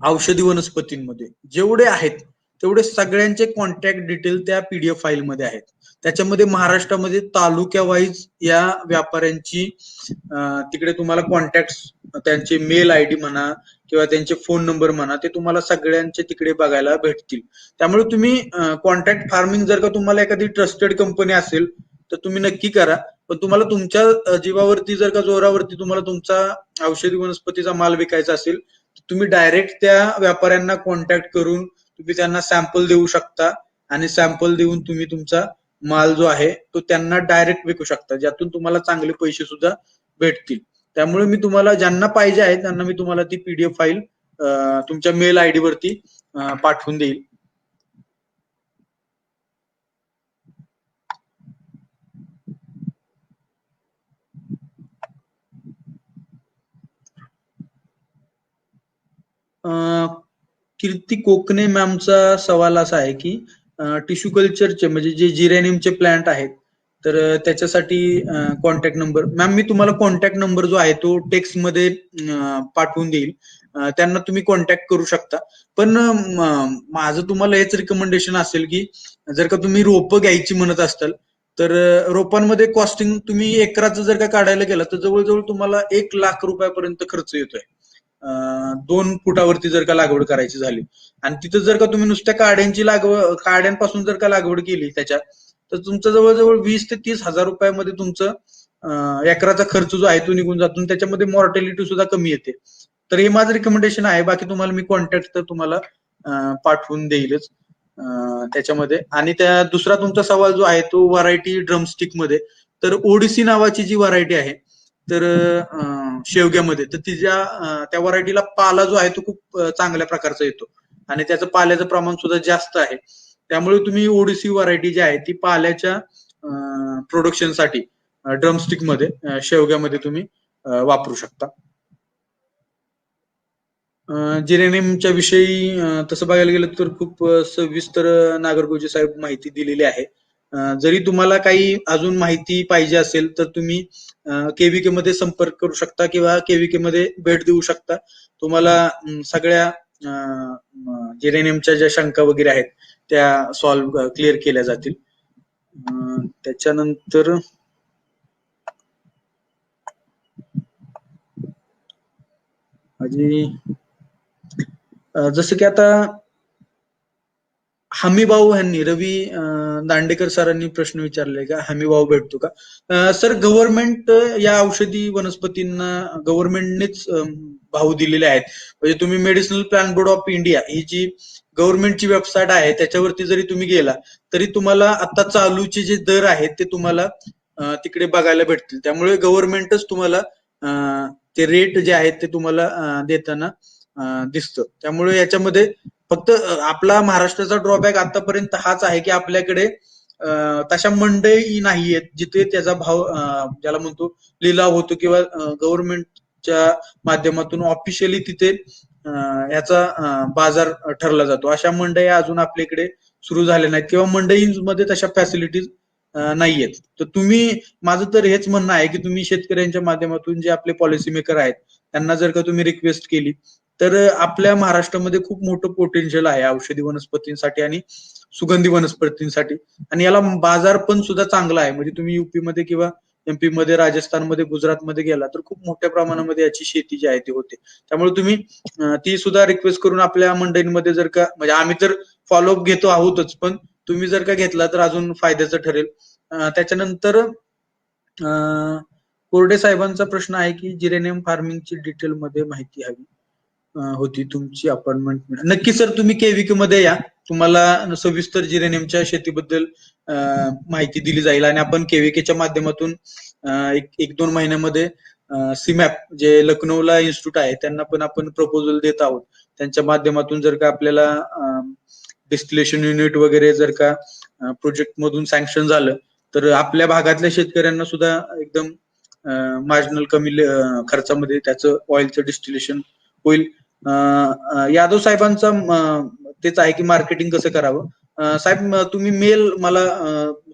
औषधी वनस्पतींमध्ये जेवढे आहेत तेवढे सगळ्यांचे कॉन्टॅक्ट डिटेल त्या पीडीएफ फाईल मध्ये आहेत. त्याच्यामध्ये महाराष्ट्रामध्ये तालुक्या वाईज या व्यापाऱ्यांची तिकडे तुम्हाला कॉन्टॅक्ट, त्यांचे मेल आयडी म्हणा किंवा त्यांचे फोन नंबर म्हणा, ते तुम्हाला सगळ्यांचे तिकडे बघायला भेटतील. त्यामुळे तुम्ही कॉन्ट्रॅक्ट फार्मिंग जर का तुम्हाला एखादी ट्रस्टेड कंपनी असेल तर तुम्ही नक्की करा. पण तुम्हाला तुमच्या जीवावरती जर का जोरावरती तुम्हाला तुमचा औषधी वनस्पतीचा माल विकायचा असेल तुम्ही डायरेक्ट त्या व्यापाऱ्यांना कॉन्टॅक्ट करून तुम्ही त्यांना सॅम्पल देऊ शकता आणि सॅम्पल देऊन तुम्ही तुमचा माल जो आहे तो त्यांना डायरेक्ट विकू शकता, ज्यातून तुम्हाला चांगले पैसे सुद्धा भेटतील. त्यामुळे मी तुम्हाला ज्यांना पाहिजे आहे त्यांना मी तुम्हाला ती पीडीएफ फाईल तुमच्या मेल आयडी वरती पाठवून देईल. कीर्ती कोकणे मॅमचा सवाल असा आहे की टिश्यू कल्चरचे म्हणजे जे जिरेनियमचे प्लांट आहेत तर त्याच्यासाठी कॉन्टॅक्ट नंबर, मॅम मी तुम्हाला कॉन्टॅक्ट नंबर जो आहे तो टेक्स्ट मध्ये पाठवून देईल, त्यांना तुम्ही कॉन्टॅक्ट करू शकता. पण माझं तुम्हाला हेच रिकमेंडेशन असेल की जर का तुम्ही रोपं घ्यायची म्हणत असाल तर रोपांमध्ये कॉस्टिंग तुम्ही एकराचं जर का काढायला गेला तर जवळजवळ तुम्हाला 1,00,000 रुपयापर्यंत खर्च येतोय 2 फुटावरती जर का लागवड करायची झाली. आणि तिथं जर का तुम्ही नुसत्या काड्यांपासून जर का लागवड केली त्याच्या तर तुमचं जवळजवळ 20 ते 30 हजार रुपयामध्ये तुमचं एकराचा खर्च जो आहे तो निघून जातो. त्याच्यामध्ये मॉर्टॅलिटी सुद्धा कमी येते. तर हे माझं रिकमेंडेशन आहे. बाकी तुम्हाला मी कॉन्टॅक्ट तर तुम्हाला पाठवून देईलच त्याच्यामध्ये. आणि त्या दुसरा तुमचा सवाल जो आहे तो व्हरायटी ड्रमस्टिक मध्ये, तर ओडिसी नावाची जी व्हरायटी आहे तर शेवग्यामध्ये तर त्या व्हरायटीला पाला जो आहे तो खूप चांगल्या प्रकारचा येतो आणि त्याचं पाल्याचं प्रमाण सुद्धा जास्त आहे. त्यामुळे तुम्ही ओडिसी व्हरायटी जी आहे ती पाल्याच्या प्रोडक्शनसाठी ड्रमस्टिक मध्ये शेवग्यामध्ये तुम्ही वापरू शकता. जिरेनियमच्या विषयी तसं बघायला गेलं तर खूप सविस्तर नागरगोजे साहेब माहिती दिलेली आहे. जरी तुम्हाला काही अजून माहिती पाहिजे असेल तर तुम्ही केव्हीके मध्ये संपर्क करू शकता किंवा केव्हीके मध्ये भेट देऊ शकता. तुम्हाला सगळ्या जिरेनियमच्या ज्या शंका वगैरे आहेत त्या क्लिअर केल्या जातील. त्याच्यानंतर जसं की आता हमी भाऊ यांनी रवी दांडेकर सरांनी प्रश्न विचारले का हमी भाव भेटतो का? सर गव्हर्नमेंट या औषधी वनस्पतींना गव्हर्नमेंटनेच भाव दिलेले आहेत. म्हणजे तुम्ही medicinal plant board of India ही जी गव्हर्नमेंटची वेबसाईट आहे त्याच्यावरती जरी तुम्ही गेला तरी तुम्हाला आता चालूचे जे दर आहेत ते तुम्हाला तिकडे बघायला भेटतील. त्यामुळे गव्हर्नमेंटच तुम्हाला ते रेट जे आहेत ते तुम्हाला देताना दिसतं. त्यामुळे याच्यामध्ये फक्त आपला महाराष्ट्राचा ड्रॉबॅक आतापर्यंत हाच आहे की आपल्याकडे तशा मंडई नाहीयेत जिथे त्याचा भाव ज्याला म्हणतो लिलाव होतो किंवा गव्हर्नमेंटच्या माध्यमातून ऑफिशियली तिथे याचा बाजार ठरला जातो. अशा मंडई अजून आपल्याकडे सुरू झाल्या नाहीत किंवा मंडईमध्ये तशा फॅसिलिटीज नाहीयेत. तर तुम्ही, माझं तर हेच म्हणणं आहे की तुम्ही शेतकऱ्यांच्या माध्यमातून जे आपले पॉलिसी मेकर आहेत त्यांना जर का तुम्ही रिक्वेस्ट केली तर आपल्या महाराष्ट्रामध्ये खूप मोठं पोटेन्शियल आहे औषधी वनस्पतींसाठी आणि सुगंधी वनस्पतींसाठी आणि याला बाजार पण सुद्धा चांगला आहे. म्हणजे तुम्ही युपी मध्ये किंवा एमपी मध्ये, राजस्थानमध्ये, गुजरातमध्ये गेला तर खूप मोठ्या प्रमाणामध्ये याची शेती जी आहे ती होते. त्यामुळे तुम्ही ती सुद्धा रिक्वेस्ट करून आपल्या मंडईमध्ये जर का, म्हणजे आम्ही तर फॉलोअप घेतो आहोतच, पण तुम्ही जर का घेतला तर अजून फायद्याचं ठरेल. त्याच्यानंतर कोरडे साहेबांचा प्रश्न आहे की जिरेनियम फार्मिंगची डिटेल मध्ये माहिती हवी होती, तुमची अपॉइंटमेंट. नक्की सर तुम्ही केव्हीके मध्ये या, तुम्हाला सविस्तर जिरेनियमच्या शेतीबद्दल माहिती दिली जाईल आणि आपण केव्हीकेच्या माध्यमातून एक दोन महिन्यामध्ये सीमॅप जे लखनौला इन्स्टिट्यूट आहे त्यांना पण आपण प्रपोजल देत आहोत. त्यांच्या माध्यमातून जर का आपल्याला डिस्टिलेशन युनिट वगैरे जर का प्रोजेक्ट मधून सँक्शन झालं तर आपल्या भागातल्या शेतकऱ्यांना सुद्धा एकदम मार्जिनल कमी खर्चामध्ये त्याचं ऑइलचं डिस्टिलेशन होईल. यादव साहेबांचा तेच आहे की मार्केटिंग कसं करावं. साहेब तुम्ही मेल मला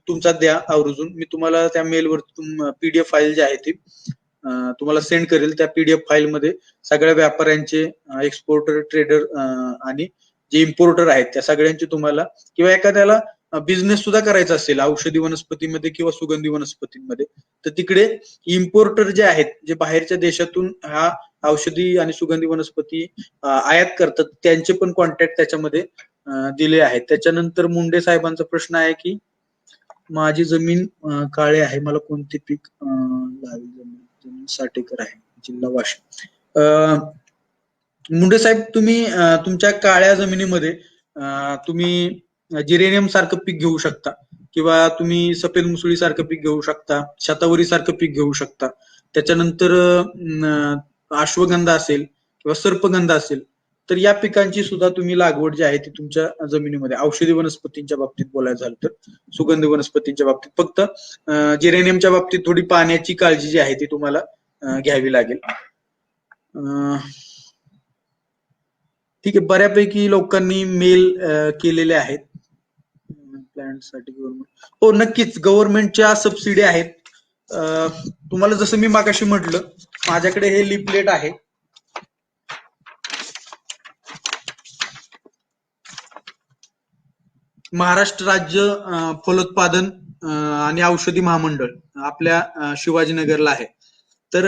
तुमचा द्या आवर्जून, मी तुम्हाला त्या मेलवर पीडीएफ फाईल जी आहे ती तुम्हाला सेंड करेल. त्या पीडीएफ फाईल मध्ये सगळ्या व्यापाऱ्यांचे, एक्सपोर्टर, ट्रेडर आणि जे इम्पोर्टर आहेत त्या सगळ्यांचे तुम्हाला, किंवा एखाद्याला बिझनेस सुद्धा करायचा असेल औषधी वनस्पतीमध्ये किंवा सुगंधी वनस्पतींमध्ये, तर तिकडे इम्पोर्टर जे आहेत, जे बाहेरच्या देशातून हा औषधी आणि सुगंधी वनस्पती आयात करतात, त्यांचे पण कॉन्टॅक्ट त्याच्यामध्ये दिले आहेत. त्याच्यानंतर मुंडे साहेबांचा प्रश्न आहे की माझी जमीन काळे आहे, मला कोणते पीक लावी? जमीन 60 एकर आहे, जिल्हा वाशिम. मुंडे साहेब तुम्ही तुमच्या काळ्या जमिनीमध्ये तुम्ही जिरेनियम सारखं पीक घेऊ शकता, किंवा तुम्ही सफेद मुसळी सारखं पीक घेऊ शकता, शतावरी सारखं पीक घेऊ शकता. त्याच्यानंतर अश्वगंधा असेल किंवा सर्पगंधा असेल, तर या पिकांची सुद्धा तुम्ही लागवड जी आहे ती तुमच्या जमिनीमध्ये, औषधी वनस्पतींच्या बाबतीत बोलायचं झालं तर, सुगंधी वनस्पतींच्या बाबतीत फक्त जिरेनियमच्या बाबतीत थोडी पाण्याची काळजी जी आहे ती तुम्हाला घ्यावी लागेल. ठीक आहे, बऱ्यापैकी लोकांनी मेल केलेले आहेत. प्लॅनसाठी गव्हर्नमेंट, हो नक्कीच गव्हर्नमेंटच्या सबसिडी आहेत. तुम्हाला जसं मी मागाशी म्हटलं, माझ्याकडे हे लिपलेट आहे. महाराष्ट्र राज्य फलोत्पादन आणि औषधी महामंडळ आपल्या शिवाजीनगरला आहे. तर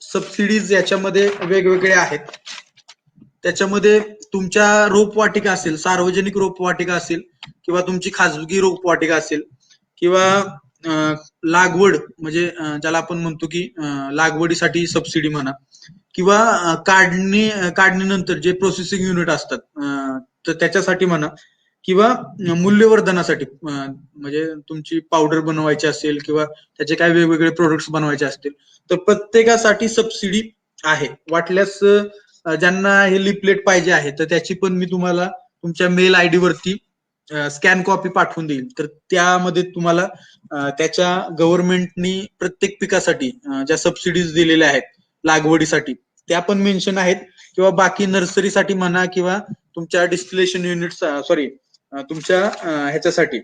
सबसिडीज याच्यामध्ये वेगवेगळ्या आहेत. त्याच्यामध्ये तुमच्या रोपवाटिका असेल, सार्वजनिक रोपवाटिका असेल, किंवा तुमची खाजगी रोपवाटिका असेल, किंवा लागवड म्हणजे ज्याला आपण म्हणतो की लागवडीसाठी सबसिडी म्हणा, किंवा काढणीनंतर जे प्रोसेसिंग युनिट असतात तर त्याच्यासाठी म्हणा, किंवा मूल्यवर्धनासाठी, म्हणजे तुमची पावडर बनवायची असेल किंवा त्याचे काय वेगवेगळे प्रोडक्ट्स बनवायचे असतील, तर प्रत्येकासाठी सबसिडी आहे. वाटल्यास ज्यांना हे लिपलेट पाहिजे आहे तर त्याची पण मी तुम्हाला तुमच्या मेल आयडी वरती स्कॅन कॉपी पाठवून देईल. तर त्यामध्ये तुम्हाला त्याच्या गव्हर्नमेंटनी प्रत्येक पिकासाठी ज्या सबसिडीज दिलेल्या आहेत लागवडीसाठी त्या पण मेन्शन आहेत, किंवा बाकी नर्सरीसाठी म्हणा, किंवा तुमच्या डिस्टिलेशन युनिट, सॉरी तुमच्या ह्याच्यासाठी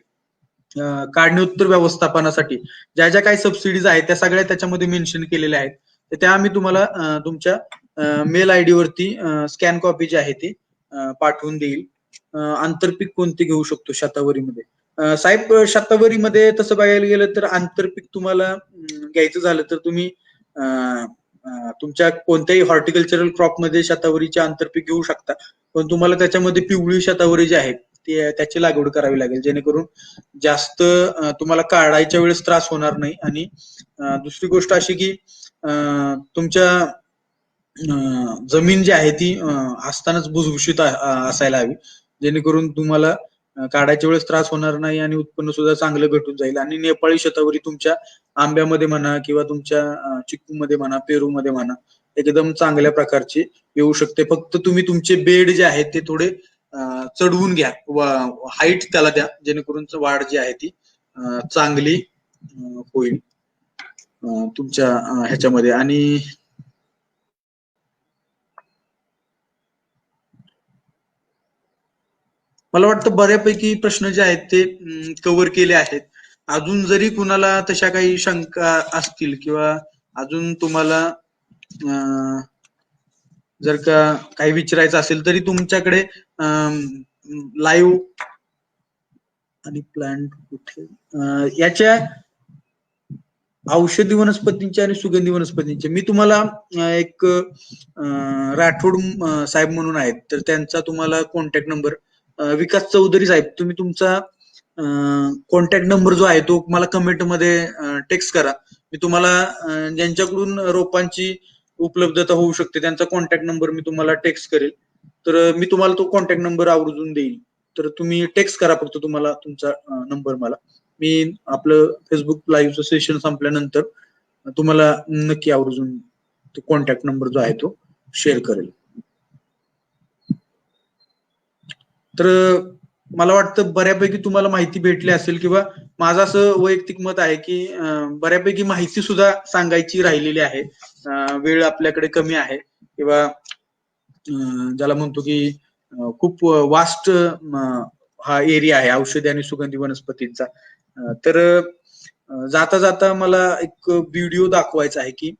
काढणीउत्तर व्यवस्थापनासाठी ज्या ज्या काही सबसिडीज आहेत त्या सगळ्या त्याच्यामध्ये मेन्शन केलेल्या आहेत. तर त्या आम्ही तुम्हाला तुमच्या मेल आयडी वरती स्कॅन कॉपी जी आहे ती पाठवून देईल. आंतरपीक कोणते घेऊ शकतो शतावरीमध्ये? साहेब शतावरीमध्ये तसं बघायला गेलं तर आंतरपीक तुम्हाला घ्यायचं झालं तर तुम्ही तुमच्या कोणत्याही हॉर्टिकल्चरल क्रॉप मध्ये शतावरीचे आंतरपीक घेऊ शकता, पण तुम्हाला त्याच्यामध्ये पिवळी शतावरी जी आहे त्याची लागवड करावी लागेल, जेणेकरून जास्त तुम्हाला काढायच्या वेळेस त्रास होणार नाही. आणि दुसरी गोष्ट अशी की तुमच्या जमीन जी आहे ती असतानाच भुसभुशीत असायला हवी, जेणेकरून तुम्हाला काढायच्या वेळेस त्रास होणार नाही आणि उत्पन्न सुद्धा चांगलं भेटून जाईल. आणि नेपाळी शतावरी तुमच्या आंब्यामध्ये म्हणा, किंवा तुमच्या चिक्कूमध्ये म्हणा, पेरूमध्ये म्हणा, एकदम चांगल्या प्रकारची येऊ शकते. फक्त तुम्ही तुमचे बेड जे आहेत ते थोडे चढवून घ्या, हाईट त्याला द्या, जेणेकरून वाढ जी आहे ती चांगली होईल तुमच्या ह्याच्यामध्ये. आणि मला वाटतं बऱ्यापैकी प्रश्न जे आहेत ते कव्हर केले आहेत. अजून जरी कुणाला तशा काही शंका असतील, किंवा अजून तुम्हाला जर का काही विचारायचं असेल तरी तुमच्याकडे लाईव्ह आणि प्लांट कुठे याच्या औषधी वनस्पतींचे आणि सुगंधी वनस्पतींचे मी तुम्हाला एक राठोड साहेब म्हणून आहेत, तर त्यांचा तुम्हाला कॉन्टॅक्ट नंबर, विकास चौधरी साहेब, तुम्ही तुमचा कॉन्टॅक्ट नंबर जो आहे तो मला कमेंट मध्ये टेक्स्ट करा. मी तुम्हाला ज्यांच्याकडून रोपांची उपलब्धता होऊ शकते त्यांचा कॉन्टॅक्ट नंबर मी तुम्हाला टेक्स्ट करेल. तर मी तुम्हाला तो कॉन्टॅक्ट नंबर आवर्जून देईल. तर तुम्ही टेक्स्ट करा फक्त तुम्हाला तुमचा नंबर मला. मी आपलं फेसबुक लाईव्हचं सेशन संपल्यानंतर तुम्हाला नक्की आवर्जून तो कॉन्टॅक्ट नंबर जो आहे तो शेअर करेल. तर मला वाटतं बऱ्यापैकी तुम्हाला माहिती भेटली असेल, किंवा माझं असं वैयक्तिक मत आहे की बऱ्यापैकी माहिती सुद्धा सांगायची राहिलेली आहे. वेळ आपल्याकडे कमी आहे, किंवा ज्याला म्हणतो की खूप वास्ट हा एरिया आहे औषधी आणि सुगंधी वनस्पतींचा. तर जाता जाता मला एक व्हिडिओ दाखवायचा आहे की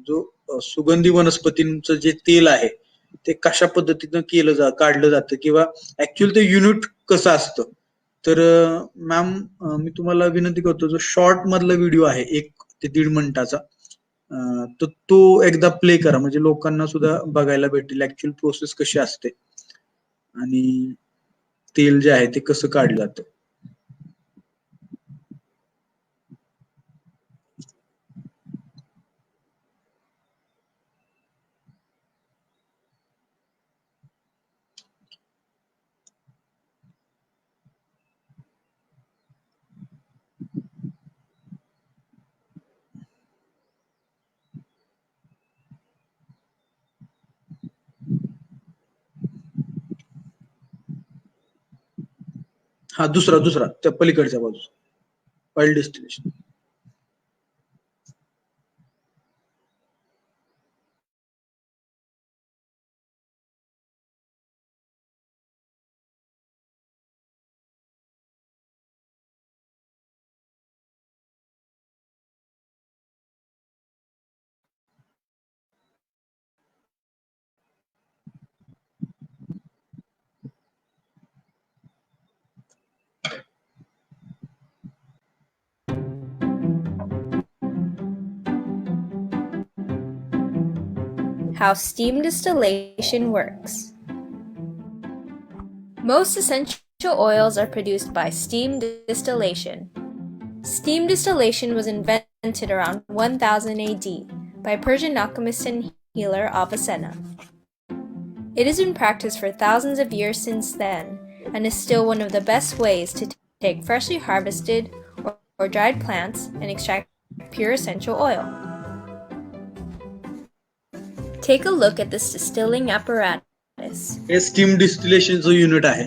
जो सुगंधी वनस्पतींचं जे तेल आहे ते कशा पद्धतीनं काढलं जातं, किंवा ऍक्च्युअली ते युनिट कसं असतं. तर मॅम मी तुम्हाला विनंती करतो, जो शॉर्ट मधला व्हिडिओ आहे 1 ते 1.5 मिनिटाचा, तर तो एकदा प्ले करा, म्हणजे लोकांना सुद्धा बघायला भेटेल ऍक्च्युअल प्रोसेस कशी असते आणि तेल जे आहे ते कसं काढलं जातं. हा दुसरा त्या पलीकडच्या बाजूचा oil distillation. How steam distillation works. Most essential oils are produced by steam distillation. Steam distillation was invented around 1000 AD by Persian alchemist and healer Avicenna. It has been practiced for thousands of years since then and is still one of the best ways to take freshly harvested or dried plants and extract pure essential oil. Take a look at this distilling apparatus. हे steam डिस्टिलेशनचं unit आहे.